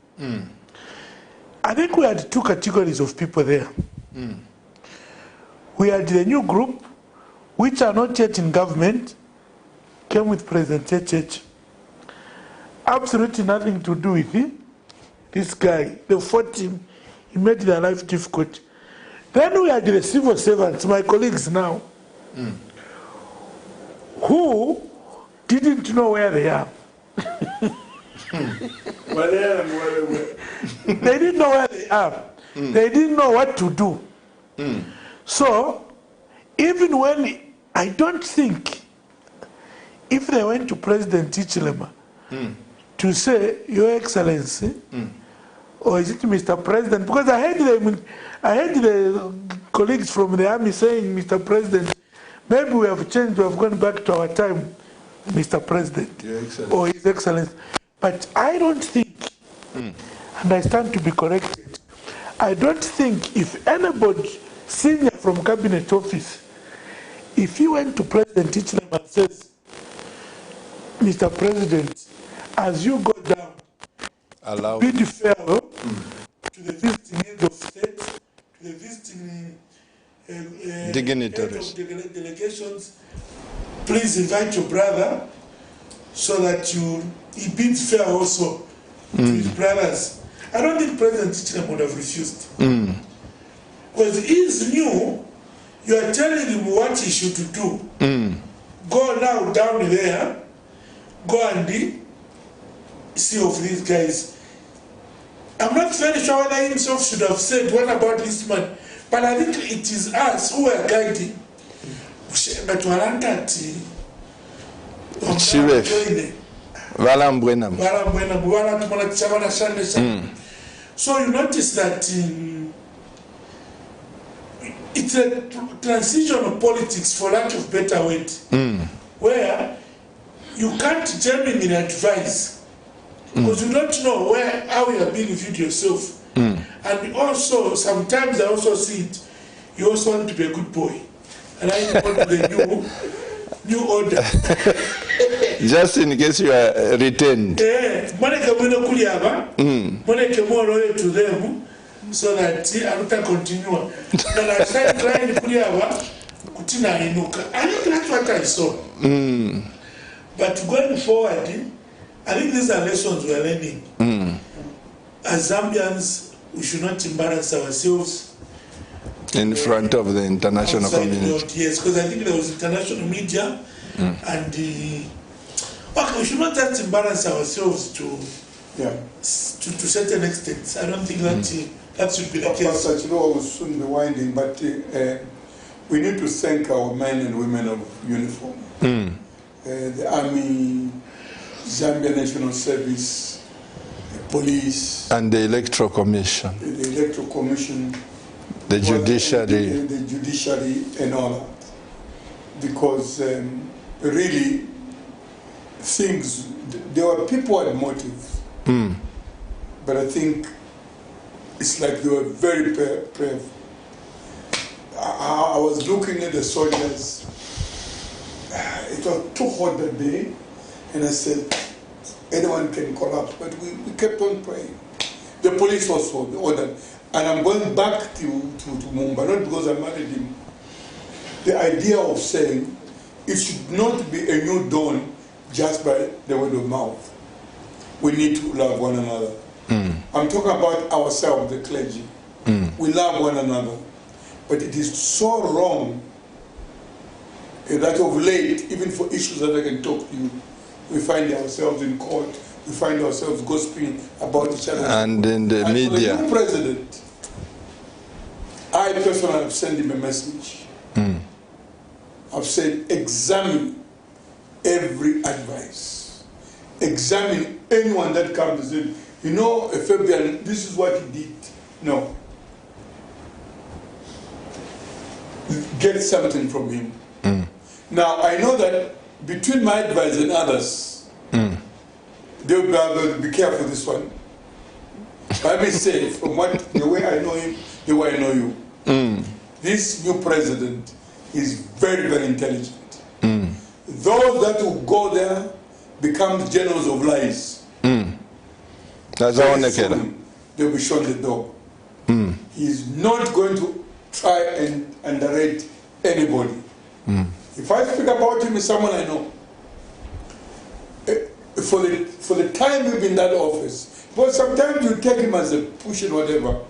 C: I think we had 2 categories of people there. We had the new group, which are not yet in government, came with President Church. Absolutely nothing to do with him. This guy, they fought him, he made their life difficult. Then we had the civil servants, my colleagues now, who didn't know where they are. They didn't know where they are. They didn't know what to do. So, even when, I don't think, if they went to President Hichilema to say, Your Excellency, or is it Mr. President? Because I heard the colleagues from the army saying, Mr. President, maybe we have changed, we have gone back to our time, Mr. President, or His Excellency. But I don't think, and I stand to be corrected, I don't think if anybody senior from cabinet office, if he went to President Hichilema and says, Mr. President, as you go down, bid farewell to the visiting head of state, to the visiting
A: dignitaries,
C: delegations, please invite your brother so that he bids farewell also to his brothers. I don't think President Hichilema would have refused. Because he is new, you are telling him what he should do. Go now down there, go and see of these guys. I'm not very sure whether he himself should have said, what about this man? But I think it is us who are guiding. But so you notice that it's a transition of politics, for lack of better word, where you can't genuinely advise because you don't know how you are being viewed yourself. And And also, sometimes I also see it, you also want to be a good boy. And I go to the new order.
A: Just in case you are retained.
C: Moneke more loyal to them so that I don't continue. Then I started trying to Kutina Inuka. I think that's what I saw. But going forward, I think these are lessons we're learning. As Zambians, we should not embarrass ourselves
A: in front of the international community.
C: Yes, because I think there was international media and we should not just embarrass ourselves to certain extent. I don't think that should be the case.
B: Pastor Chilo will soon be winding, but we need to thank our men and women of uniform. The Army, Zambia National Service, the police,
A: and the Electoral Commission.
B: The Electoral Commission,
A: the judiciary.
B: The judiciary and all that. Because really, things, there were people had motive. But I think it's like they were very prayerful. I was looking at the soldiers. It was too hot that day, and I said, anyone can collapse, but we kept on praying. The police also ordered, and I'm going back to Mumba, not because I married him. The idea of saying it should not be a new dawn just by the word of mouth. We need to love one another. I'm talking about ourselves, the clergy. We love one another. But it is so wrong that of late, even for issues that I can talk to you, we find ourselves in court, we find ourselves gossiping about each other.
A: And in the media.
B: For the new president, I personally have sent him a message. I've said, examine every advice. Examine anyone that comes and says, you know, Fabian, this is what he did. No. Get something from him. Now, I know that between my advice and others, they'll be careful this one. I may say, from the way I know him, the way I know you, this new president is very, very intelligent. Those that will go there become generals of lies.
A: That's all
B: they'll be shown the door. He's not going to try and underrate anybody. If I speak about him, it's someone I know. For the time we've been in that office, but sometimes you take him as a push and whatever,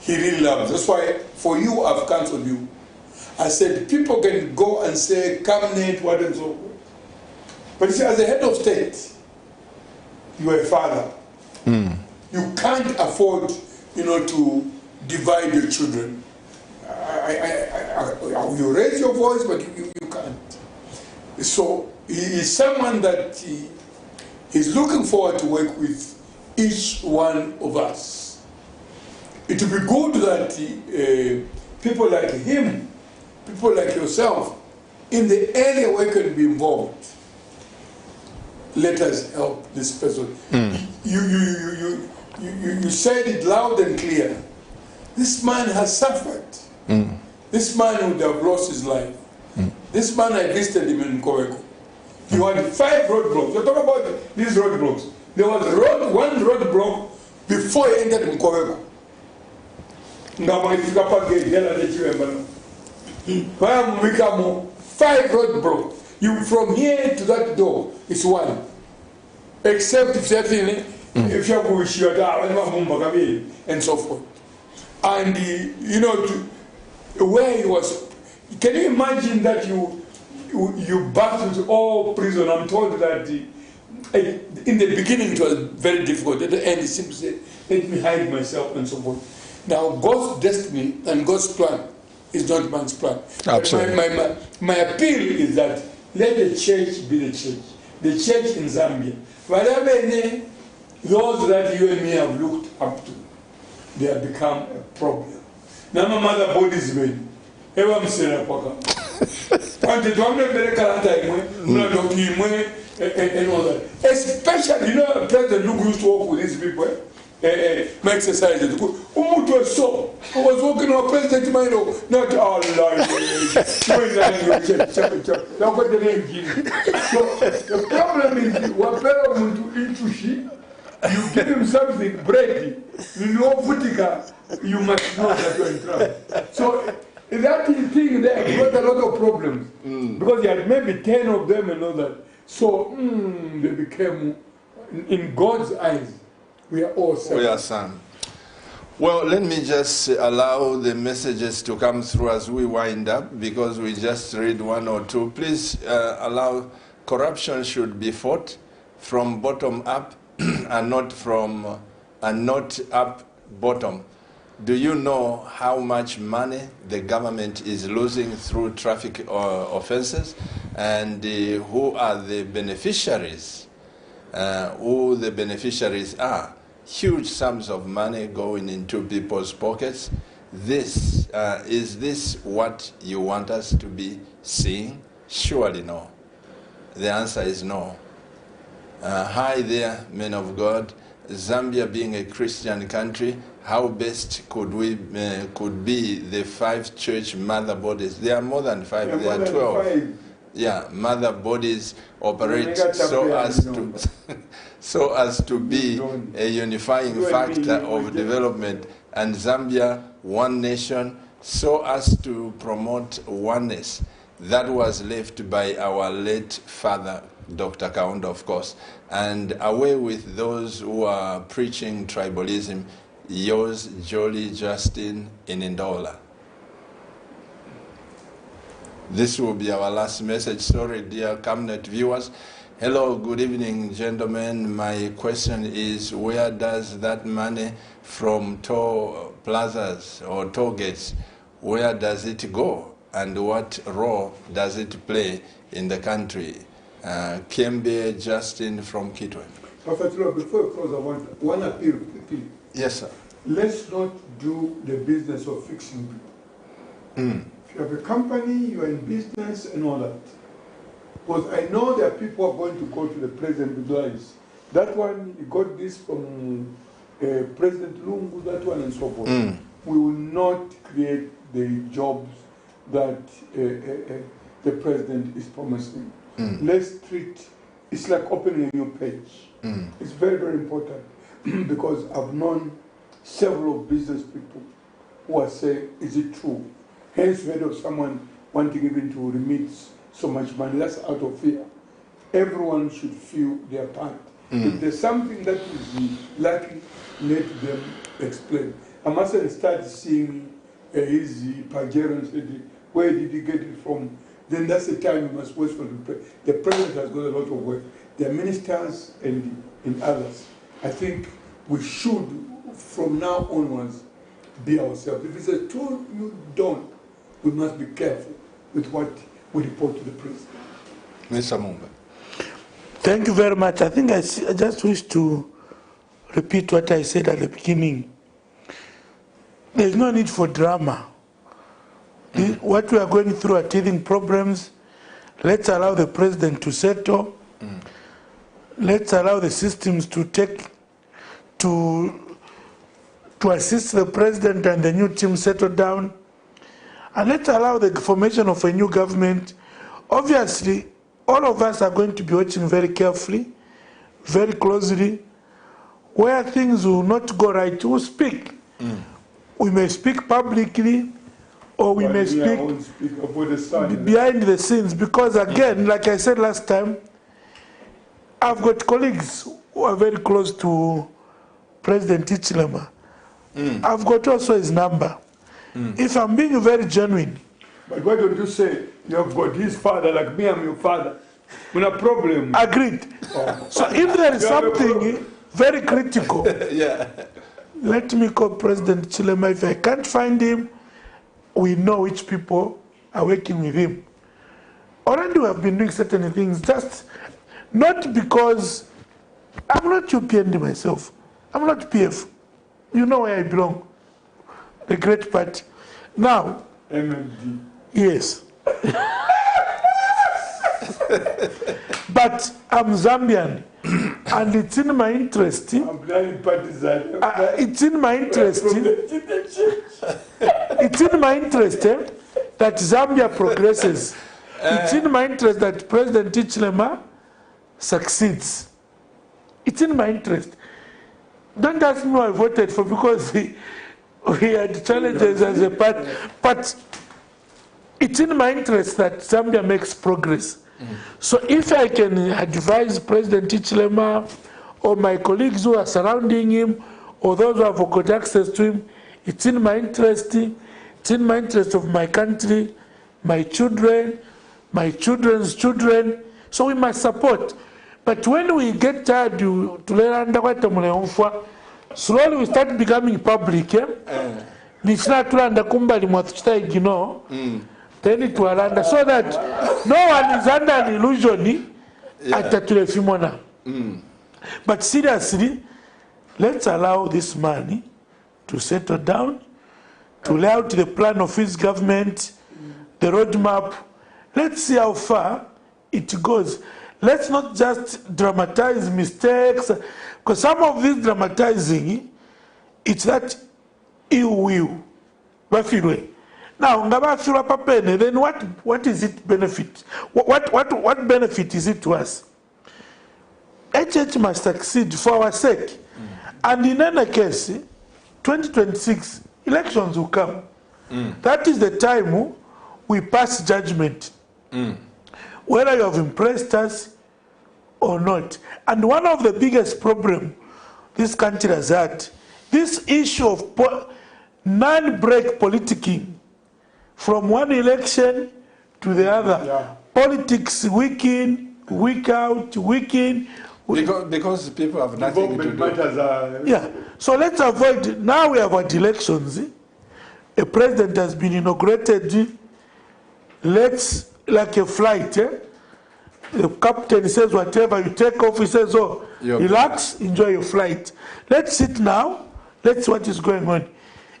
B: he really loves. That's why for you, I've cancelled you. I said, people can go and say, cabinet, what and so forth. But you see, as a head of state, you are a father. You can't afford, to divide your children. You raise your voice, but you can't. So he is someone that he's looking forward to work with each one of us. It would be good that people like him, people like yourself, in the area where you can be involved, let us help this person. You said it loud and clear. This man has suffered. This man would have lost his life. This man, I visited him in Koweko. He had 5 roadblocks. You're talking about these roadblocks. There was one roadblock before he entered in Koweko. 5 roadblocks. From here to that door, it's one. Except if something, if you go and so forth. And where he was, can you imagine that you battled all prison? I'm told that in the beginning it was very difficult. At the end, he simply said, let me hide myself and so forth. Now, God's destiny and God's plan is not man's plan. Absolutely. My appeal is that let the church be the church. The church in Zambia. Whatever those that you and me have looked up to, they have become a problem. Now my mother bodies when ever I'm saying and all that. Especially, President Lugu used to work with these people. My exercises. no, President Mino, not all language. Now what the name. So the problem is, whatever into she, you give him something, bread, you know, Putika, you must know that you're in trouble. So that thing there got a lot of problems. Because he had maybe 10 of them and all that. So they became, in God's eyes, we are all sons.
A: We are sons. Well, let me just allow the messages to come through as we wind up, because we just read one or two. Please allow, corruption should be fought from bottom up and not up bottom. Do you know how much money the government is losing through traffic offenses, and who are the beneficiaries? Who the beneficiaries are? Huge sums of money going into people's pockets. Is this what you want us to be seeing? Surely no. The answer is no. Hi there, men of God. Zambia being a Christian country, how best could be the 5 church mother bodies? There are more than 5, there are 12. Yeah, mother bodies operate so as to be a unifying factor of development, and Zambia, one nation, so as to promote oneness. That was left by our late father, Dr. Kaunda, of course, and away with those who are preaching tribalism. Yours, Jolie Justin Inindola. This will be our last message. Sorry, dear Camnet viewers. Hello, good evening, gentlemen. My question is, where does that money from toll plazas or toll gates, where does it go? And what role does it play in the country? Kembe Justin from Kitwe.
B: Prophet Lord, before we close, I want one appeal.
A: Yes, sir.
B: Let's not do the business of fixing people. If you have a company, you are in business and all that. Because I know there are people who are going to go to the president with lies. That one, you got this from President Lungu, that one and so forth. We will not create the jobs that the president is promising. Let's treat, it's like opening a new page. It's very, very important because I've known several business people who are saying, is it true? Hence, heard of someone wanting even to remit so much money. That's out of fear. Everyone should feel their part. If there's something that is lacking, let them explain. I mustn't start seeing his Pajero said, where did he get it from? Then that's the time we must wait for the president. The president has got a lot of work. There are ministers and others. I think we should, from now onwards, be ourselves. If it's a tool you don't, we must be careful with what we report to the president.
A: Mr. Mumba.
C: Thank you very much. I think I just wish to repeat what I said at the beginning. There's no need for drama. What we are going through are teething problems. Let's allow the president to settle. Let's allow the systems to assist the president and the new team settle down. And let's allow the formation of a new government. Obviously, all of us are going to be watching very carefully, very closely. Where things will not go right, we'll speak. We may speak publicly, or we may speak behind the scenes. Because again, like I said last time, I've got colleagues who are very close to President Hichilema. I've got also his number. If I'm being very genuine.
B: But why don't you say you have got his father like me, I'm your father? No problem.
C: Agreed. So if there is something very critical, let me call President Chilema. If I can't find him, we know which people are working with him. Already we have been doing certain things, just not because I'm not UPND myself. I'm not PF. You know where I belong. The great party. Now,
B: MMD.
C: Yes. But I'm Zambian, and it's in my interest.
B: I'm blind partisan.
C: It's in my interest. It's in my interest that Zambia progresses. It's in my interest that President Hichilema succeeds. It's in my interest. Don't ask me who I voted for, because we had challenges as a party. But it's in my interest that Zambia makes progress. So if I can advise President Hichilema or my colleagues who are surrounding him or those who have got access to him, it's in my interest. It's in my interest of my country, my children, my children's children. So we must support. But when we get tired to learn slowly we start becoming public. Then it will under, so that no one is under an illusion at the But seriously, let's allow this man to settle down, to lay out the plan of his government, the roadmap. Let's see how far it goes. Let's not just dramatize mistakes, because some of this dramatizing, it's that ill will. Now, then what is it benefit? What benefit is it to us? HH must succeed for our sake. And in any case, 2026, elections will come. That is the time we pass judgment. Whether you have impressed us or not. And one of the biggest problems this country has had, this issue of non-break politicking, from one election to the other. Politics week in, week out, week in.
A: Because people have nothing to do.
C: Yeah. So let's avoid, now we have had elections. A president has been inaugurated. Let's, like a flight. The captain says whatever, you take off, he says, oh, relax, enjoy your flight. Let's sit now, let's see what is going on.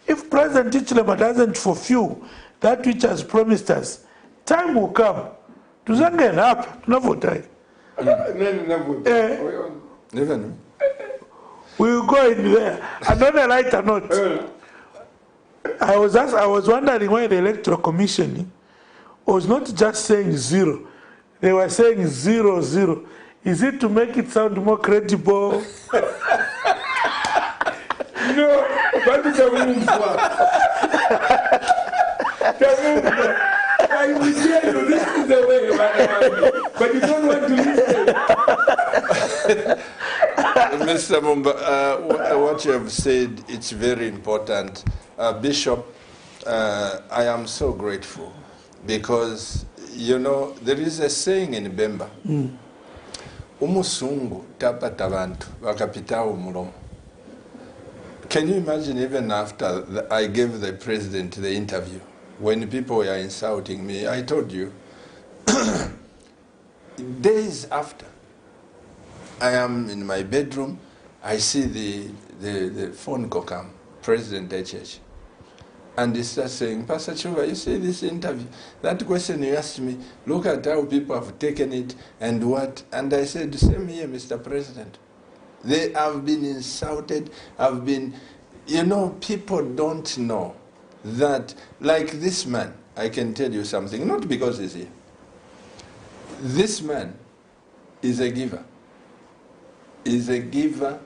C: If President Hichilema doesn't fulfill that which has promised us, time will come. Tuzange up, tunavota. We will go in there. And on a lighter note, I was wondering why the Electoral Commission was not just saying 0. They were saying 0, 0. Is it to make it sound more credible?
B: No, but it's a room I will tell you this is the way, but you don't want to listen.
A: Mr. Mumba, what you have said, it's very important. Bishop, I am so grateful because, you know, there is a saying in Bemba. Umusungu tapata bantu bakapita umulomo. Can you imagine, even after I gave the president the interview, when people were insulting me, I told you, days after, I am in my bedroom, I see the phone call come, President HH. And he starts saying, Pastor Chuva, you see this interview? That question you asked me, look at how people have taken it and what. And I said, same here, Mr. President. They have been insulted, have been, you know, people don't know that, like this man, I can tell you something, not because he's here. This man is a giver. Is a giver.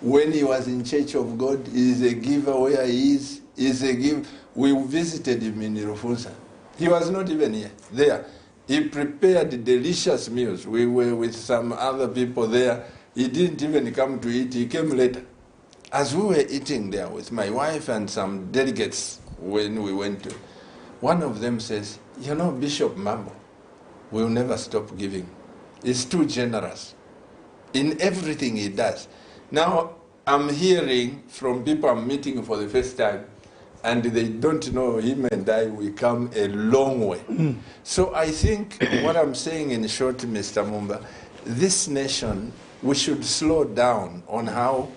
A: When he was in Church of God, he is a giver where he is a giver. We visited him in Rufunsa. He was not even here, there. He prepared delicious meals. We were with some other people there. He didn't even come to eat, he came later. As we were eating there with my wife and some delegates when we went to, one of them says, you know, Bishop Mambo will never stop giving. He's too generous in everything he does. Now, I'm hearing from people I'm meeting for the first time, and they don't know him and I, we come a long way. So I think what I'm saying in short, Mr. Mumba, this nation, we should slow down on how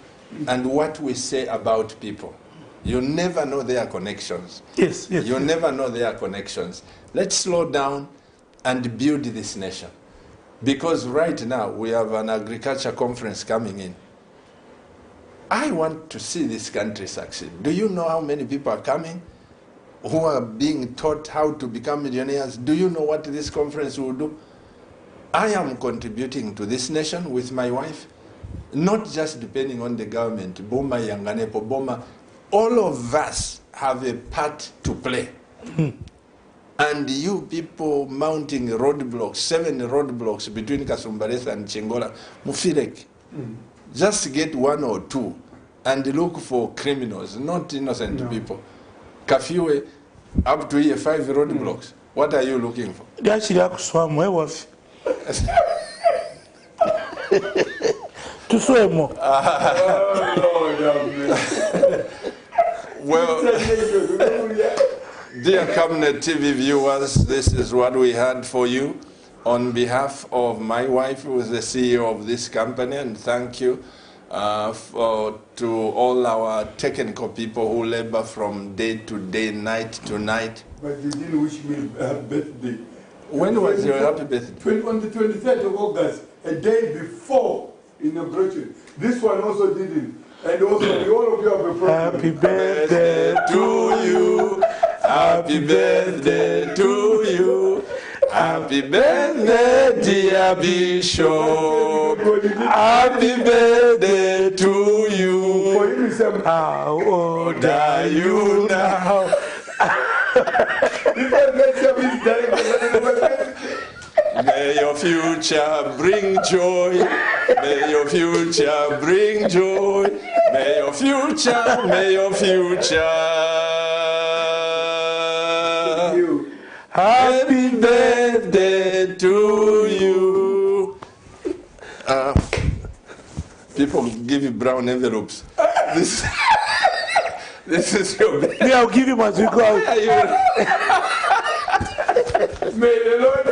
A: and what we say about people. You never know their connections.
C: Yes, yes.
A: You never know their connections. Let's slow down and build this nation. Because right now, we have an agriculture conference coming in. I want to see this country succeed. Do you know how many people are coming? who are being taught how to become millionaires. Do you know what this conference will do? I am contributing to this nation with my wife, not just depending on the government, Boma, Yanganepo, Boma. All of us have a part to play. And you people mounting roadblocks, 7 roadblocks between Kasumbalesa and Chingola, Mufirek, just get 1 or 2 and look for criminals, not innocent people. Curfew up to here 5 roadblocks. What are you looking for? Well, dear Cabinet TV viewers, this is what we had for you on behalf of my wife, who is the CEO of this company, and thank you to all our technical people who labor from day to day, night to night.
B: But you didn't wish me a happy birthday.
A: When was your happy birthday?
B: On the 23rd of August, a day before inauguration. This one also didn't. And also, all of you have a problem.
C: Happy birthday
A: to you. Happy birthday to you. Happy birthday, dear Bishop. Happy birthday to you.
C: How old are you now?
A: May your future bring joy. May your future bring joy. May your future, may your future. Happy birthday to you. People give you brown envelopes. This is your birthday.
C: Yeah, I'll give you my cigar.
B: May the Lord.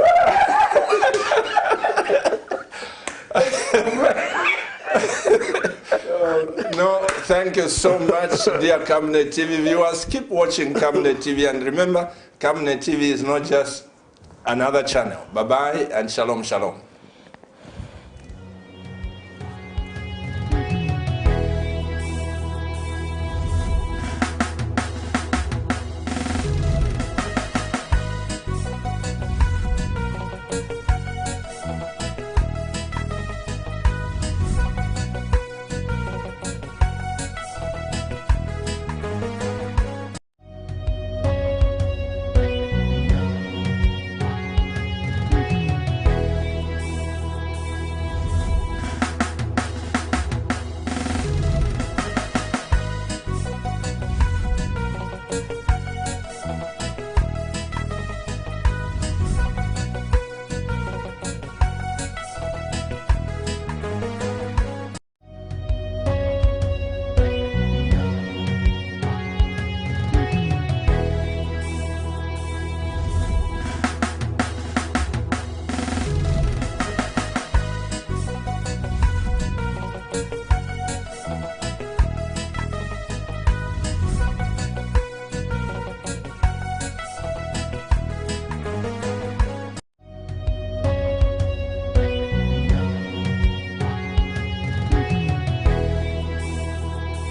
A: No, thank you so much, dear Cabinet TV viewers. Keep watching Cabinet TV, and remember, Cabinet TV is not just another channel. Bye-bye and shalom, shalom.